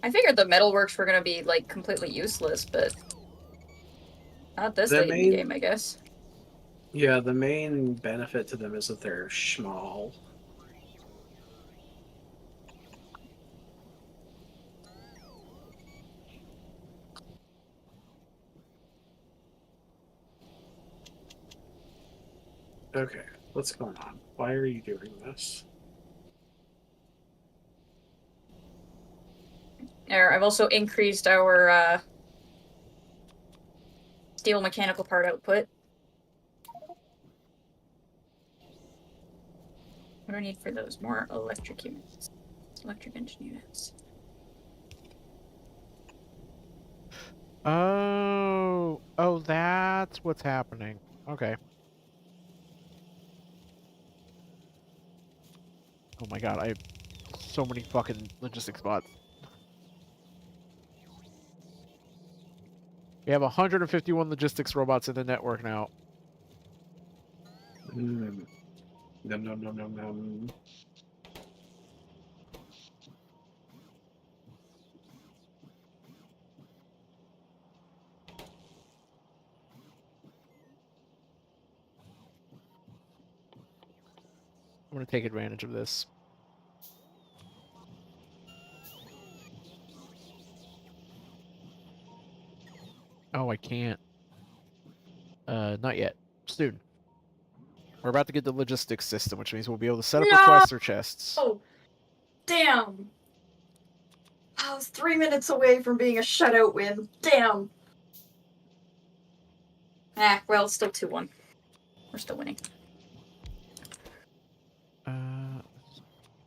I figured the metalworks were gonna be like completely useless, but not this late in the game, I guess. Yeah, the main benefit to them is that they're small. Okay, what's going on? Why are you doing this? There, I've also increased our steel mechanical part output. What do I need for those? More electric units. Electric engine units. Oh, that's what's happening. Okay. Oh my god, I have so many fucking logistics bots. We have 151 logistics robots in the network now. Nom nom nom nom nom. I'm gonna take advantage of this. Oh, I can't. Not yet. Soon. We're about to get the logistics system, which means we'll be able to set up requests or chests. Oh, damn! I was 3 minutes away from being a shutout win. Damn! Ah, well, it's still 2-1. We're still winning.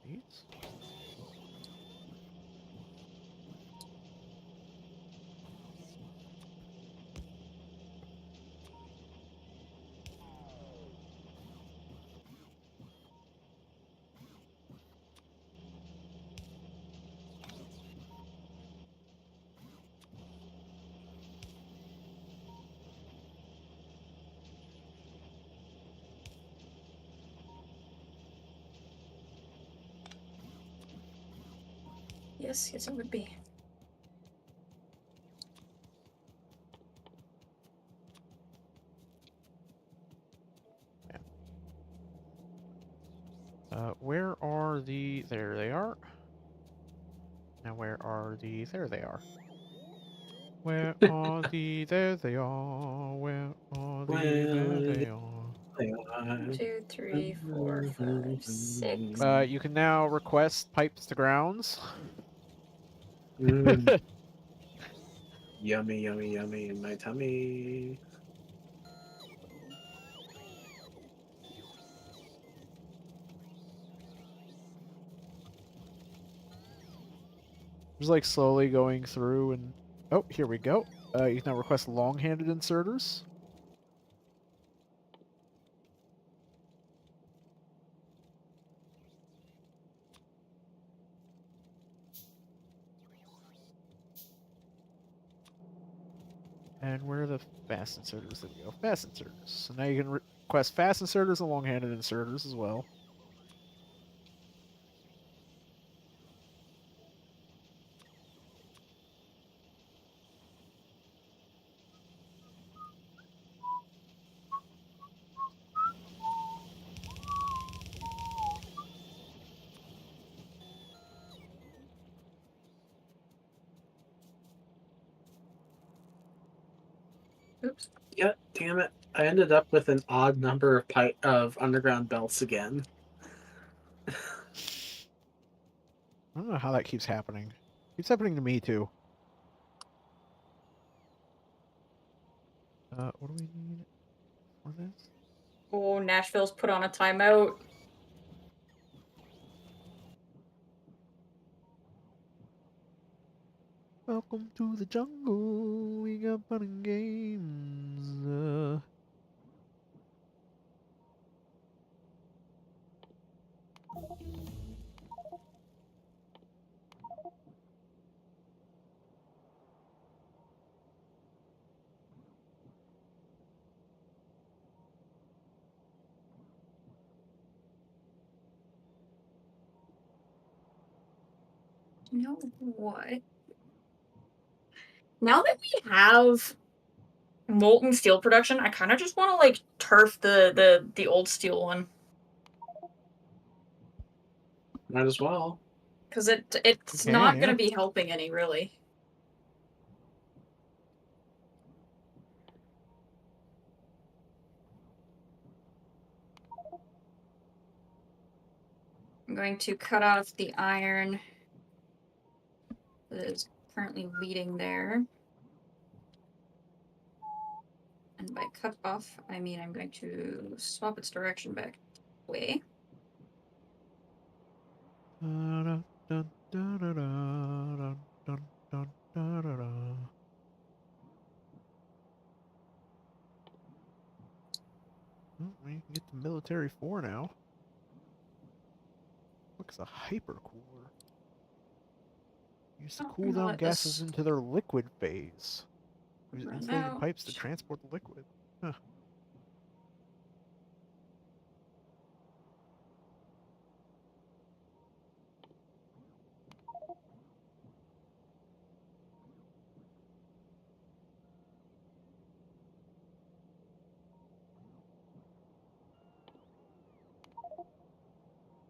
These? Yes, yes, it would be. Where are the... There they are. Now where are the... There they are. Where are the... There they are. Where are the... There they are. 2, 3, 4, 5, 6. You can now request pipes to grounds. Mm. Yummy, yummy, yummy in my tummy. Just like slowly going through and... Oh, here we go. You can now request long-handed inserters. And where are the fast inserters? There we go. Fast inserters. So now you can request fast inserters and long-handed inserters as well. Oops. Yeah, damn it. I ended up with an odd number of of underground belts again. I don't know how that keeps happening. Keeps happening to me too. What do we need for this? Oh, Nashville's put on a timeout. Welcome to the jungle. We got fun and games. You know what? Now that we have molten steel production, I kind of just want to like turf the old steel one Might as well. because it's not gonna be helping any really. I'm going to cut off the iron that is currently leading there. And by cut off, I mean I'm going to swap its direction back away. Dun, dun, dun, dun, dun, dun, dun, dun, dun, dun. Well, we can get the military 4 now. Looks a hyper cooler. Use to Oh, cool I'm gonna down let gases this into their liquid phase. Use run insulated out. pipes to transport the liquid. Huh.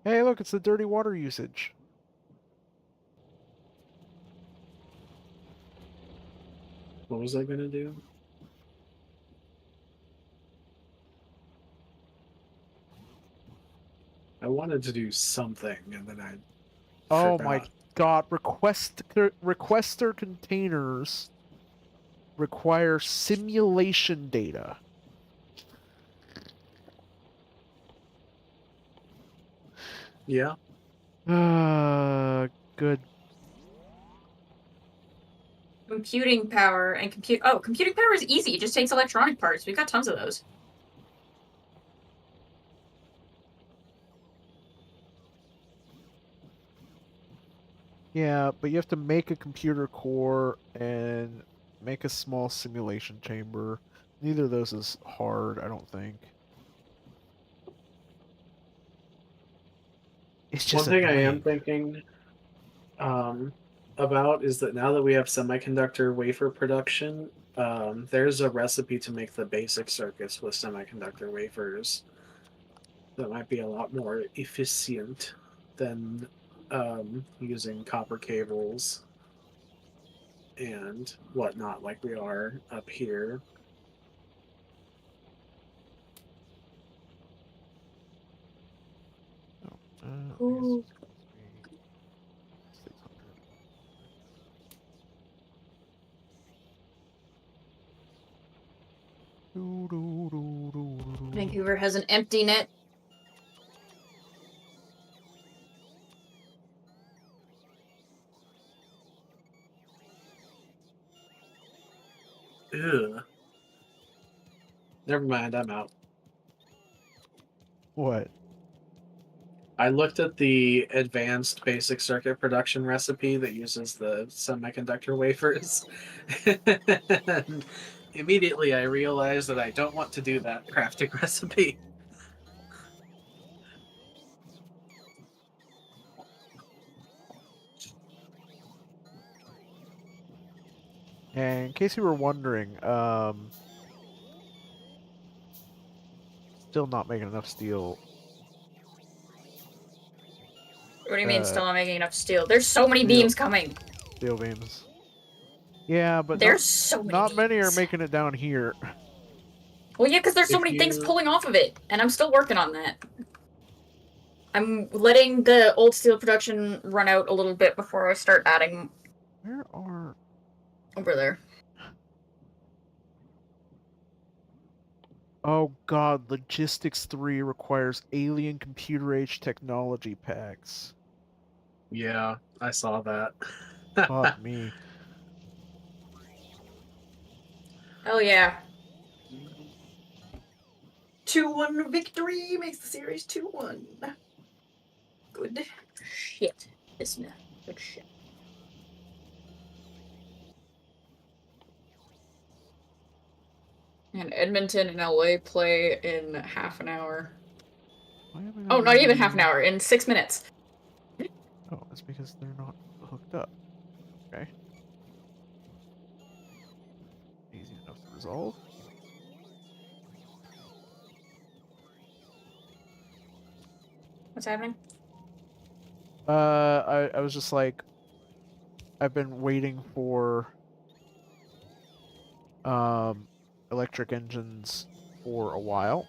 Hey, look, it's the dirty water usage. What was I gonna do? I wanted to do something, and then I Oh my forgot. god, requester containers require simulation data. Yeah. Good. Computing power and computing power is easy. It just takes electronic parts. We've got tons of those. Yeah, but you have to make a computer core and make a small simulation chamber. Neither of those is hard, I don't think. It's just One thing I am annoying. thinking about is that now that we have semiconductor wafer production, there's a recipe to make the basic circuits with semiconductor wafers that might be a lot more efficient than using copper cables and whatnot like we are up here. Oh, I guess Ooh. it's supposed to be 600. Doo, doo, doo, doo, doo, doo. Vancouver has an empty net. Ugh. Never mind, I'm out. What? I looked at the advanced basic circuit production recipe that uses the semiconductor wafers. And immediately I realized that I don't want to do that crafting recipe. And in case you were wondering, still not making enough steel. What do you mean Uh, still not making enough steel? There's so many steel, beams coming. steel beams. Yeah, but There's so many not many are beams. making it down here. Well, yeah, because there's so If many things you pulling off of it, and I'm still working on that. I'm letting the old steel production run out a little bit before I start adding Where are... over there. Oh god, Logistics 3 requires alien computer age technology packs. Yeah, I saw that. Fuck me. Hell yeah. 2-1 victory makes the series 2-1. Good shit. Listener. Good shit. And Edmonton and LA play in half an hour. Why am I Oh, not even half an getting- hour, in 6 minutes. Oh, it's because they're not hooked up. Okay. Easy enough to resolve. What's happening? I was just like, I've been waiting for electric engines for a while.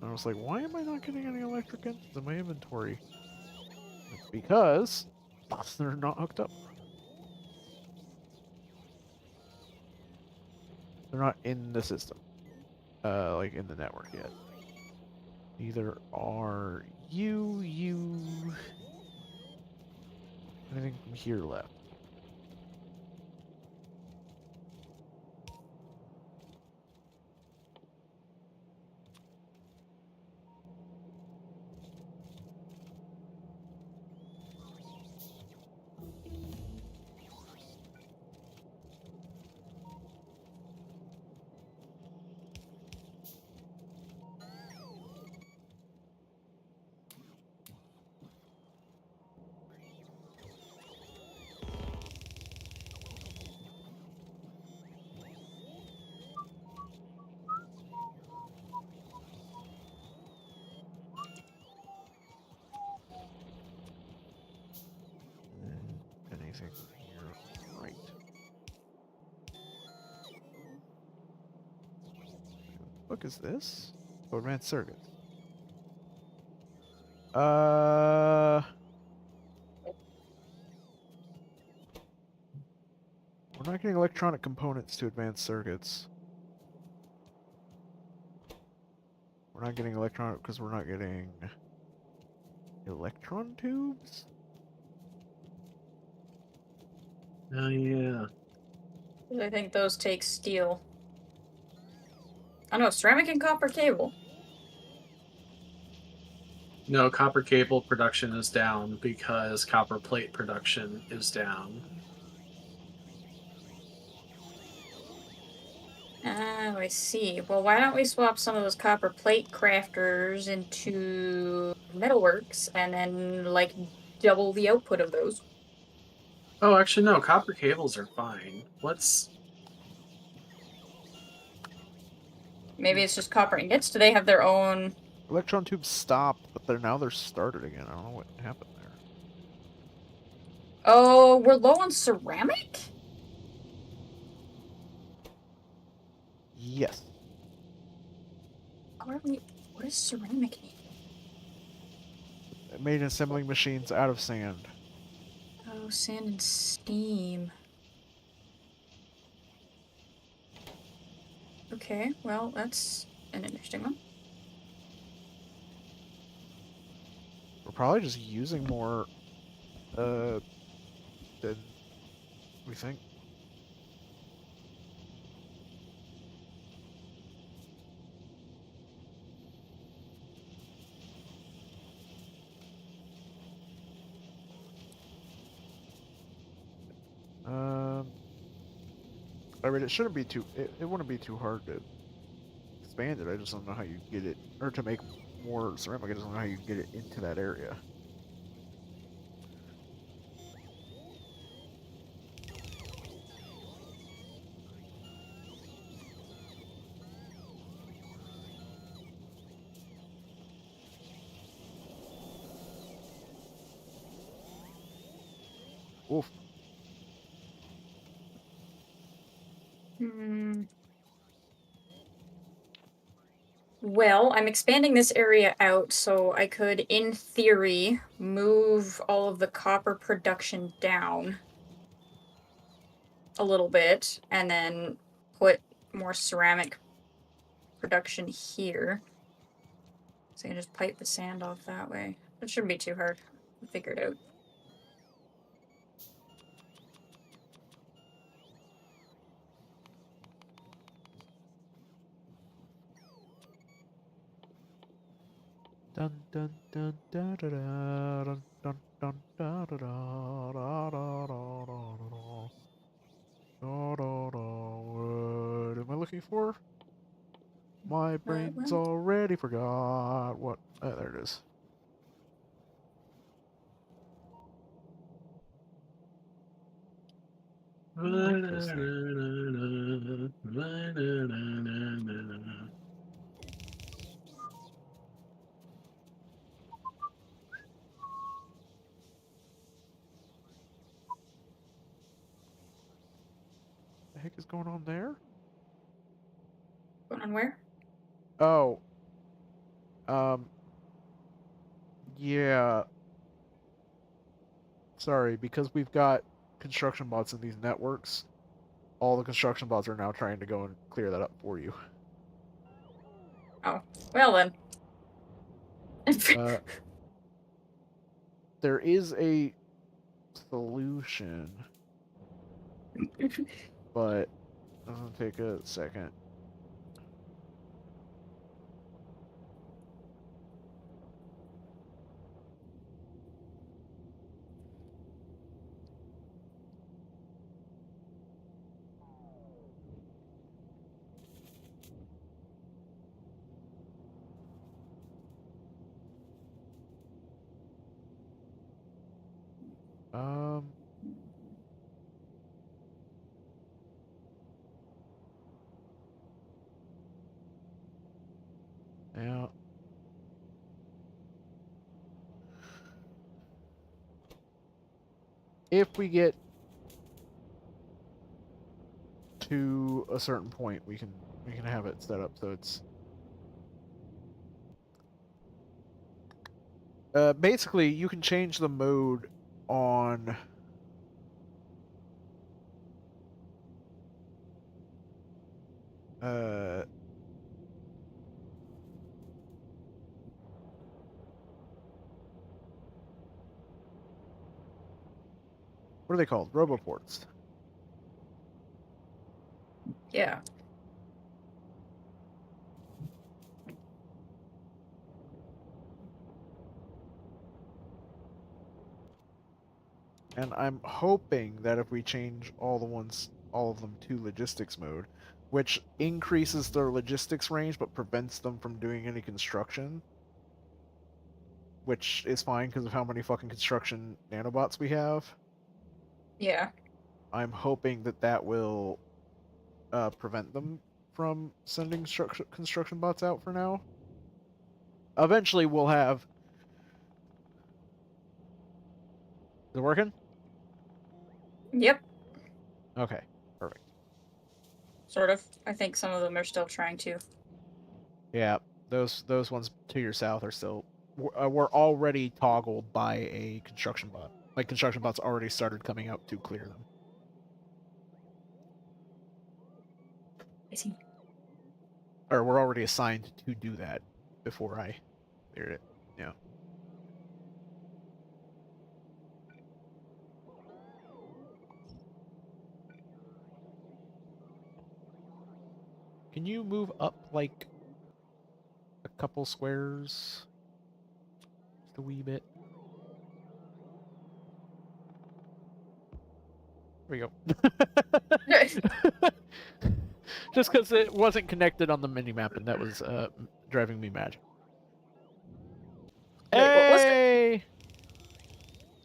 And I was like, why am I not getting any electric engines in my inventory? Because they're not hooked up. They're not in the system. Like in the network yet. Neither are you. Anything from here left? Anything here? Right. What is this? Oh, advanced circuits. We're not getting electronic components to advanced circuits. We're not getting electronic because we're not getting electron tubes? Oh yeah. I think those take steel. I know, ceramic and copper cable. No, copper cable production is down because copper plate production is down. Oh, I see. Well, why don't we swap some of those copper plate crafters into metalworks and then, like, double the output of those? Oh, actually, no. Copper cables are fine. Let's. Maybe it's just copper ingots. Do they have their own? Electron tubes stopped, but they're started again. I don't know what happened there. Oh, we're low on ceramic? Yes. What does ceramic need? It made assembling machines out of sand. Oh, sand and steam. Okay, well, that's an interesting one. We're probably just using more than we think. I mean, it shouldn't be too. It wouldn't be too hard to expand it. I just don't know how you get it, or to make more ceramic. I just don't know how you get it into that area. Oof. Well, I'm expanding this area out, so I could, in theory, move all of the copper production down a little bit, and then put more ceramic production here. So I can just pipe the sand off that way. It shouldn't be too hard. I'll figure it out. Dun dun dun da da da dun dun dun da da da da da da da da. Da, da, da. What am I looking for? My brain's Well, already forgot what. There it is. The heck is going on there? going on where? Oh. Yeah. Sorry, because we've got construction bots in these networks, all the construction bots are now trying to go and clear that up for you. Oh, well then. There is a solution, but it'll take a second. Now, if we get to a certain point, we can have it set up so it's basically you can change the mode on what are they called? Roboports. Yeah. And I'm hoping that if we change all of them to logistics mode, which increases their logistics range but prevents them from doing any construction, which is fine because of how many fucking construction nanobots we have. Yeah. I'm hoping that that will prevent them from sending construction bots out for now. Eventually, we'll have. Is it working? Yep. Okay, perfect. Sort of. I think some of them are still trying to. Yeah, those ones to your south are still. We're already toggled by a construction bot. Like construction bots already started coming out to clear them. I see. Or we're already assigned to do that before I cleared it. Yeah. Can you move up like a couple squares? Just a wee bit. There we go. Just because it wasn't connected on the minimap, and that was driving me mad. Wait, what was it? Hey!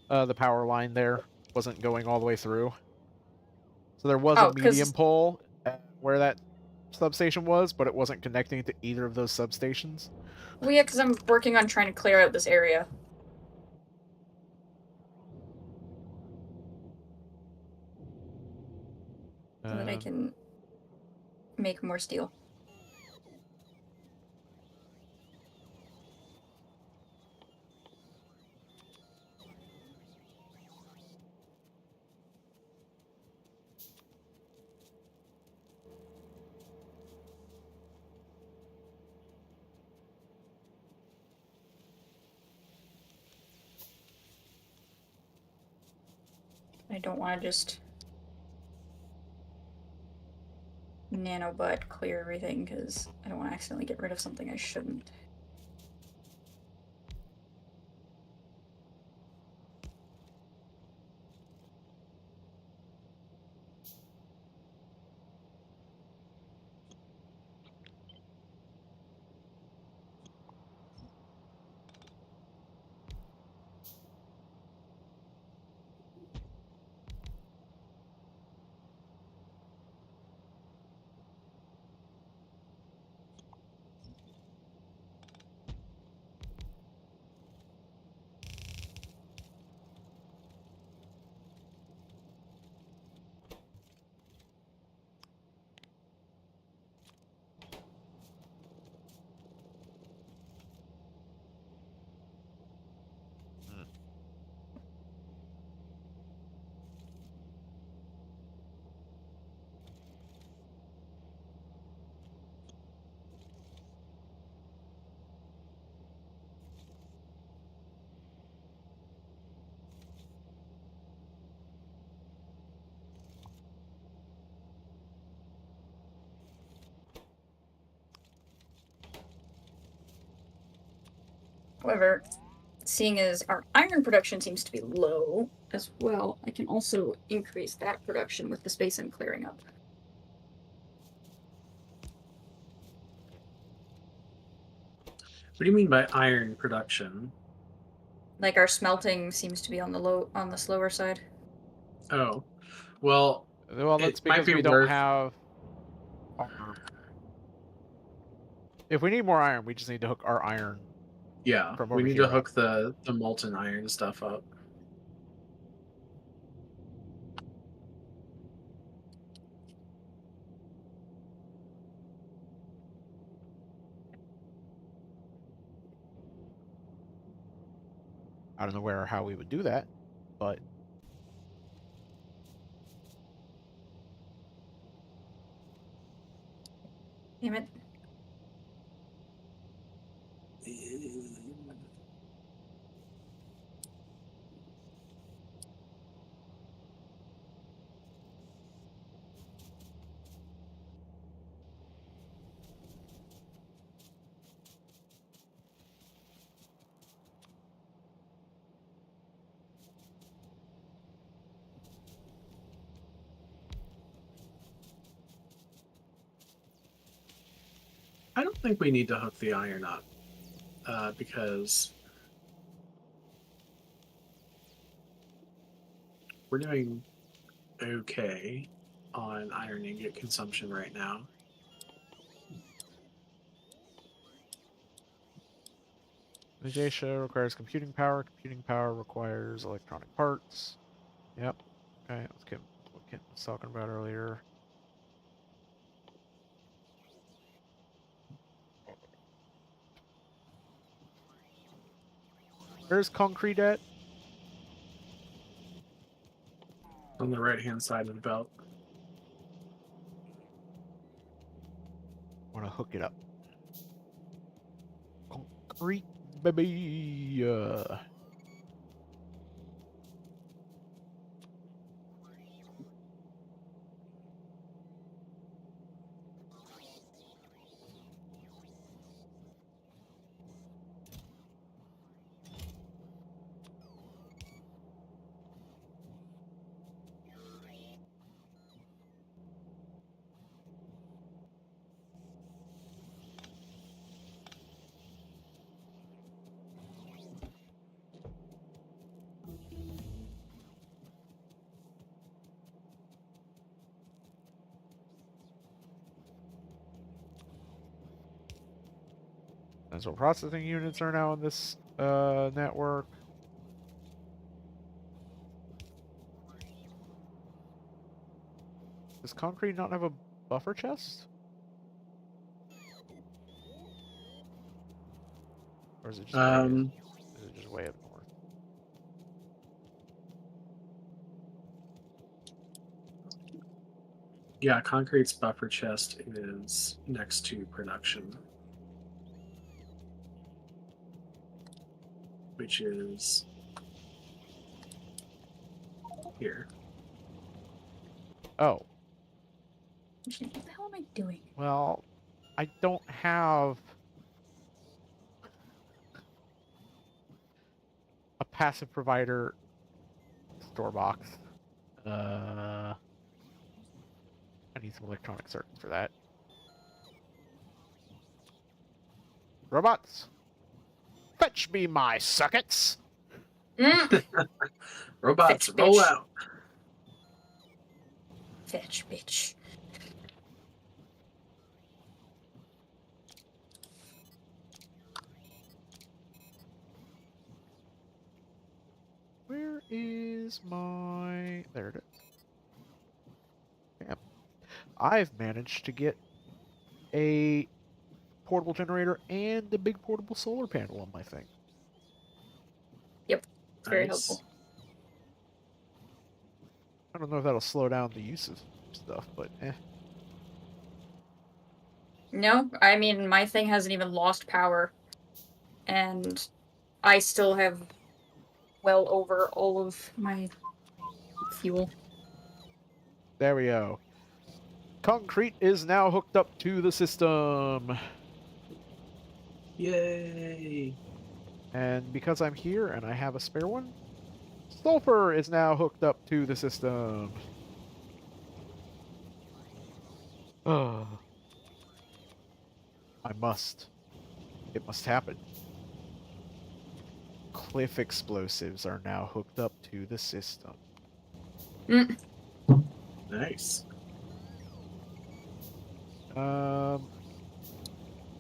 The power line there wasn't going all the way through. So there was a medium pole where that substation was, but it wasn't connecting to either of those substations. Well, yeah, because I'm working on trying to clear out this area. So that I can make more steel. I don't want to just nanobot clear everything because I don't want to accidentally get rid of something I shouldn't. However, seeing as our iron production seems to be low as well, I can also increase that production with the space I'm clearing up. What do you mean by iron production? Like our smelting seems to be on the slower side. Oh, well, Well, that's it might because be we don't worth. have our... If we need more iron, we just need to hook our iron Yeah, from we over need here to hook the molten iron stuff up. I don't know where or how we would do that, but Damn it. I don't think we need to hook the iron up because we're doing okay on iron ingot consumption right now. Najasha requires computing power. Computing power requires electronic parts. Yep. Okay, let's get what Kit was talking about earlier. Where's concrete at? On the right-hand side of the belt. Want to hook it up. Concrete, baby. Central processing units are now on this network. Does concrete not have a buffer chest? Or is it just is it just way up north? Yeah, concrete's buffer chest is next to production, which is here. Oh, What the hell am I doing? well, I don't have a passive provider store box. I need some electronic circuits for that. Robots, fetch me my circuits. Robots, Fetch, roll bitch. out. Fetch, bitch. Where is my... There it is. Damn. I've managed to get a portable generator and a big portable solar panel on my thing. Yep. It's very Nice. helpful. I don't know if that'll slow down the use of stuff, but eh. No, I mean, my thing hasn't even lost power. And I still have well over all of my fuel. There we go. Concrete is now hooked up to the system. Yay! And because I'm here and I have a spare one, sulfur is now hooked up to the system. Oh, I must. It must happen. Cliff explosives are now hooked up to the system. Mm. Nice. Is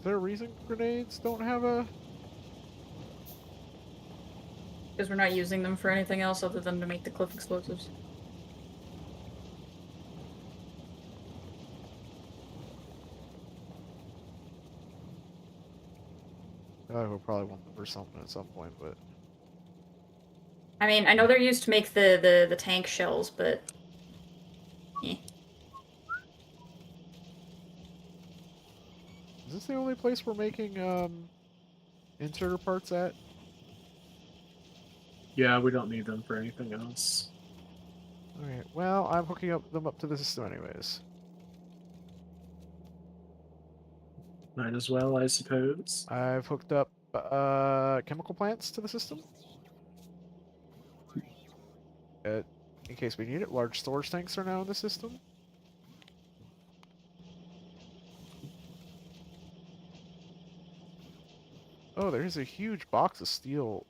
there a reason grenades don't have a... Because we're not using them for anything else other than to make the cliff explosives. We'll probably want them for something at some point, but... I mean, I know they're used to make the tank shells, but... Eh. Is this the only place we're making, inserter parts at? Yeah, we don't need them for anything else. Alright, well, I'm hooking them up to the system anyways. Might as well, I suppose. I've hooked up, chemical plants to the system. In case we need it, large storage tanks are now in the system. Oh, there's a huge box of steel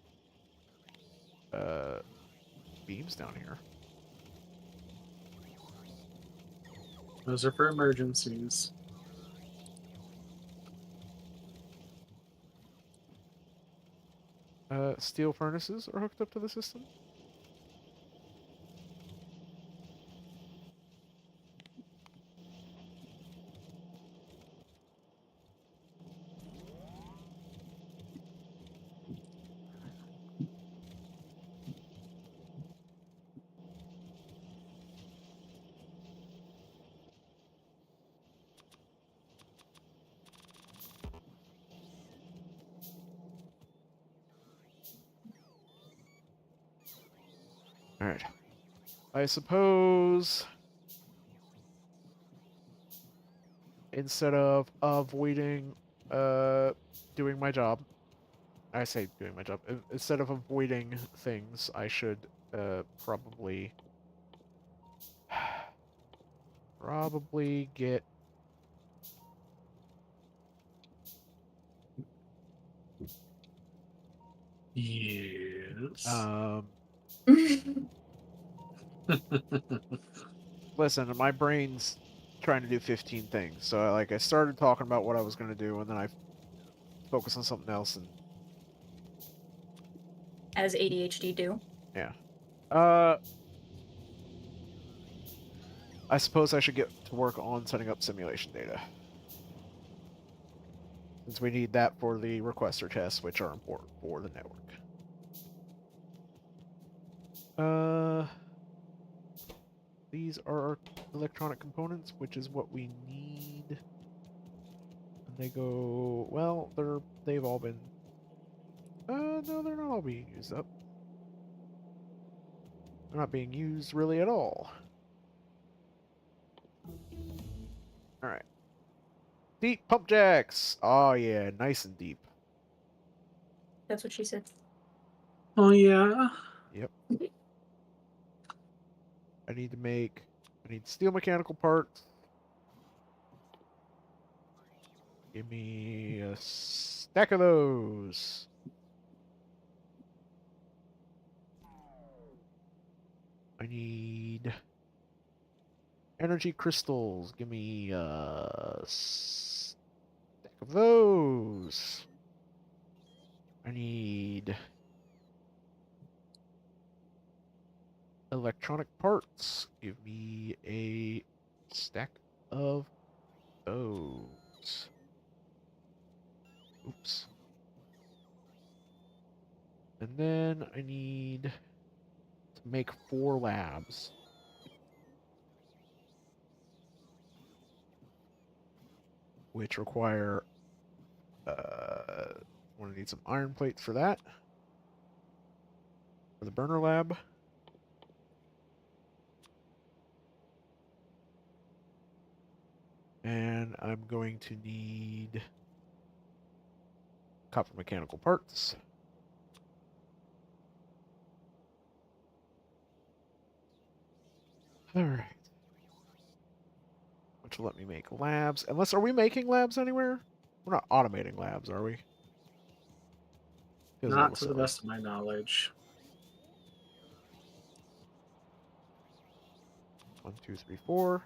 beams down here. Those are for emergencies. Steel furnaces are hooked up to the system. Alright. I suppose instead of avoiding doing my job, I say doing my job, instead of avoiding things, I should probably get Yes. listen, my brain's trying to do 15 things. So I started talking about what I was going to do and then I focused on something else and As ADHD do. yeah. I suppose I should get to work on setting up simulation data. Since we need that for the requester tests, which are important for the network. These are our electronic components, which is what we need. And they go, well, they've all been, no, they're not all being used up. They're not being used really at all. Alright. Deep pump jacks! Oh yeah, nice and deep. That's what she said. Oh, yeah. Yep. I need steel mechanical parts. Give me a stack of those. I need energy crystals. Give me a stack of those. I need electronic parts. Give me a stack of those. Oops. And then I need to make 4 labs. Which require, I'm going to need some iron plates for that. For the burner lab. And I'm going to need copper mechanical parts. All right. Which will let me make labs. Unless, are we making labs anywhere? We're not automating labs, are we? Feels a Not little to the silly. best of my knowledge. 1, 2, 3, 4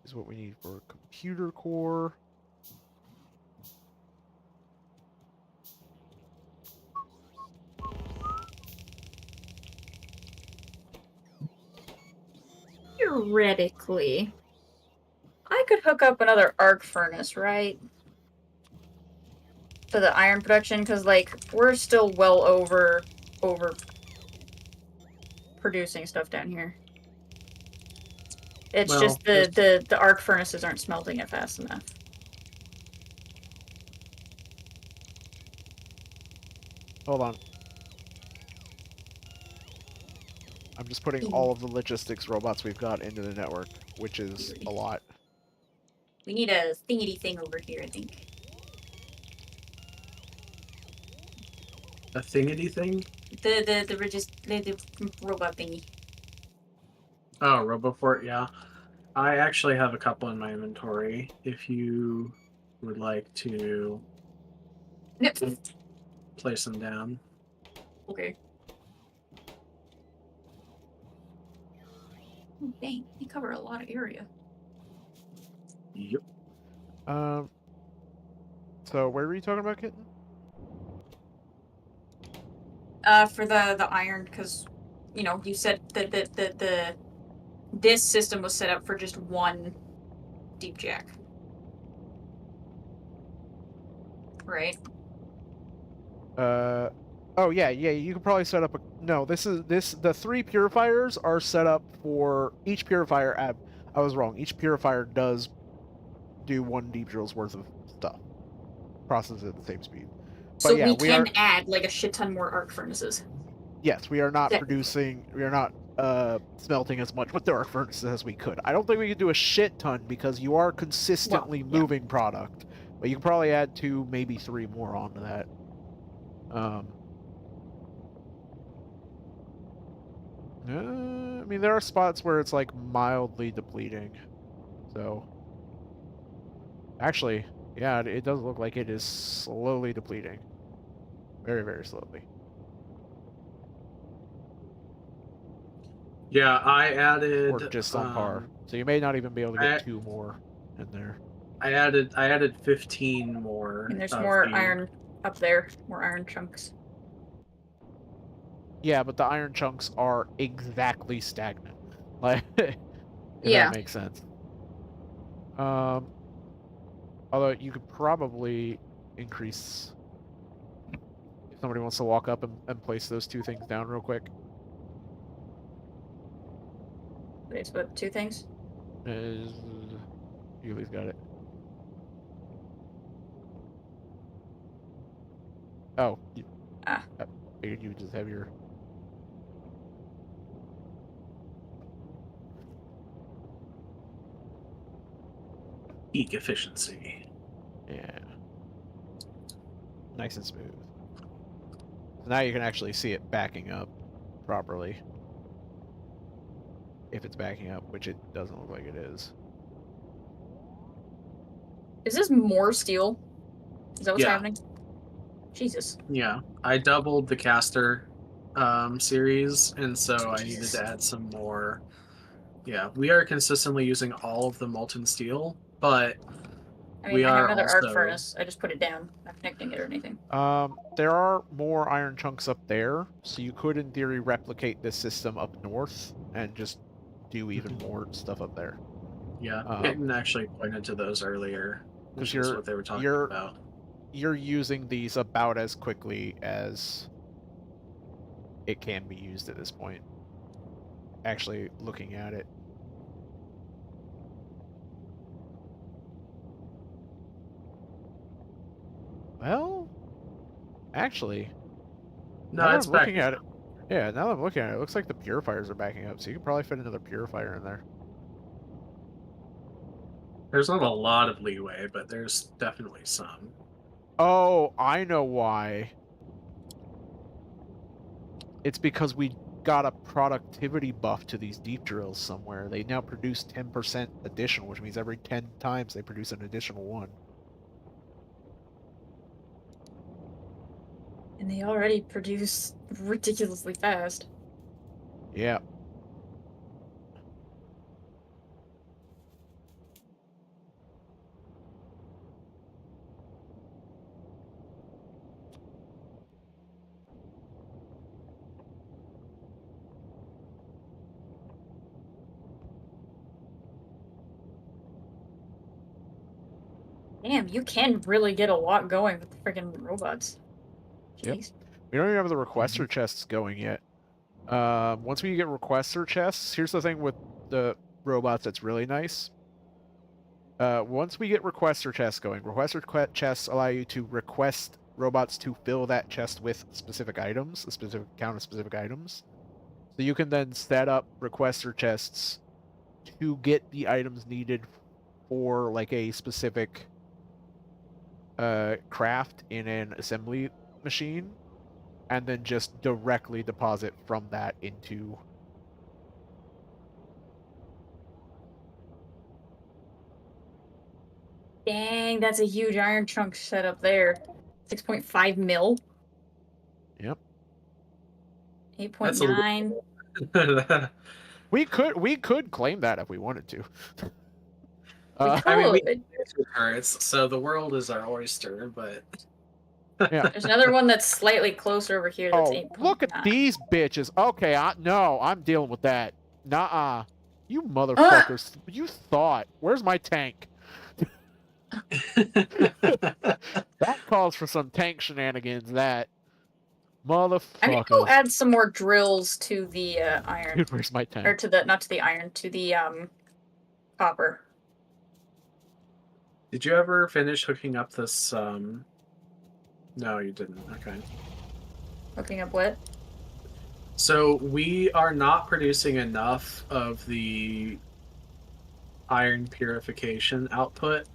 is what we need for computer core. Theoretically, I could hook up another arc furnace, right? For the iron production, because like we're still well over producing stuff down here. It's Well, just the arc furnaces aren't smelting it fast enough. Hold on. I'm just putting all of the logistics robots we've got into the network, which is a lot. We need a thingy thing over here, I think. a thingity thing? The robot thingy. Oh, Roboport, yeah. I actually have a couple in my inventory. If you would like to place them down. Okay. Oh, dang, they cover a lot of area. Yep. So where were you talking about, Kitten? For the iron, because you know you said that this system was set up for just one deep jack, right? Oh yeah, you could probably set up a no. The 3 purifiers are set up for each purifier. I was wrong. Each purifier does do 1 deep drill's worth of stuff. Processes at the same speed. So But yeah, we can add like a shit ton more arc furnaces. Yes, we are not Yeah. producing. We are not smelting as much with the arc furnaces as we could. I don't think we could do a shit ton because you are consistently moving product. But you can probably add 2, maybe 3 more onto that. I mean, there are spots where it's like mildly depleting. So, actually, yeah, it does look like it is slowly depleting. Very, very slowly. Yeah, I added Or just on par. So you may not even be able to get 2 more in there. I added 15 more. And there's of more the- iron up there, more iron chunks. Yeah, but the iron chunks are exactly stagnant. Like, if Yeah. that makes sense. Although you could probably increase if somebody wants to walk up and place those 2 things down real quick. Wait, what, 2 things? Yuli's got it. Oh. I figured you would just have your... peak efficiency. Yeah. Nice and smooth. So now you can actually see it backing up properly. If it's backing up, which it doesn't look like it is. Is this more steel? Is that what's Yeah. happening? Jesus. Yeah, I doubled the caster series, and so I needed Jesus. to add some more. Yeah, we are consistently using all of the molten steel, but I mean, we I have are another arc also- furnace. I just put it down. I'm not connecting it or anything. There are more iron chunks up there, so you could, in theory, replicate this system up north and just do even more stuff up there. Yeah, Kitten actually pointed to those earlier, which is what they were talking about. You're using these about as quickly as it can be used at this point. Actually, looking at it. Well, actually, No, it's looking at it. Yeah, now that I'm looking at it, it looks like the purifiers are backing up, so you can probably fit another purifier in there. There's not a lot of leeway, but there's definitely some. Oh, I know why. It's because got a productivity buff to these deep drills somewhere. They now produce 10% additional, which means every 10 times they produce an additional one. And they already produce ridiculously fast. Yeah. Damn, you can really get a lot going with the freaking robots. Yep. Jeez. We don't even have the requester chests going yet. Once we get requester chests, here's the thing with the robots that's really nice. Once we get requester chests going, chests allow you to request robots to fill that chest with specific items, a specific count of specific items. So you can then set up requester chests to get the items needed for like a specific craft in an assembly machine, and then just directly deposit from that into. Dang, that's a huge iron chunk set up there. 6.5 mil. Yep. 8.9. We could claim that if we wanted to. We I mean, we could. have turrets, so the world is our oyster, but Yeah. There's another one that's slightly closer over here that's Oh, 8.9. look at these bitches. Okay, no, I'm dealing with that. Nuh-uh. You motherfuckers. You thought. Where's my tank? That calls for some tank shenanigans, that. Motherfuckers. I'm gonna go add some more drills to the iron. Dude, where's my tank? Or to the, not to the iron, to the copper. did you ever finish hooking up this? No, you didn't. Okay. Hooking up what? So we are not producing enough of the iron purification output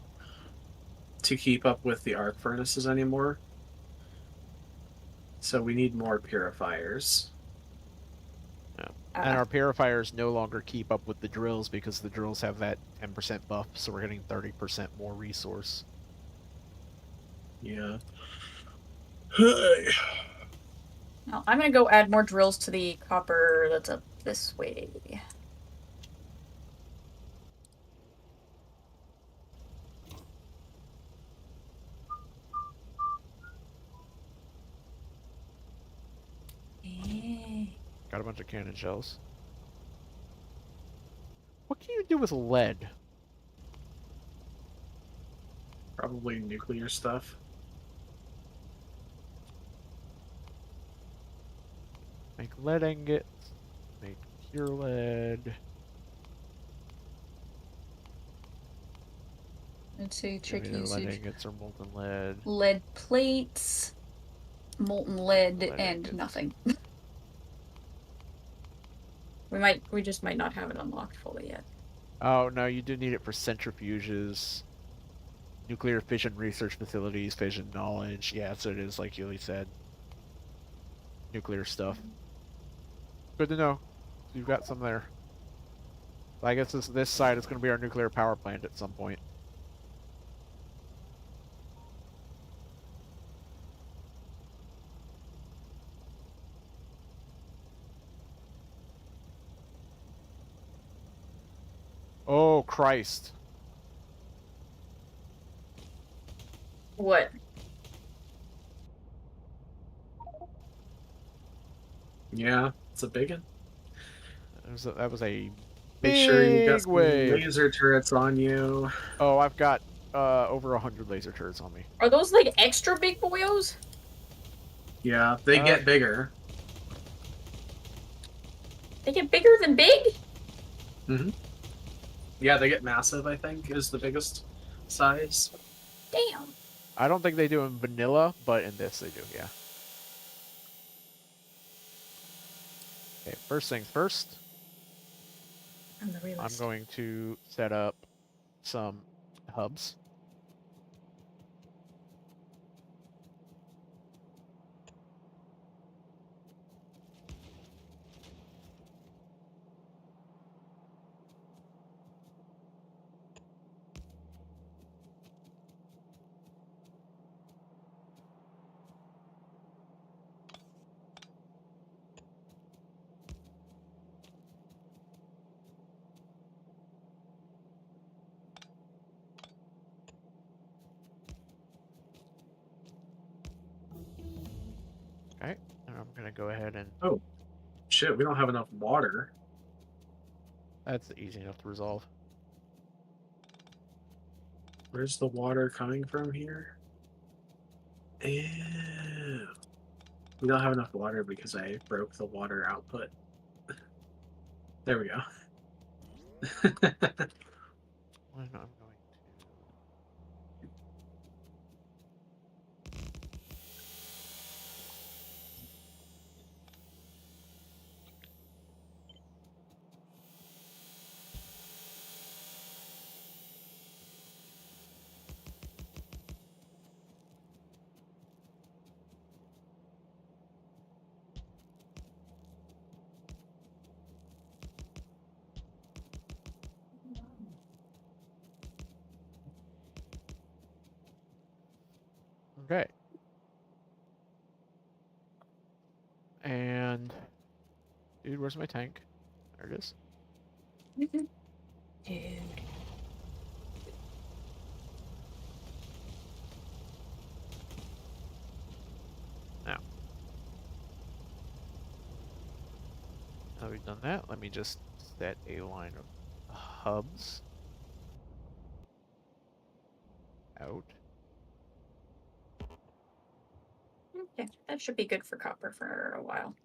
to keep up with the arc furnaces anymore. So we need more purifiers. And our purifiers no longer keep up with the drills because the drills have that 10% buff, so we're getting 30% more resource. Yeah. No, I'm gonna go add more drills to the copper that's up this way. Got a bunch of cannon shells. What can you do with lead? Probably nuclear stuff. Make lead ingots. Make pure lead. Let's see, trick Maybe lead usage. ingots or molten lead. Lead plates, molten lead, Lead and ingots. nothing. We just might not have it unlocked fully yet. Oh, no, you do need it for centrifuges, nuclear fission research facilities, fission knowledge. Yeah, so it is, like Yuli said. Nuclear stuff. Good to know. You've got some there. I guess this side is going to be our nuclear power plant at some point. Oh, Christ. What? Yeah, it's a big one. That was a Make sure you got big some wave. laser turrets on you. Oh, I've got over 100 laser turrets on me. Are those like extra big boyos? Yeah, they get bigger. They get bigger than big? Mm-hmm. Yeah, they get massive, I think, is the biggest size. Damn. I don't think they do in vanilla, but in this they do, yeah. Okay, first things first. I'm the realist. I'm going to set up some hubs. Okay, and I'm gonna go ahead and Oh, shit, we don't have enough water. that's easy enough to resolve. Where's the water coming from here? Ew. We don't have enough water because I broke the water output. There we go. When I'm going to. Okay. And dude, where's my tank? There it is. Dude. Now we've done that, let me just set a line of hubs out. Okay, that should be good for copper for a while.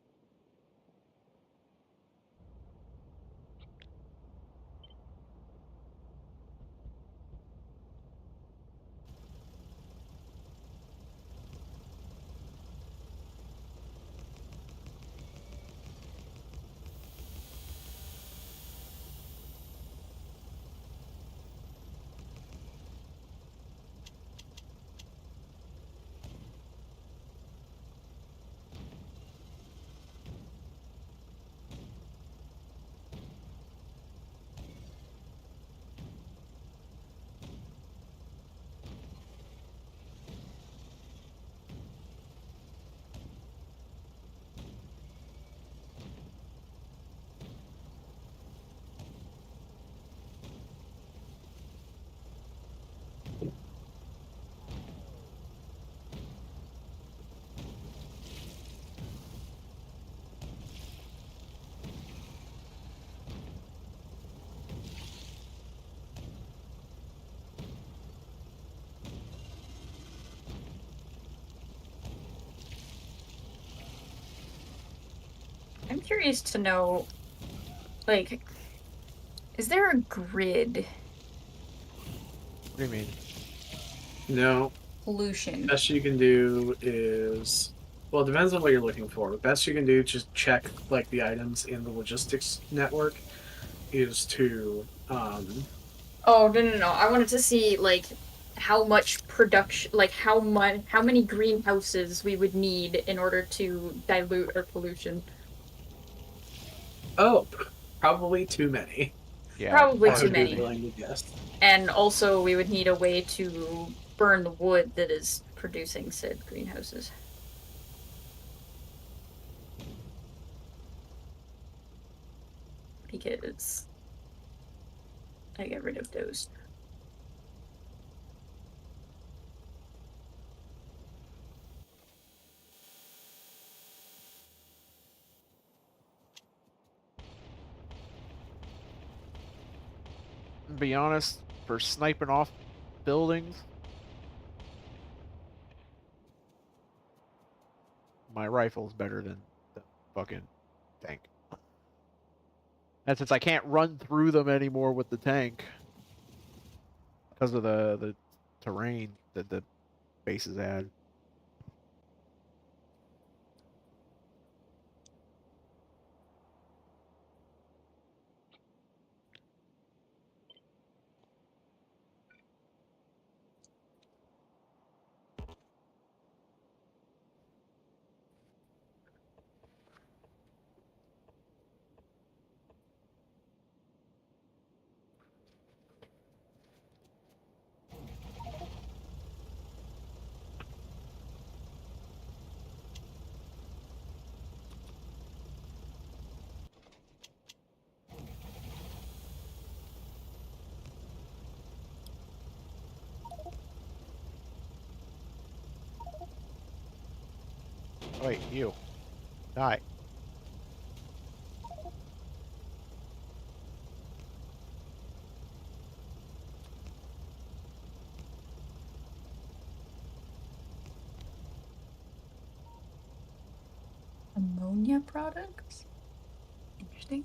I'm curious to know, like, is there a grid What do you mean? No, pollution? best you can do is, well, it depends on what you're looking for. Best you can do, just check like the items in the logistics network, is to Oh, no. I wanted to see, like, how much production, like, how many greenhouses we would need in order to dilute our pollution. oh, probably too many. Yeah, Probably I too would be many. willing to guess. And also, we would need a way to burn the wood that is producing said greenhouses. Because I get rid of those. to be honest, for sniping off buildings, my rifle's better than the fucking tank. And since I can't run through them anymore with the tank because of the terrain that the bases add. Wait, you. Die. Ammonia products? Interesting.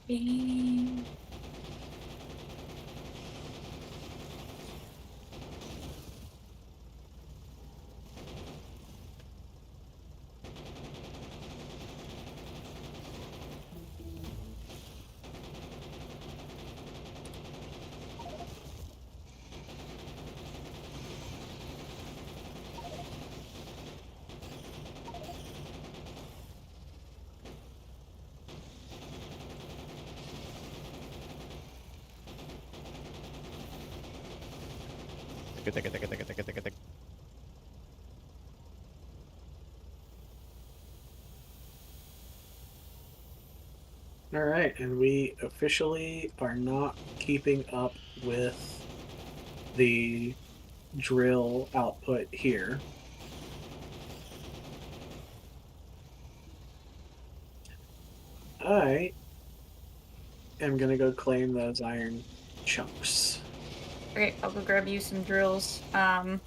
Bing. Tick. All right, and we officially are not keeping up with the drill output here. I am gonna go claim those iron chunks. Okay, I'll go grab you some drills. I'll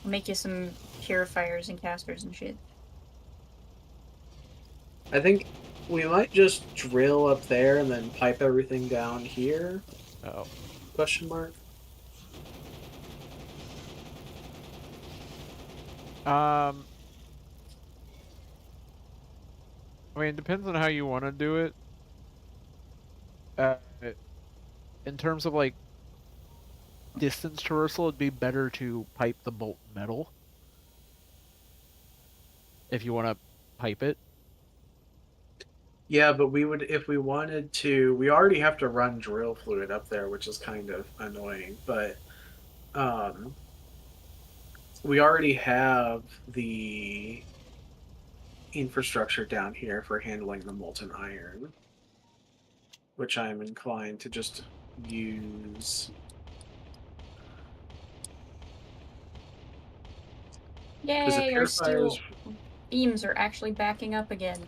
make you some purifiers and casters and shit. I think we might just drill up there and then pipe everything down here. Uh-oh. Question mark. I mean, it depends on how you want to do it. In terms of like distance traversal, it'd be better to pipe the molten metal if you want to pipe it. Yeah, but we would, if we wanted to, we already have to run drill fluid up there, which is kind of annoying, but we already have the infrastructure down here for handling the molten iron, which I'm inclined to just use. Yay, our steel purifiers, beams are actually backing up again.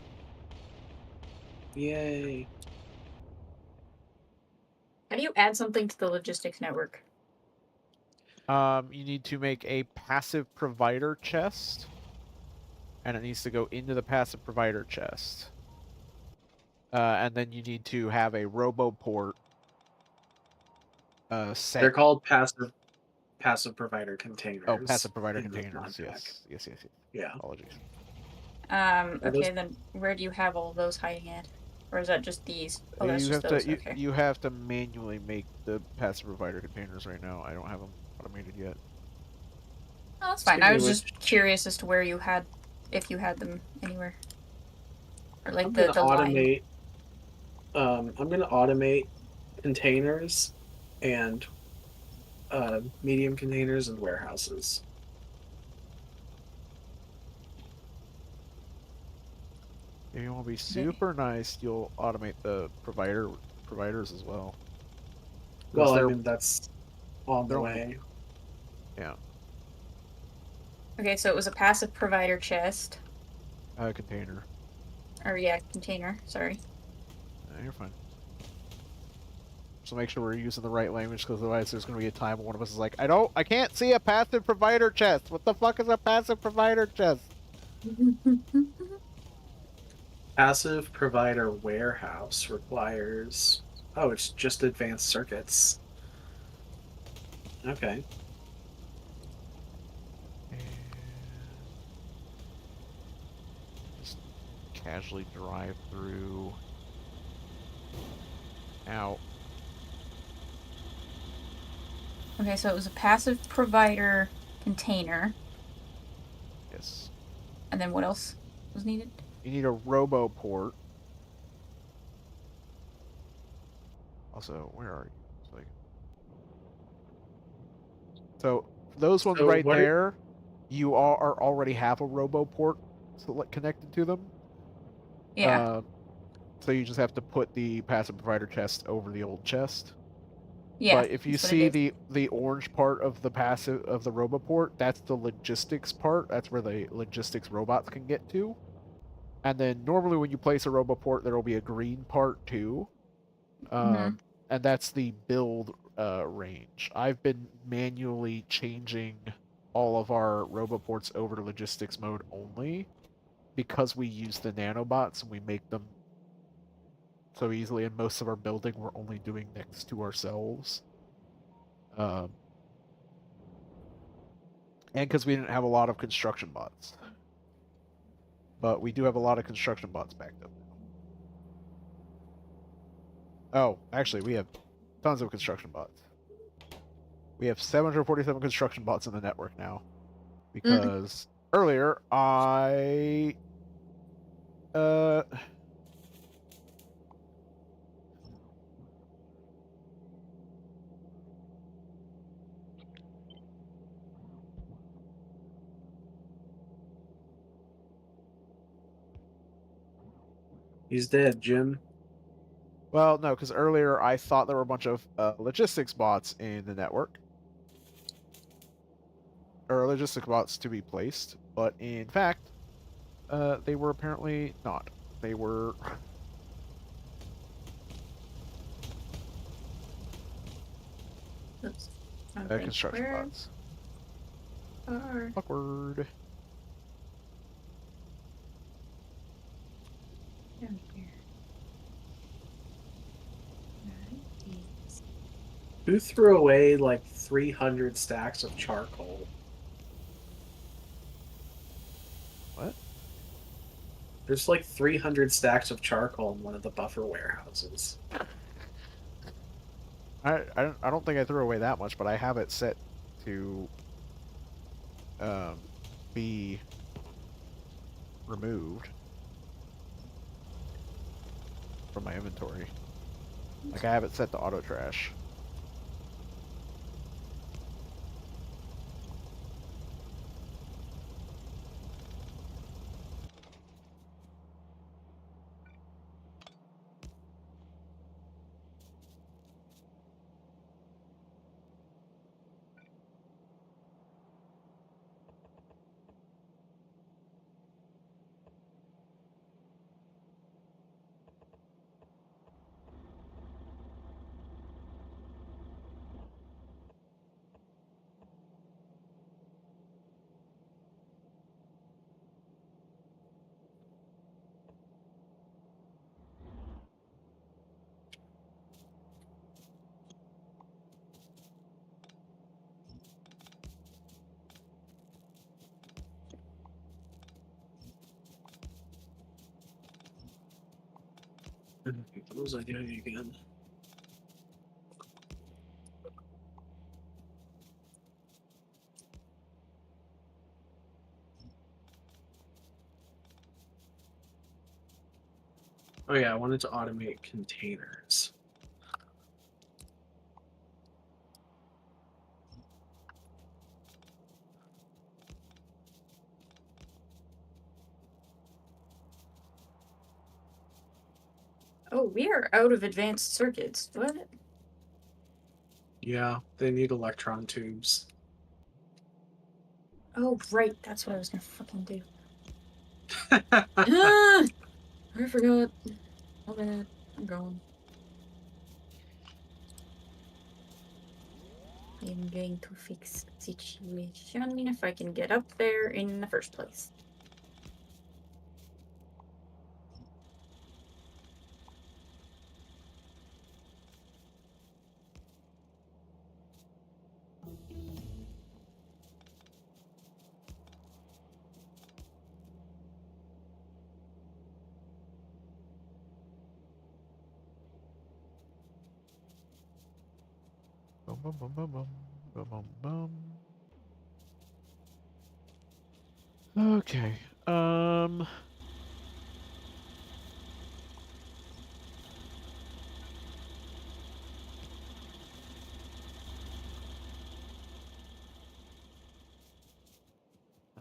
yay. How do you add something to the logistics network? You need to make a passive provider chest, and it needs to go into the passive provider chest. And then you need to have a roboport set. They're called passive provider containers. Oh, passive provider in the containers. Modpack. Yes. Yeah. Apologies. Okay, then where do you have all those hiding at? Or is that just these? Oh, that's you just have those, to okay. you have to manually make the passive provider containers right now. I don't have them automated yet. Oh, that's fine. I was Speaking of just curious as to where you had, if you had them anywhere. Or like I'm the gonna line. automate. I'm gonna automate containers and medium containers and warehouses. If you want to be super nice, you'll automate the providers as well. Well, I they're- mean that's on the they're way. Yeah, Okay, so it was a passive provider chest. container. Or yeah, container, sorry. You're fine. So make sure we're using the right language, because otherwise there's going to be a time when one of us is like, I can't see a passive provider chest. What the fuck is a passive provider chest? Passive provider warehouse requires. Oh, it's just advanced circuits. Okay. Just casually drive through. Out. Okay, so it was a passive provider container. Yes. And then what else was needed? You need a roboport. Also, where are you? So So those ones So right what there, you are already have a RoboPort connected to them. Yeah. So you just have to put the passive provider chest over the old chest. Yeah. But if you that's what see it is. the orange part of the passive of the RoboPort, that's the logistics part. That's where the logistics robots can get to. And then normally when you place a RoboPort, there will be a green part too. Mhm. And that's the build range. I've been manually changing all of our RoboPorts over to logistics mode only because we use the nanobots and we make them so easily. And most of our building we're only doing next to ourselves. And because we didn't have a lot of construction bots. But we do have a lot of construction bots backed up now. Oh, actually, we have tons of construction bots. We have 747 construction bots in the network now. Because earlier, uh... He's dead, Jim. Well, no, because earlier I thought there were a bunch of logistics bots in the network. Or logistics bots to be placed, but in fact, they were apparently not. They were... Oops. I think construction where bots. are Awkward. down here? Right. Who threw away like 300 stacks of charcoal? What? There's like 300 stacks of charcoal in one of the buffer warehouses. I don't think I threw away that much, but I have it set to be removed from my inventory. Like I have it set to auto trash. What was I doing again? Oh yeah, I wanted to automate containers. Oh, we are out of advanced circuits. What? Yeah, they need electron tubes. Oh, right. That's what I was gonna fucking do. Ah! I forgot. My bad. I'm going. I'm going to fix situation if I can get up there in the first place. Bum, bum, bum, bum, bum, bum, bum, bum. Okay.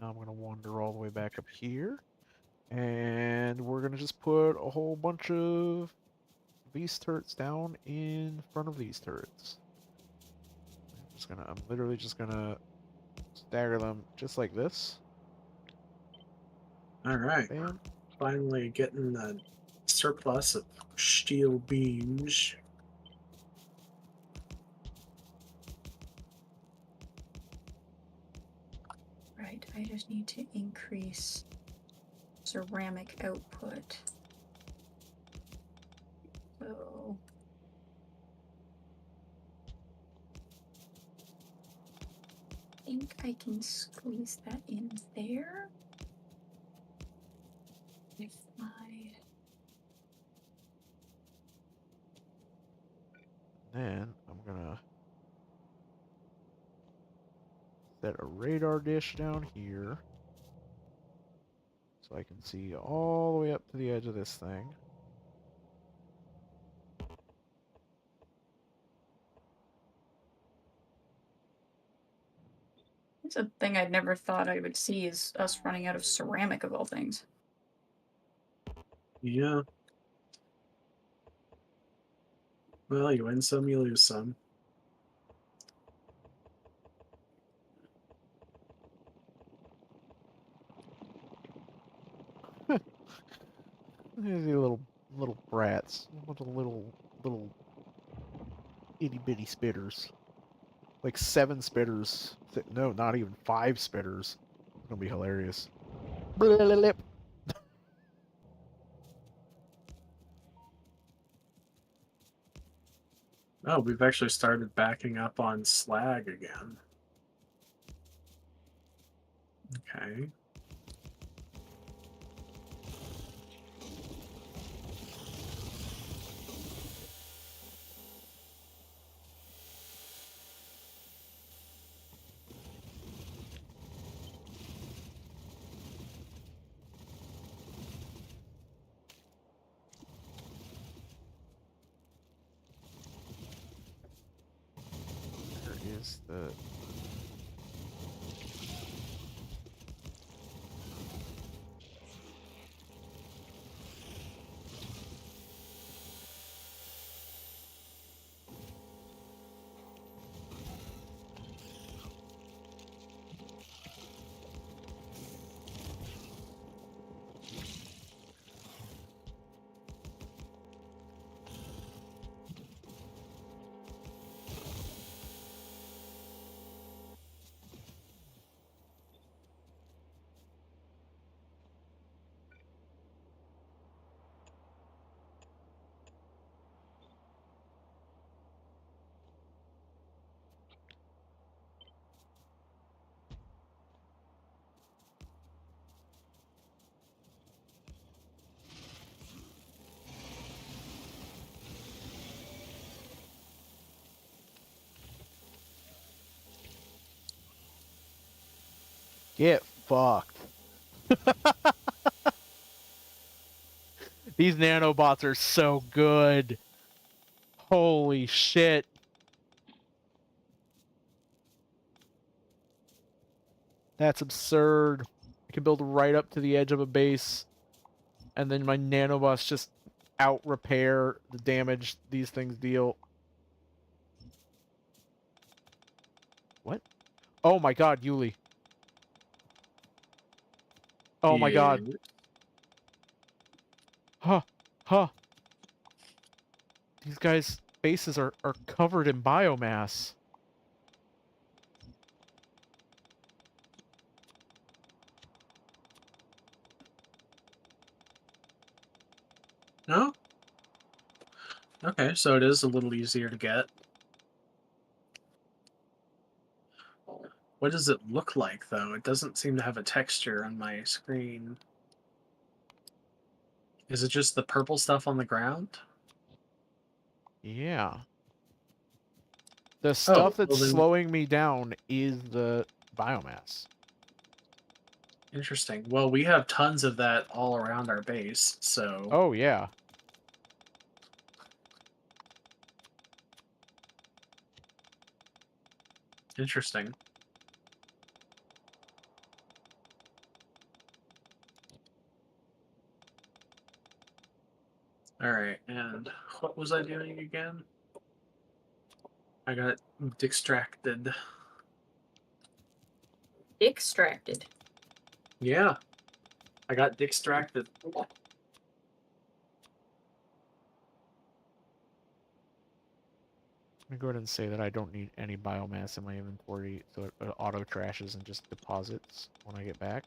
Now I'm gonna wander all the way back up here, and we're gonna just put a whole bunch of these turrets down in front of these turrets. I'm literally just gonna stagger them just like this. All right. Bam. Finally getting a surplus of steel beams. Right, I just need to increase ceramic output. So I think I can squeeze that in there. If I Then I'm gonna set a radar dish down here so I can see all the way up to the edge of this thing. It's a thing I'd never thought I would see is us running out of ceramic of all things. Yeah. Well, you win some, you lose some. These little brats, little itty bitty spitters, like 7 spitters. No, not even 5 spitters. It's gonna be hilarious. Blip. Oh, we've actually started backing up on slag again. Okay. There is the. Get fucked. These nanobots are so good. Holy shit. That's absurd. I can build right up to the edge of a base, and then my nanobots just out repair the damage these things deal. What? Oh my god, Yuli. Oh my god. Yeah. Huh. Huh. These guys' bases are covered in biomass. No? Okay, so it is a little easier to get. What does it look like, though? It doesn't seem to have a texture on my screen. Is it just the purple stuff on the ground? Yeah. The Oh, stuff that's well then, slowing me down is the biomass. interesting. Well, we have tons of that all around our base, so Oh, yeah. interesting. Alright, and what was I doing again? I got distracted. Extracted. Yeah, I got distracted. Let me go ahead and say that I don't need any biomass in my inventory, so it auto trashes and just deposits when I get back.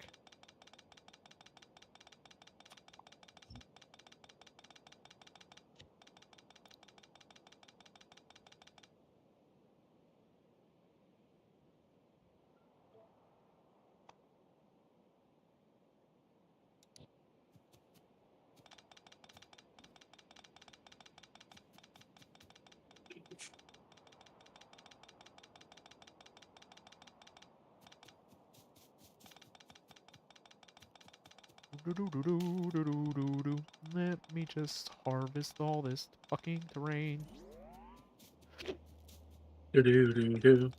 Let me just harvest all this fucking terrain. Do do do do.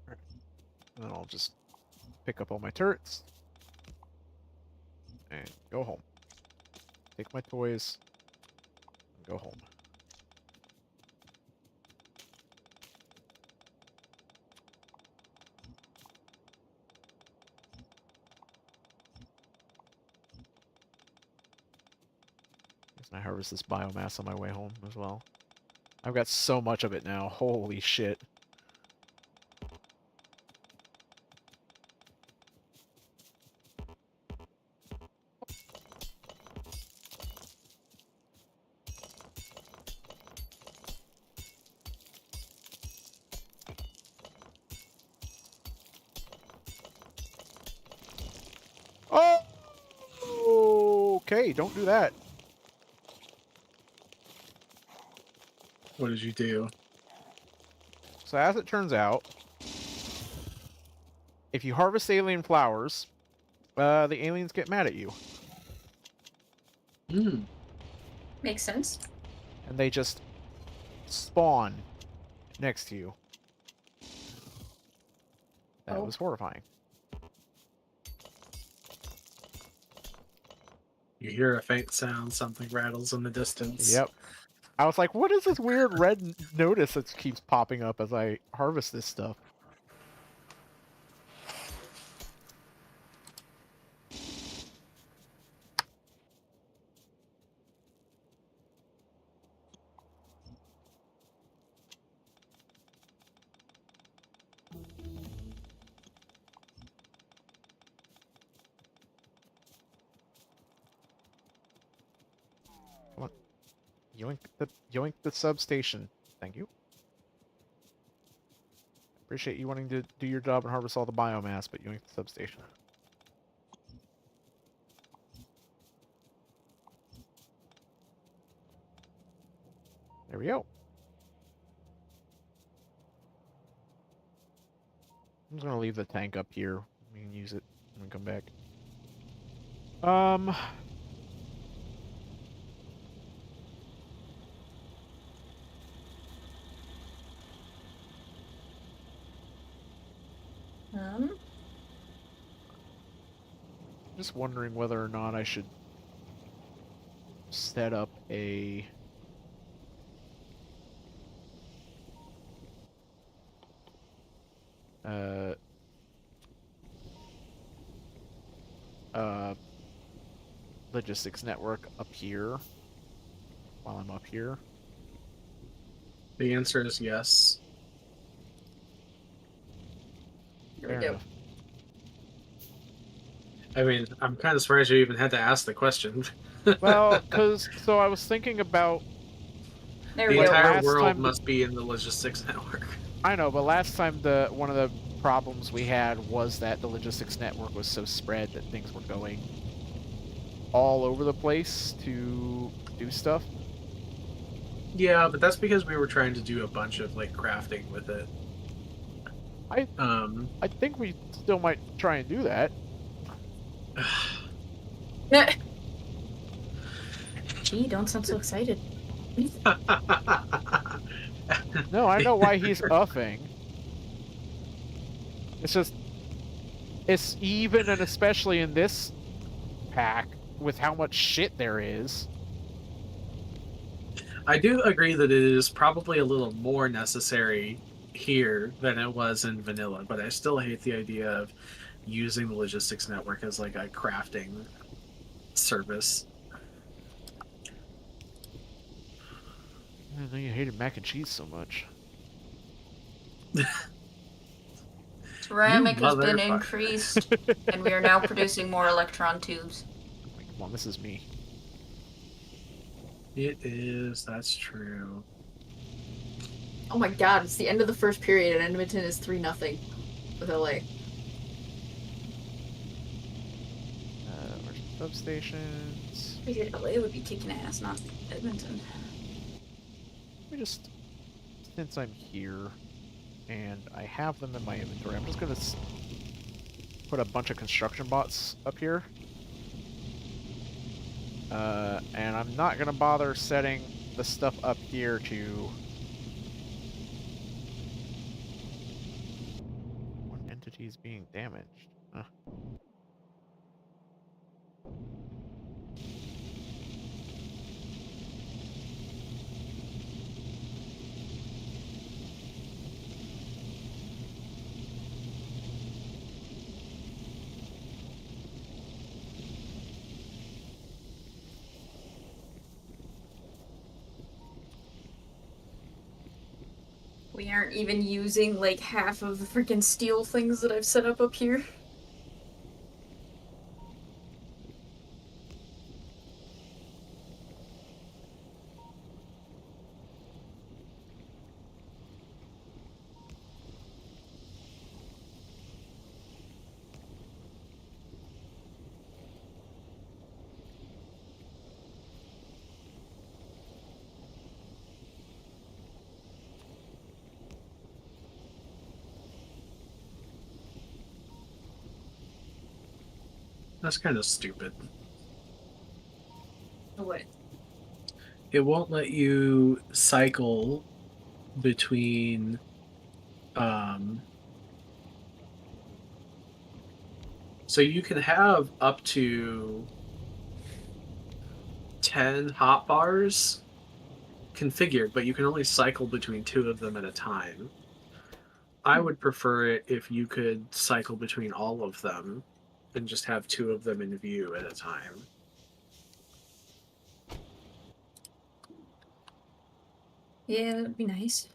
And then I'll just pick up all my turrets and go home. Take my toys and go home. And I harvest this biomass on my way home as well. I've got so much of it now. Holy shit. Oh! Okay, don't do that. What did you do? So as it turns out, if you harvest alien flowers, the aliens get mad at you. Hmm. Makes sense. And they just spawn next to you. That Oh. was horrifying. You hear a faint sound, something rattles in the distance. Yep. I was like, what is this weird red notice that keeps popping up as I harvest this stuff? Come on. Yoink the substation. Thank you. Appreciate you wanting to do your job and harvest all the biomass, but yoink the substation. There we go. I'm just gonna leave the tank up here. We can use it when we come back. Just wondering whether or not I should set up a logistics network up here while I'm up here. The answer is yes. Here we Fair go. enough. I mean, I'm kind of surprised you even had to ask the question. Well, so I was thinking about There The we go. entire Last world time- must be in the logistics network. I know, but last time one of the problems we had was that the logistics network was so spread that things were going all over the place to do stuff. Yeah, but that's because we were trying to do a bunch of like crafting with it. I think we still might try and do that. Gee, don't sound so excited. No, I know why he's uffing. It's just, it's even and especially in this pack with how much shit there is. I do agree that it is probably a little more necessary here than it was in vanilla, but I still hate the idea of using the logistics network as like a crafting service. I didn't know you hated mac and cheese so much. Ceramic has been motherfucker. increased, and we are now producing more electron tubes. Like, come on, this is me. It is, that's true. Oh my god, it's the end of the first period, and Edmonton is 3-0 with LA. Where's the substations? Figured LA would be kicking ass, not Edmonton. Let me just, since I'm here and I have them in my inventory, I'm just gonna put a bunch of construction bots up here. And I'm not gonna bother setting the stuff up here to... One entity is being damaged. Huh. We aren't even using like half of the freaking steel things that I've set up here. That's kind of stupid. What? It won't let you cycle between so you can have up to 10 hotbars configured, but you can only cycle between 2 of them at a time. I would prefer it if you could cycle between all of them and just have 2 of them in view at a time. Yeah, that'd be nice.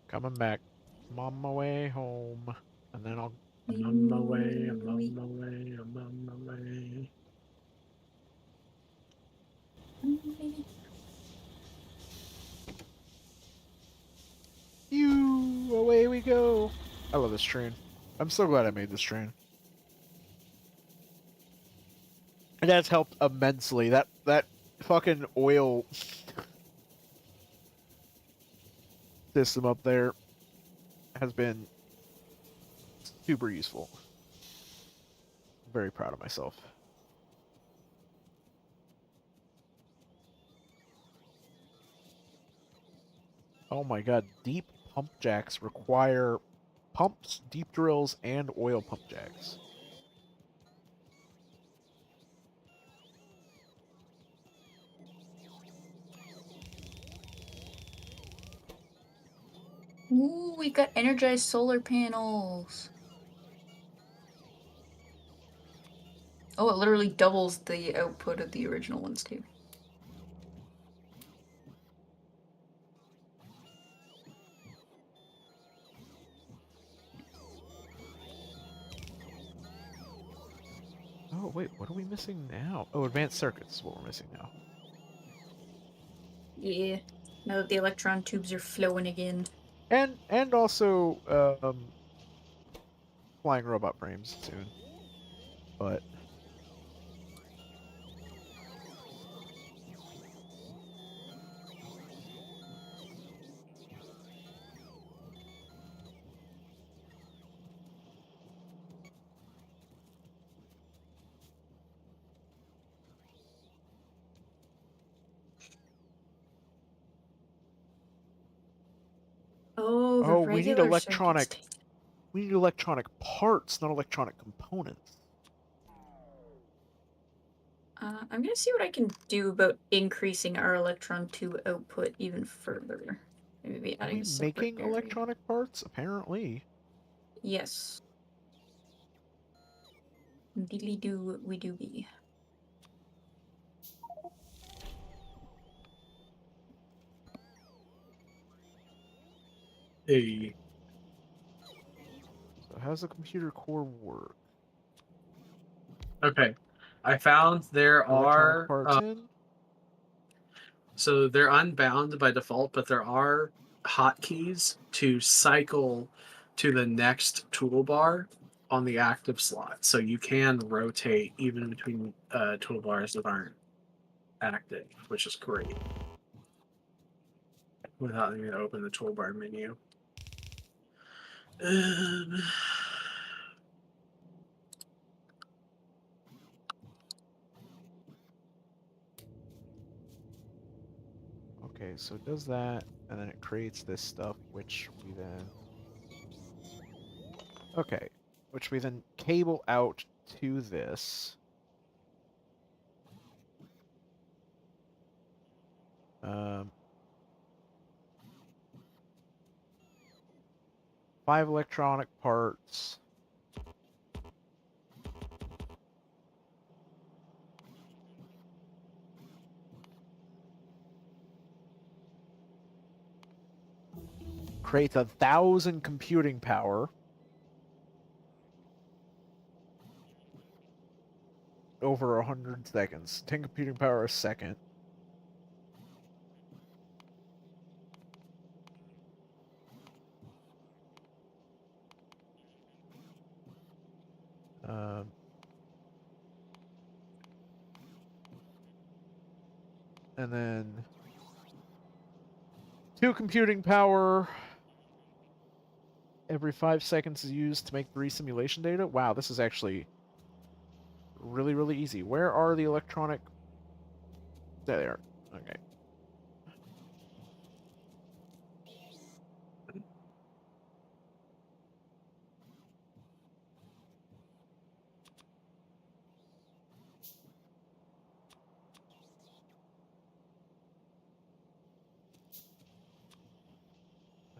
Coming back. I'm on my way home. And then I'll... I'm on my way, I'm on my way, I'm on my way. Away we go. I love this train. I'm so glad I made this train. And that's helped immensely. That fucking oil system up there has been super useful. I'm very proud of myself. Oh my god, deep pump jacks require pumps, deep drills, and oil pump jacks. Ooh, we got energized solar panels. Oh, it literally doubles the output of the original ones too. Oh wait, what are we missing now? Oh, advanced circuits is what we're missing now. Yeah, now that the electron tubes are flowing again. And also flying robot frames soon. But Oh, the oh, we need regular electronic circuits. We need electronic parts, not electronic components. I'm gonna see what I can do about increasing our Electron 2 output even further. Maybe Are adding we a separate making area. electronic parts? Apparently. Yes. Diddly do we do be. Hey. So how's the computer core work? Okay. I found there Electronic are parts in? so they're unbound by default, but there are hotkeys to cycle to the next toolbar on the active slot. So you can rotate even between toolbars that aren't active, which is great. Without having to open the toolbar menu. Okay, so it does that, and then it creates this stuff, which we then... Okay, which we then cable out to this. Um, 5 electronic parts. Creates 1,000 computing power. Over 100 seconds. 10 computing power a second. And then 2 computing power every 5 seconds is used to make 3 simulation data. Wow, this is actually really, really easy. Where are the electronic... There they are. Okay.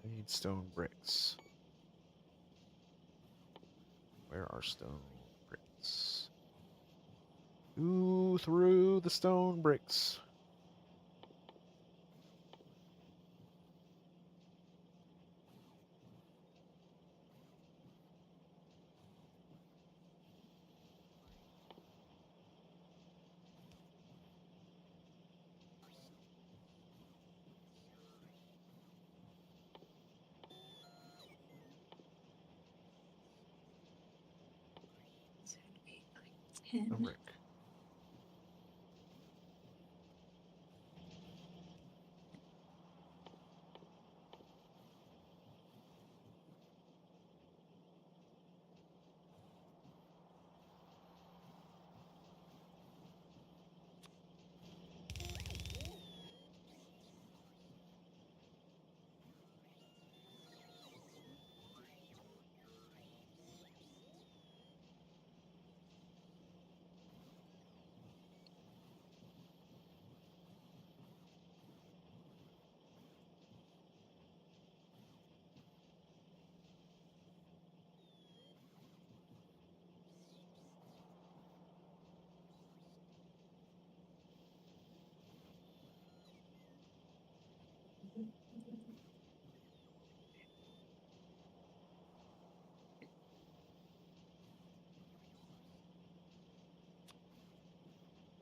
I need stone bricks. Where are stone bricks? Ooh, through the stone bricks. Stone 10. brick.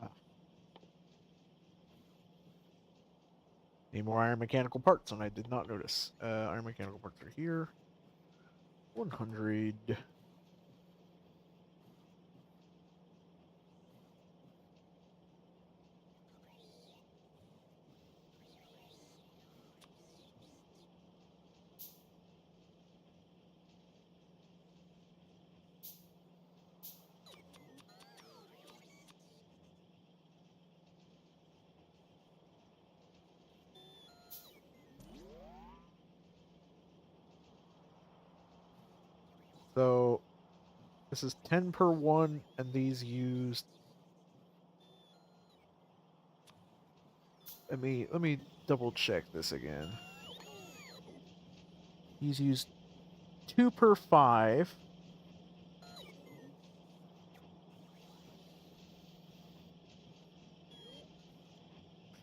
Ah. Need more iron mechanical parts, and I did not notice. Iron mechanical parts are here. 100. So this is 10 per one, and these used. Let me double check this again. These used 2 per 5.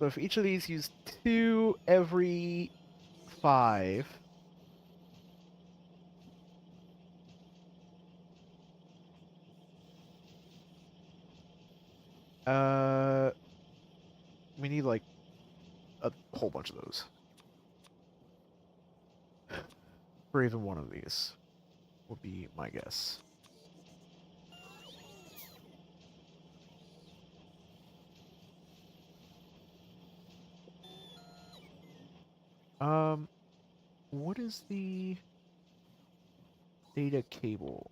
So if each of these used 2 every 5. We need like a whole bunch of those. For even one of these would be my guess. What is the data cable?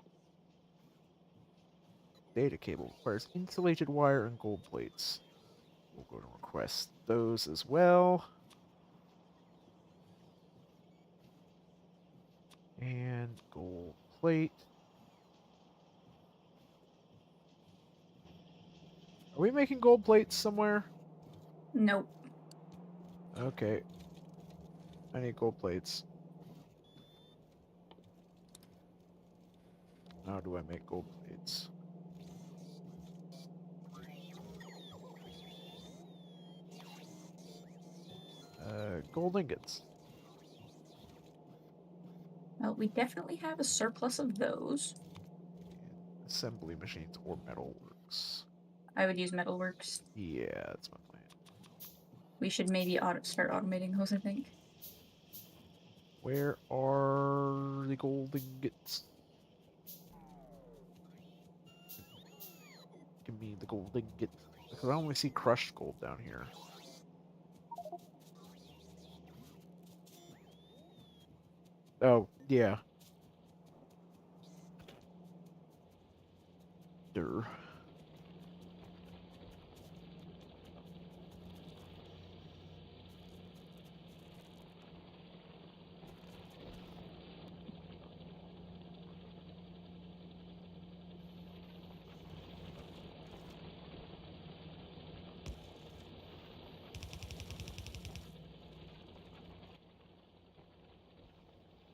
Data cable requires insulated wire and gold plates. We'll go to request those as well. And gold plate. Are we making gold plates somewhere? Nope. Okay. I need gold plates. How do I make gold plates? Gold ingots. Well, we definitely have a surplus of those. Assembly machines or metalworks. I would use metalworks. Yeah, that's my plan. We should maybe start automating those, I think. Where are the gold ingots? Give me the gold ingot. Because I only see crushed gold down here. Oh, yeah. Durr.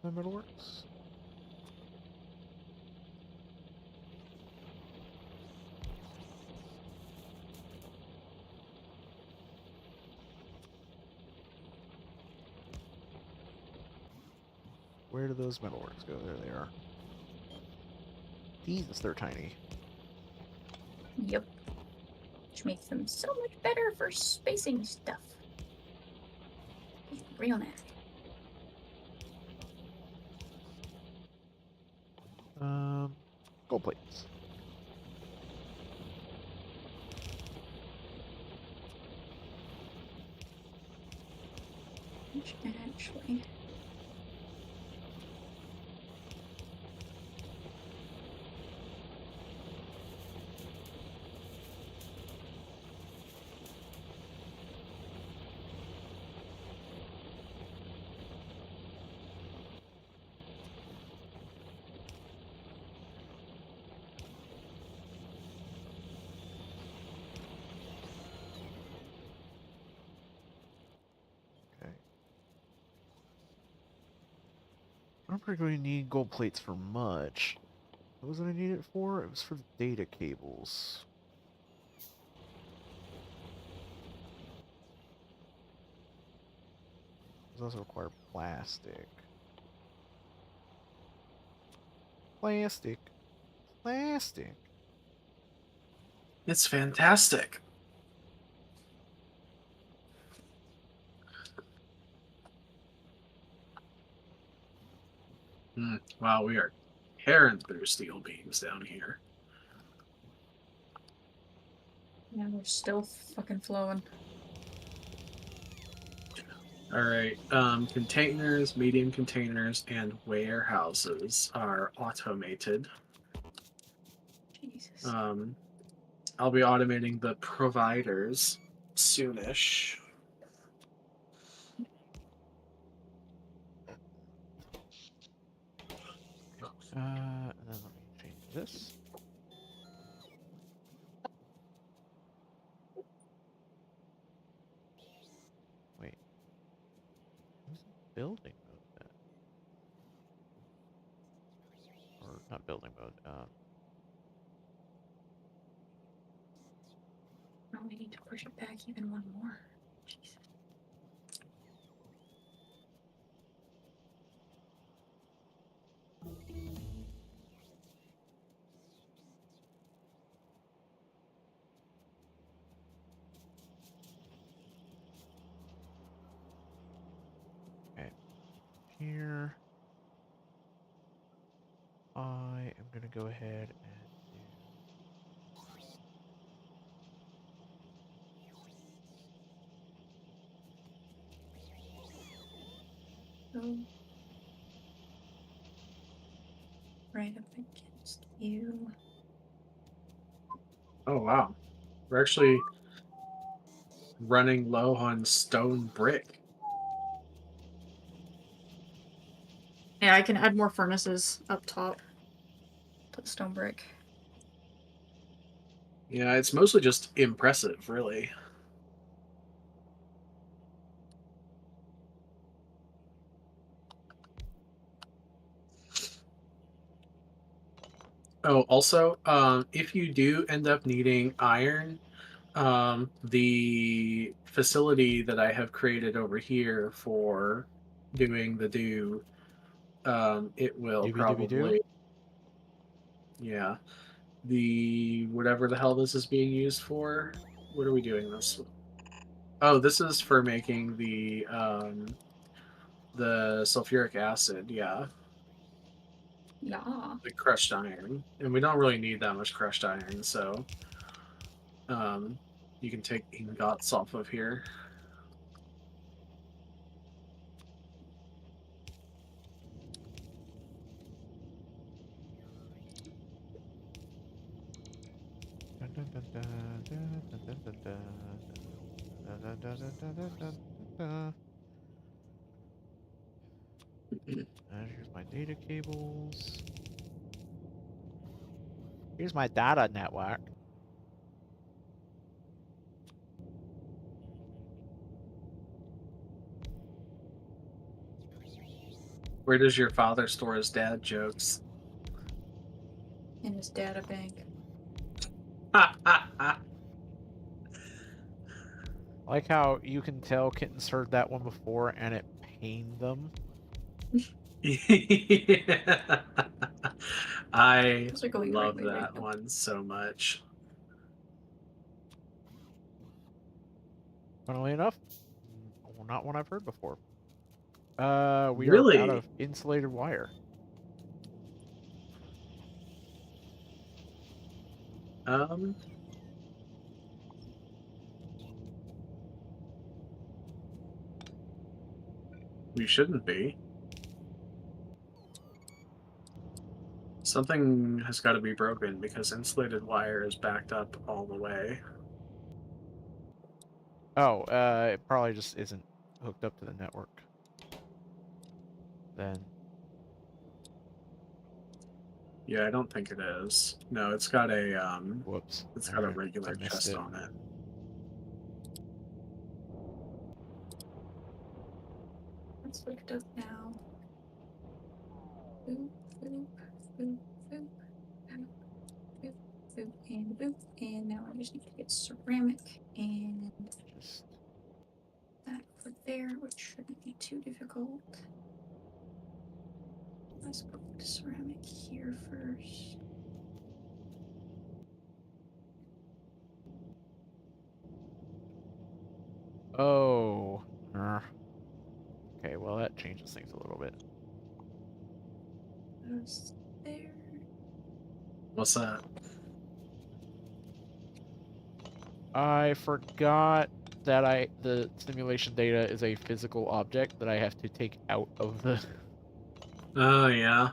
The metalworks? Where do those metalworks go? There they are. Jesus, they're tiny. Yep. Which makes them so much better for spacing stuff. Real nasty. Gold plates. Which actually. Okay. I don't particularly need gold plates for much. What was it I needed it for? It was for the data cables. Those also require plastic. Plastic. Plastic. It's fantastic. Wow, we are tearing through steel beams down here. Yeah, we're still fucking flowing. All right, containers, medium containers, and warehouses are automated. Jesus. I'll be automating the providers soonish. And This. Wait. Who's in building mode then? Or not building mode. Oh, we need to push it back even one more. Jesus. Here. I am gonna go ahead and Oh. Right up against you. Oh wow, we're actually running low on stone brick. Yeah, I can add more furnaces up top to the stone brick. Yeah, it's mostly just impressive, really. Oh, also, if you do end up needing iron, the facility that I have created over here for doing the do, it will doobie doobie doo. probably, yeah, the whatever the hell this is being used for. What are we doing this? Oh, this is for making the sulfuric acid. Yeah, Yeah. the crushed iron, and we don't really need that much crushed iron, so you can take ingots off of here. Dun, dun, dun, dun, dun, dun, dun, dun, dun, dun, dun, dun, dun, dun, dun, dun, dun. Here's my data cables. Here's my data network. Where does your father store his dad jokes? In his data bank. I like how you can tell Kitten's heard that one before and it pained them. Yeah. I Those are going the right love way, right? that one so much. Funnily enough, not one I've heard before. We are out Really? of insulated wire. Um, we shouldn't be. Something has got to be broken because insulated wire is backed up all the way. Oh, it probably just isn't hooked up to the network. Then Yeah, I don't think it is. No, it's got a whoops. it's got a Alright, I regular missed chest it. on it. Let's look it up now. Boop, boop, boop, boop, boop, boop, boop, and boop. And now I just need to get ceramic and Just that for there, which shouldn't be too difficult. Let's put the ceramic here first. oh. Okay, well that changes things a little bit. Goes there. What's that? I forgot that the simulation data is a physical object that I have to take out of the Oh yeah.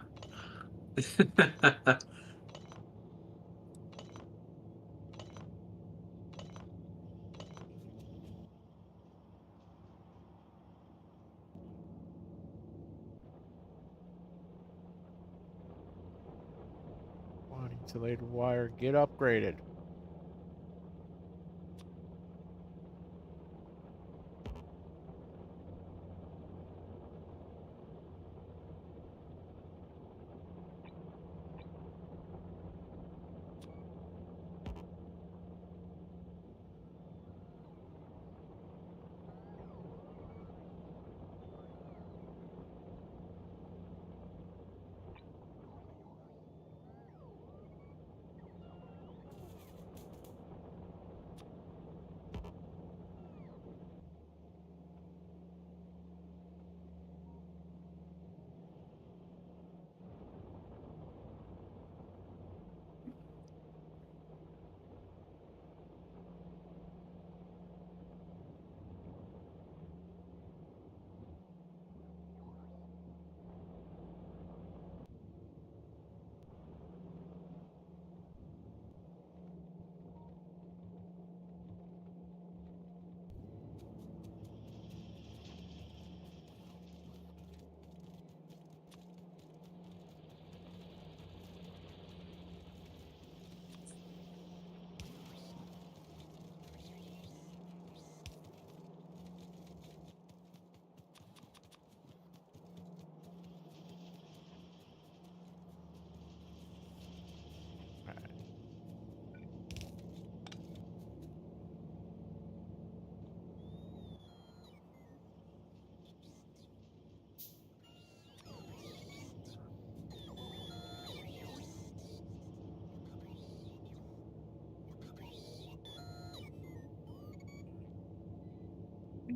Insulated wire, get upgraded.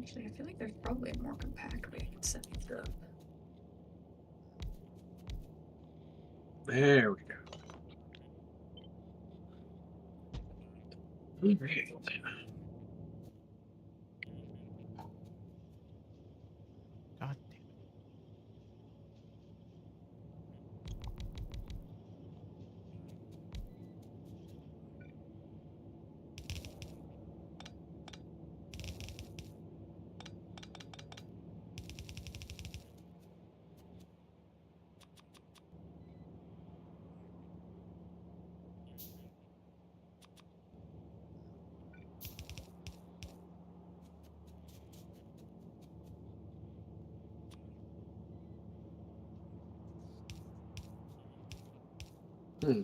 Actually, I feel like there's probably a more compact way I can set these up. There we go. Right. God Hmm.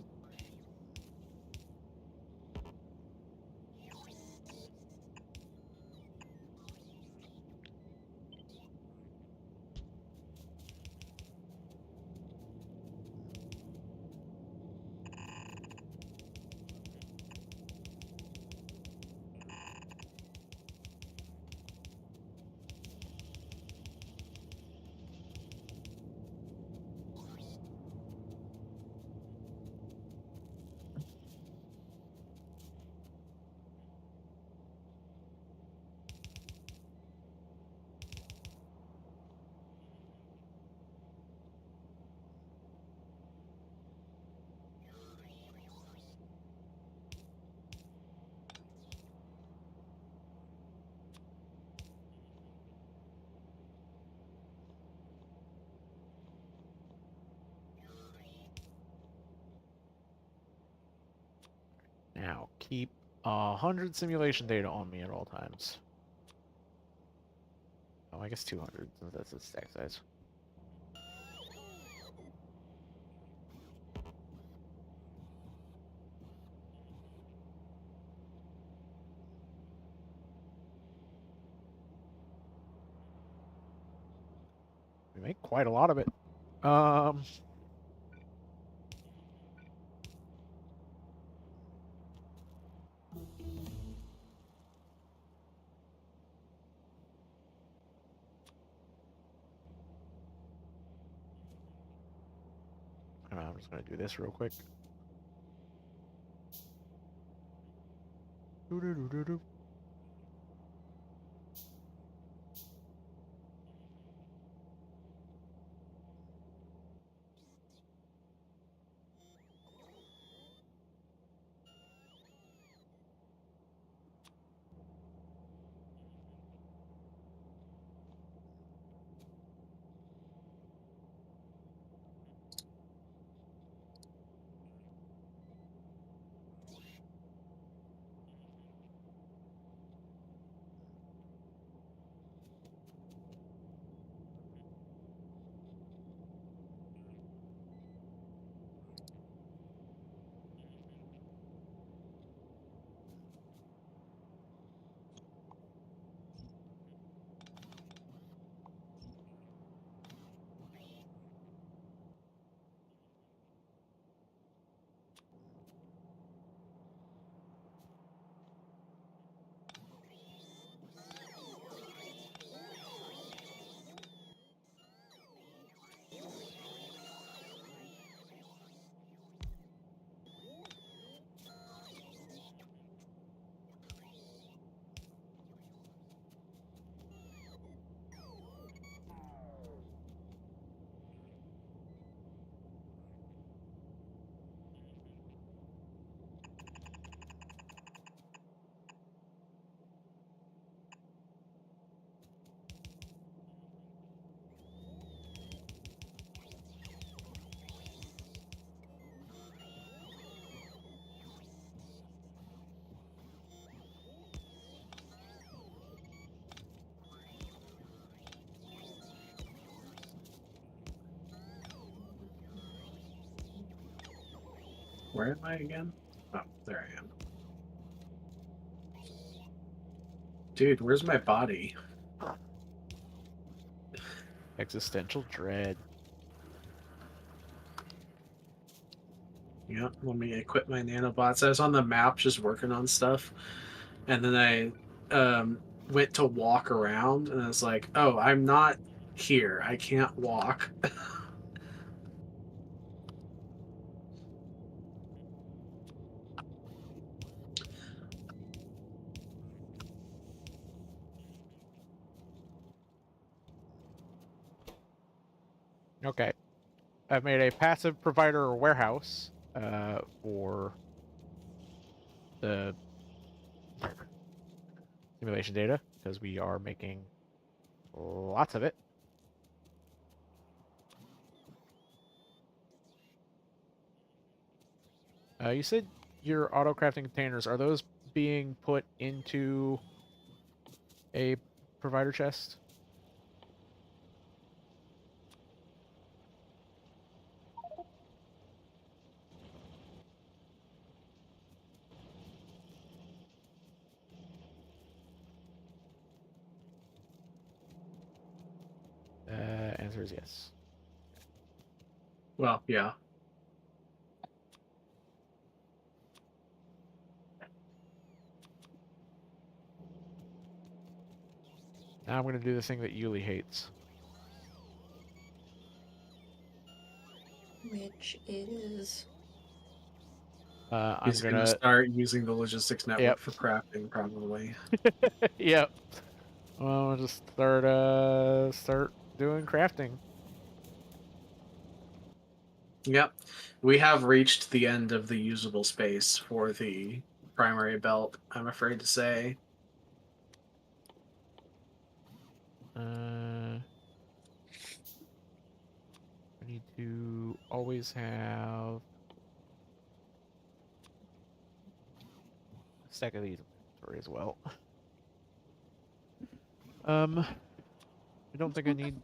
Now, keep 100 simulation data on me at all times. Oh, I guess 200, since that's the stack size. We make quite a lot of it. I'm just gonna do this real quick. Doo-doo-doo-doo-doo. Where am I again? Oh, there I am. Dude, where's my body? Existential dread. Yep, let me equip my nanobots. I was on the map just working on stuff, and then I went to walk around, and I was like, oh, I'm not here. I can't walk. Okay. I've made a passive provider warehouse for the simulation data because we are making lots of it. You said your auto crafting containers, are those being put into a provider chest? Answer is yes. Well, yeah. Now I'm going to do the thing that Yuli hates. Which is I'm He's going gonna to... start using the logistics network Yep. for crafting, probably. Yep. Well, I'll just start doing crafting. Yep. We have reached the end of the usable space for the primary belt, I'm afraid to say. I need to always have a stack of these in inventory as well. I don't think I need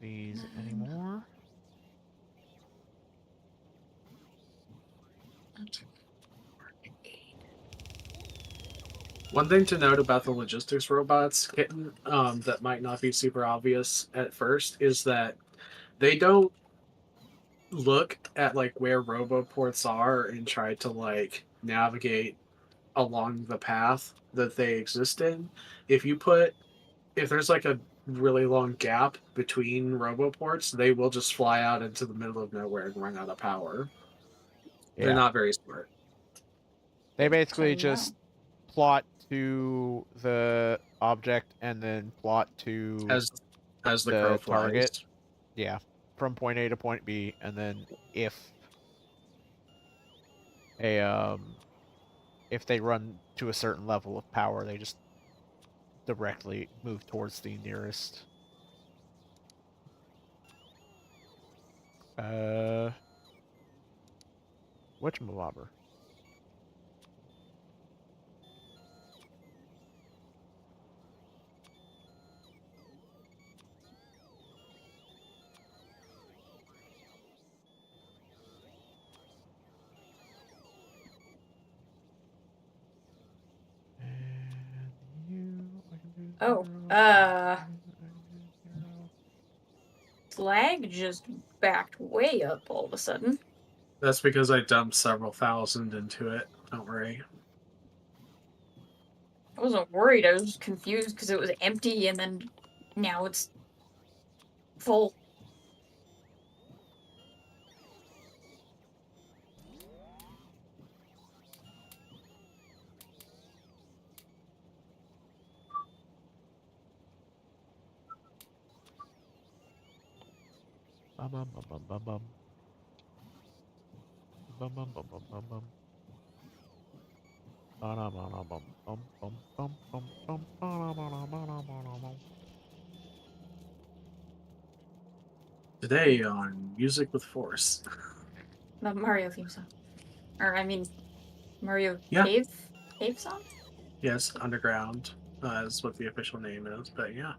these anymore. One thing to note about the logistics robots, Kitten, that might not be super obvious at first, is that they don't look at like where roboports are and try to like navigate along the path that they exist in. If there's like a really long gap between roboports, they will just fly out into the middle of nowhere and run out of power. They're Yeah. not very smart. They Good basically to just plot to the object and then plot to As the crow the flies. target. Yeah. From point A to point B, and then if if they run to a certain level of power, they just directly move towards the nearest whatchamabobber. Oh, Slag just backed way up all of a sudden. That's because I dumped several thousand into it. Don't worry. I wasn't worried, I was just confused because it was empty and then now it's full. Bum bum bum bum bum bum. Bum bum bum bum bum bum. Today on Music with Force. The Mario theme song. Or, I mean, Mario Yeah. Cave song? Yes, Underground is what the official name is, but yeah.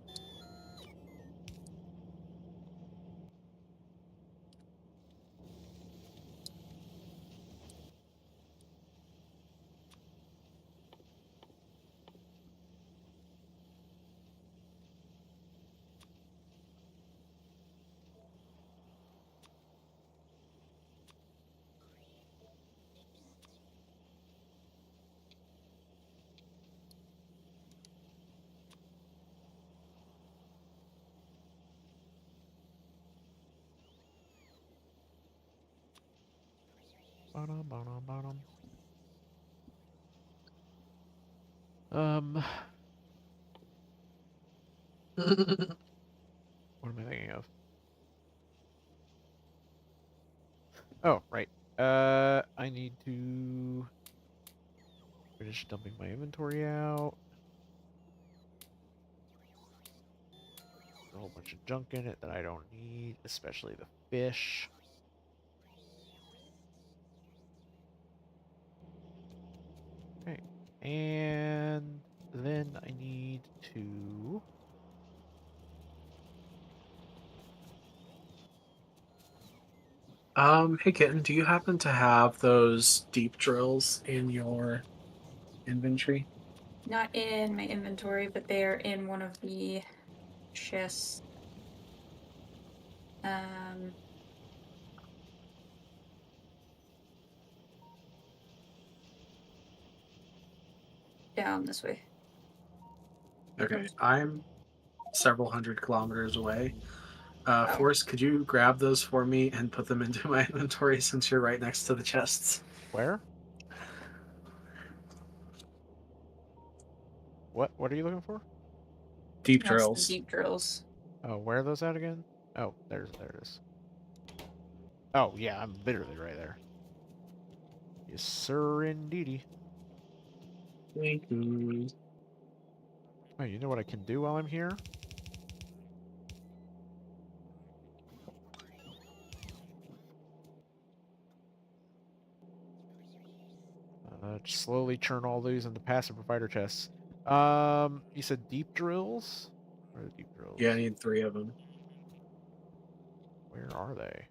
Bottom, bottom, bottom. Um, what am I thinking of? Oh, right. I need to finish dumping my inventory out. There's a whole bunch of junk in it that I don't need, especially the fish. Okay. And then I need to... Hey Kitten, do you happen to have those deep drills in your inventory? Not in my inventory, but they are in one of the chests. Down this way. Okay, I'm several hundred kilometers away. Wow. Forrest, could you grab those for me and put them into my inventory since you're right next to the chests? Where? What are you looking for? Deep That's the drills. deep drills. Oh, where are those at again? Oh, there it is. Oh, yeah, I'm literally right there. Yes, sir, indeedy. Thank you. Oh, you know what I can do while I'm here? Just slowly churn all these into passive provider chests. You said deep drills? Where are the deep drills? Yeah, I need 3 of them. Where are they?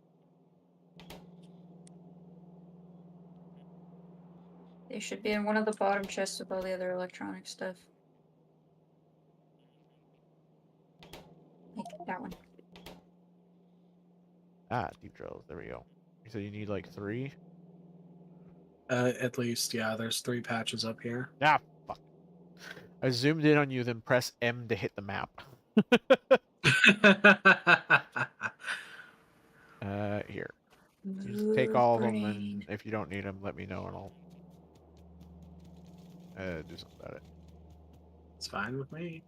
They should be in one of the bottom chests with all the other electronic stuff. Like that one. Ah, deep drills. There we go. You said you need like 3? At least, yeah, there's 3 patches up here. Ah, fuck. I zoomed in on you, then press M to hit the map. Here. You just take all of them, and if you don't need them, let me know, and I'll do something about it. It's fine with me.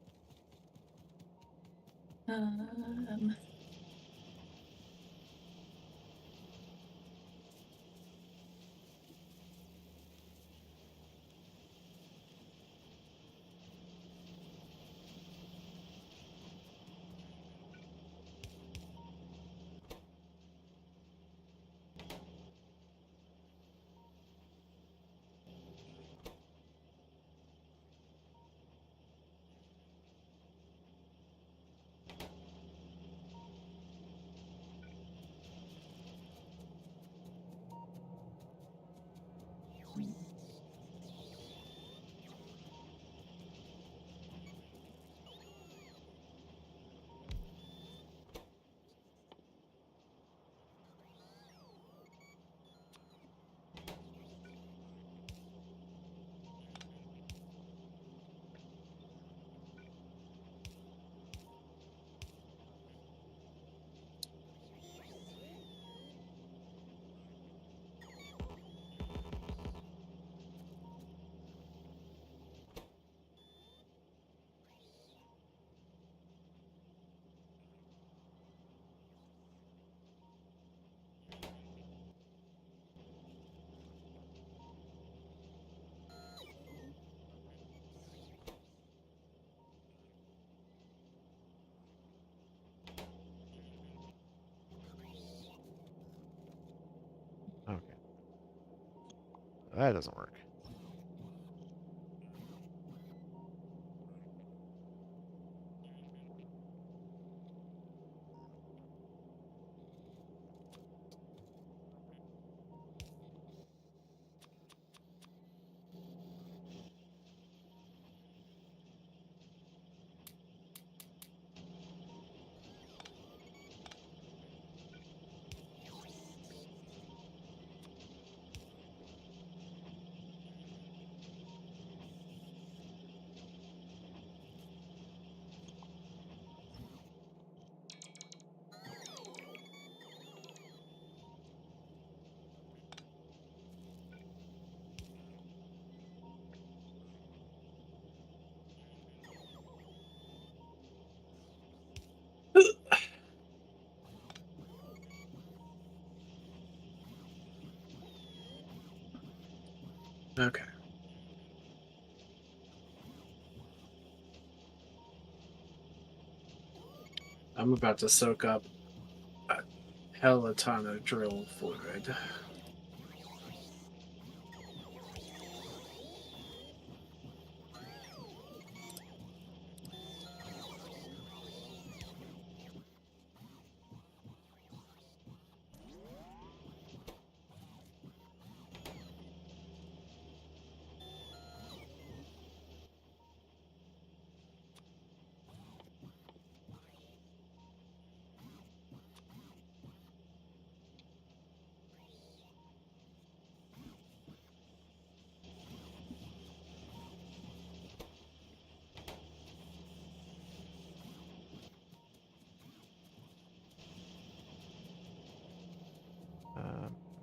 Okay. That doesn't work. Okay. I'm about to soak up a hella ton of drill fluid.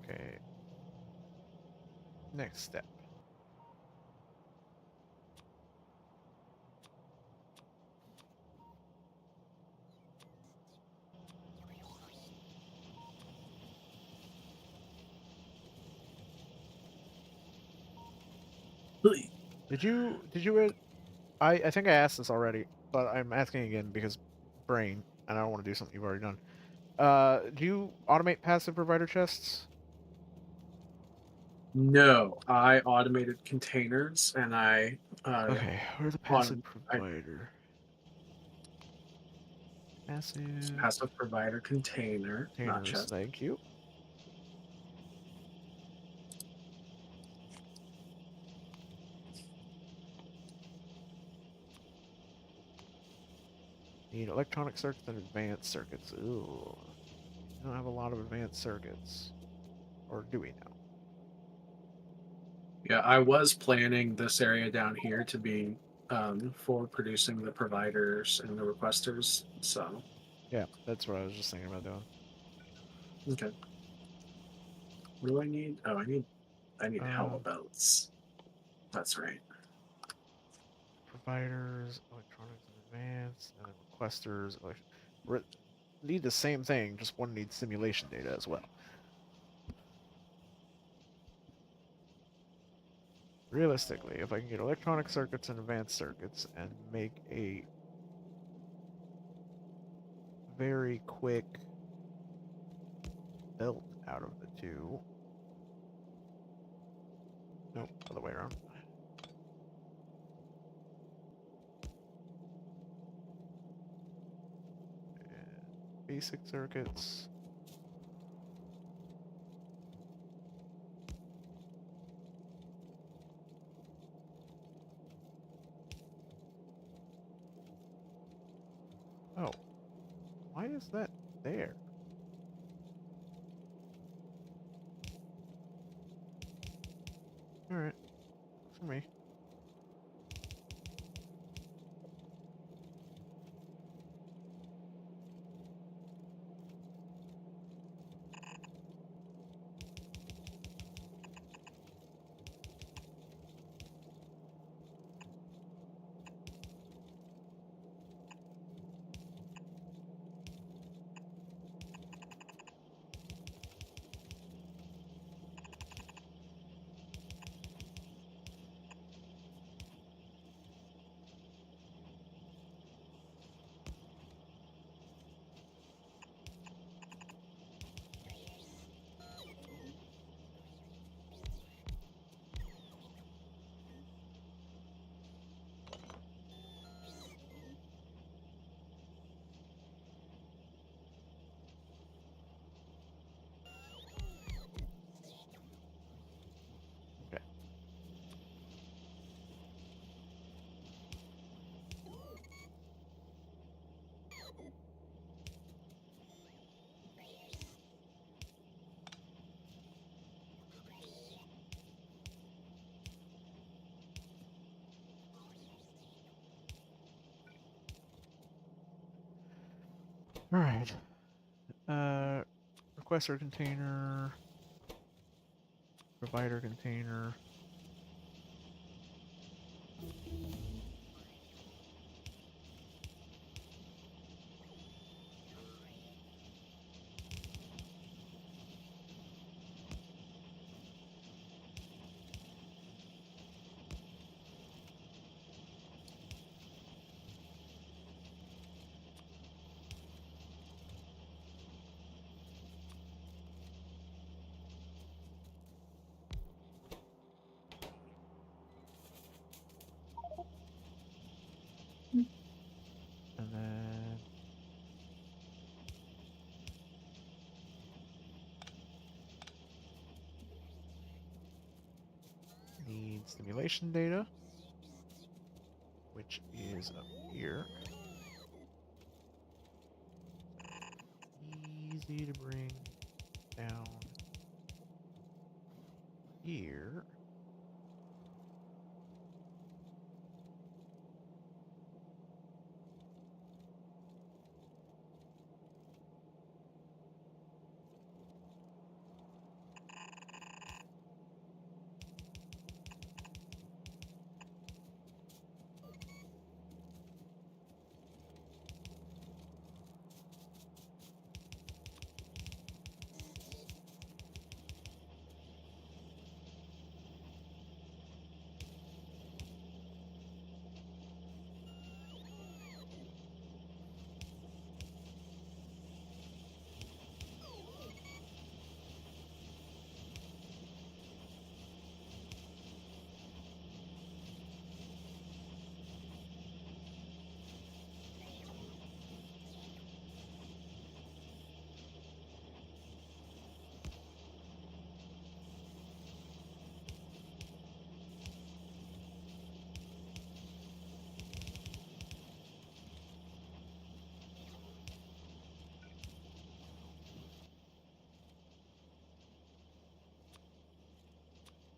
Okay. Next step. I think I asked this already, but I'm asking again because brain, and I don't want to do something you've already done. Do you automate passive provider chests? No, I automated containers and I Okay, where's the passive on provider? Passive passive provider container, not containers, chest. thank you. Need electronic circuits and advanced circuits. Ooh. We don't have a lot of advanced circuits. Or do we now? Yeah, I was planning this area down here to be for producing the providers and the requesters. So Yeah, that's what I was just thinking about doing. okay. What do I need? Oh, I need hella belts. That's right. Providers, electronics and advanced, and then requesters. Need the same thing, just one needs simulation data as well. Realistically, if I can get electronic circuits and advanced circuits and make a very quick belt out of the two. Nope, other way around. And basic circuits. Oh, why is that there? Alright, for me. Okay. Alright. Requester container. Provider container. need simulation data, which is up here. Easy to bring down here.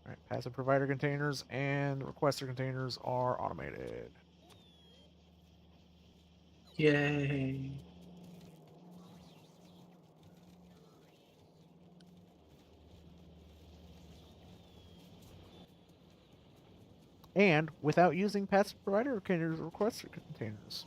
All right, passive provider containers and requester containers are automated. Yay. And without using passive provider containers or requester containers.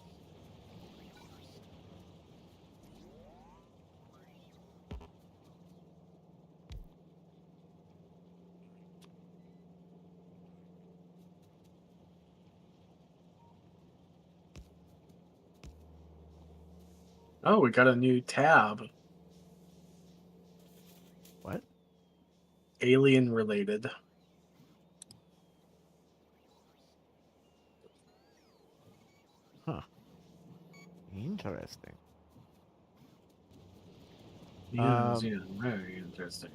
Oh, we got a new tab. What? Alien related. Huh. Interesting. Yes, yeah, very interesting.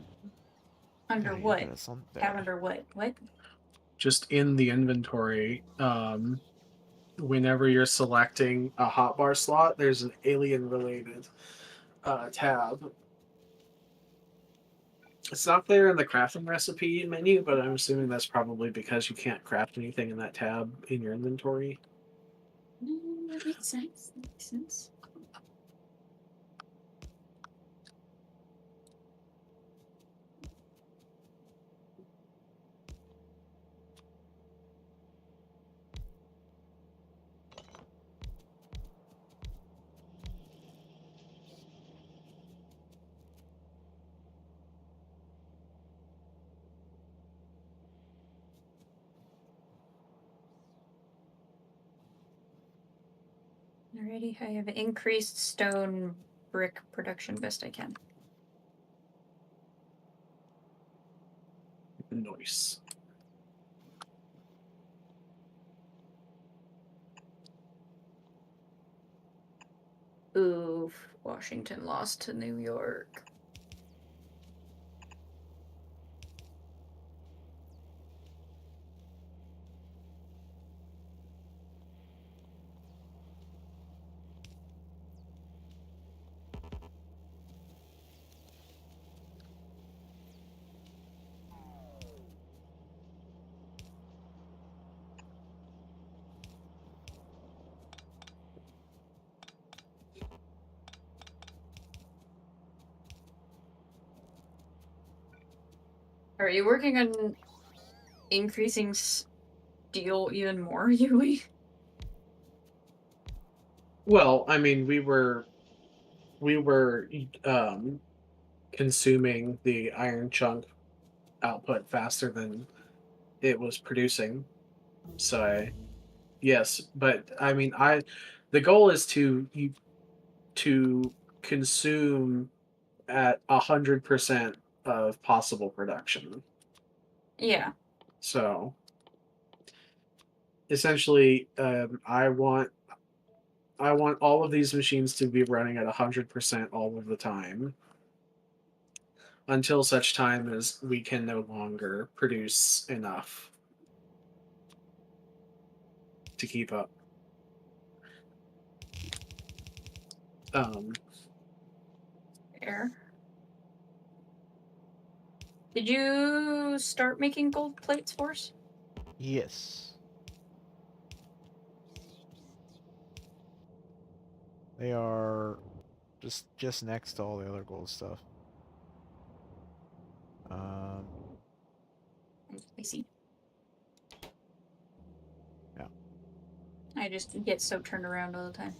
Under Very what? interesting. Tab under what? What? Just in the inventory, whenever you're selecting a hotbar slot, there's an alien related tab. It's not there in the crafting recipe menu, but I'm assuming that's probably because you can't craft anything in that tab in your inventory. That makes sense. That makes sense. Alrighty, I have increased stone brick production best I can. Nice. Oof, Washington lost to New York. Are you working on increasing steel even more, Yui? Well, I mean, we were consuming the iron chunk output faster than it was producing. So yes, but I mean, the goal is to consume at 100% of possible production. Yeah. So essentially, I want all of these machines to be running at 100% all of the time until such time as we can no longer produce enough. to keep up. Fair. Did you start making gold plates for us? Yes. They are just next to all the other gold stuff. I see. Yeah. I just get so turned around all the time.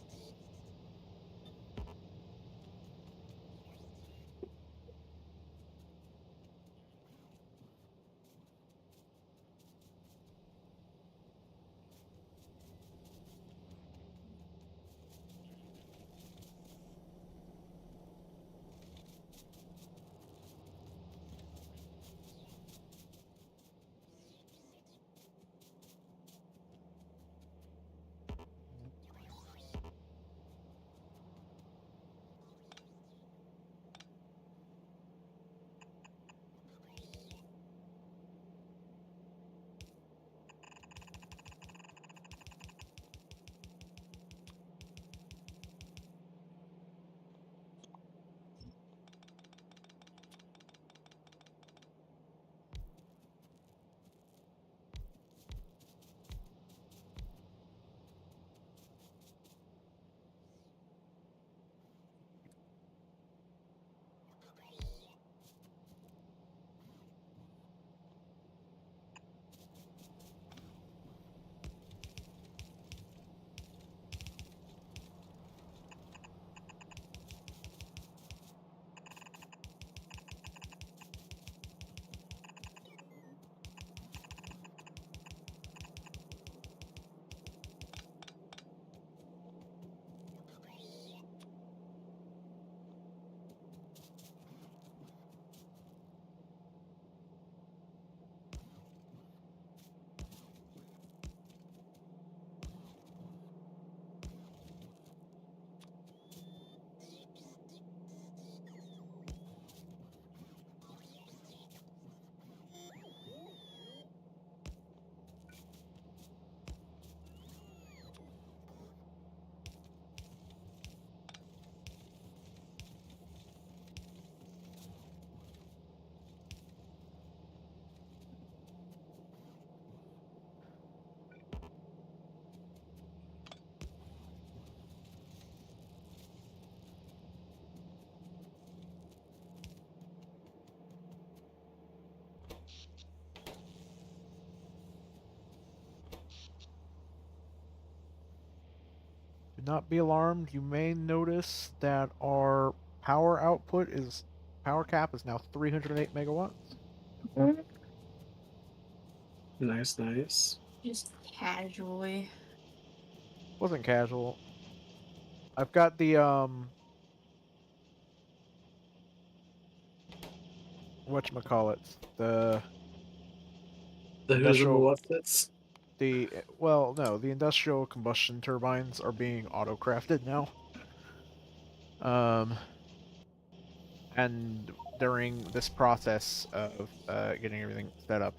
Do not be alarmed. You may notice that our power cap is now 308 megawatts. Nice, nice. Just casually. Wasn't casual. I've got the whatchamacallit, the The who's and the industrial what fits. the industrial combustion turbines are being auto-crafted now. And during this process of getting everything set up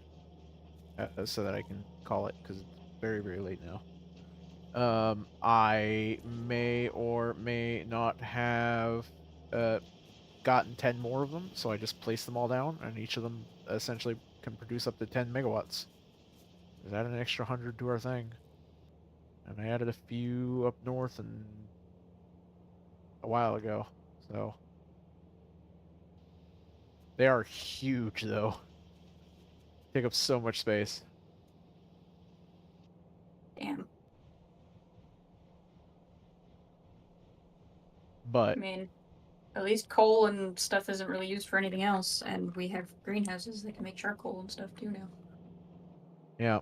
so that I can call it, because it's very, very late now, I may or may not have gotten 10 more of them, so I just placed them all down, and each of them essentially can produce up to 10 megawatts. Is that an extra 100 to our thing? And I added a few up north and a while ago, so they are huge though. Take up so much space. Damn. But I mean, at least coal and stuff isn't really used for anything else, and we have greenhouses that can make charcoal and stuff too now. yeah.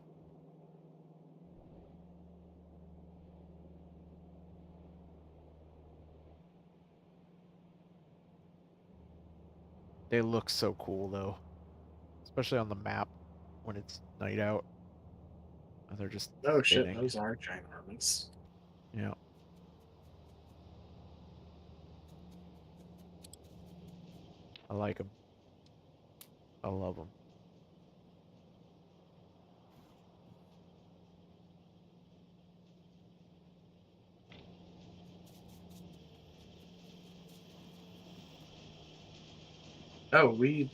They look so cool though. Especially on the map when it's night out. And they're just Oh shit, spinning. those are ginormous. Yeah. I like them. I love them. Oh, we.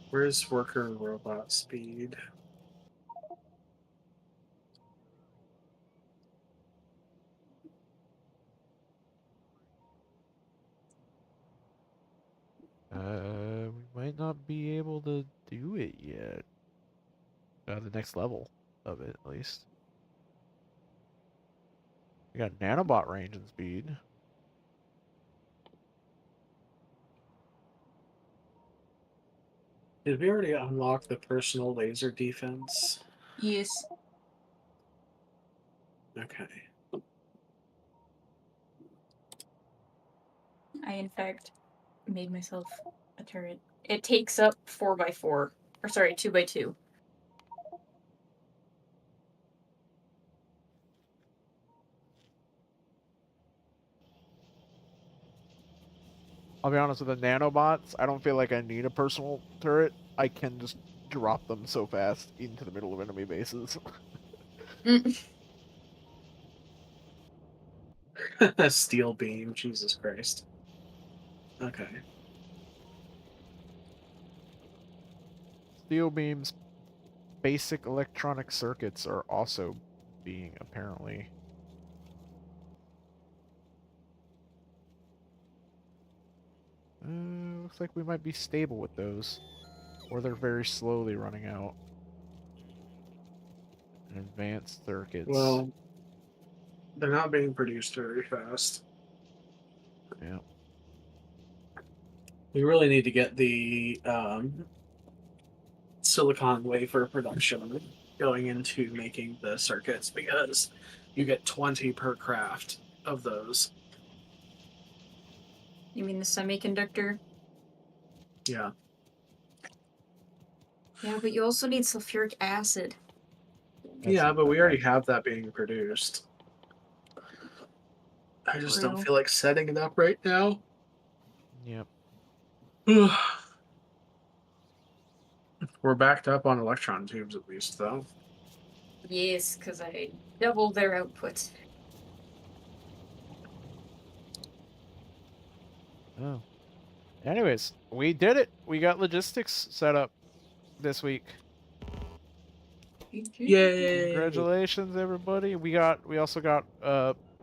Where's worker robot speed? We might not be able to do it yet. The next level of it, at least. We got nanobot range and speed. Did we already unlock the personal laser defense? Yes. Okay. I, in fact, made myself a turret. It takes up 4x4. Or sorry, 2x2. I'll be honest with the nanobots, I don't feel like I need a personal turret. I can just drop them so fast into the middle of enemy bases. Steel beam, Jesus Christ. Okay. Steel beams, basic electronic circuits are also being apparently. Looks like we might be stable with those. Or they're very slowly running out. And advanced circuits. Well, they're not being produced very fast. Yeah. We really need to get the silicon wafer production going into making the circuits because you get 20 per craft of those. You mean the semiconductor? Yeah. Yeah, but you also need sulfuric acid. Yeah, but we already have that being produced. I just don't True. feel like setting it up right now. Yep. We're backed up on electron tubes at least, though. Yes, because I doubled their output. Oh. Anyways, we did it. We got logistics set up this week. Yay! Congratulations, everybody. We also got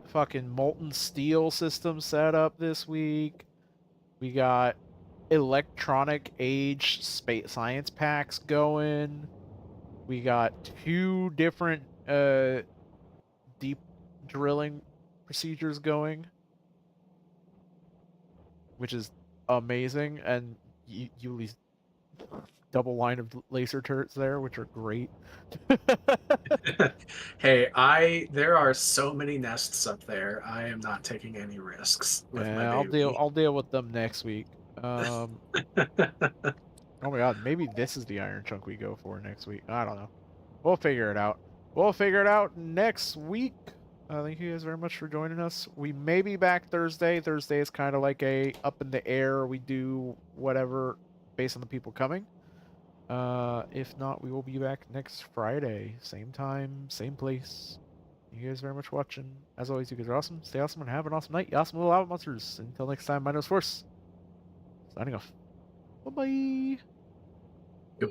fucking molten steel system set up this week. We got electronic age space science packs going. We got 2 different deep drilling procedures going, which is amazing, and Yuli's double line of laser turrets there, which are great. Hey, there are so many nests up there. I am not taking any risks with my baby. I'll deal with them next week. Oh my god, maybe this is the iron chunk we go for next week. I don't know. We'll figure it out. We'll figure it out next week. Thank you guys very much for joining us. We may be back Thursday. Thursday is kind of like a up in the air. We do whatever based on the people coming. If not, we will be back next Friday. Same time, same place. Thank you guys very much for watching. As always, you guys are awesome. Stay awesome and have an awesome night. You awesome little out monsters. Until next time, my nose force. Signing off. Bye-bye.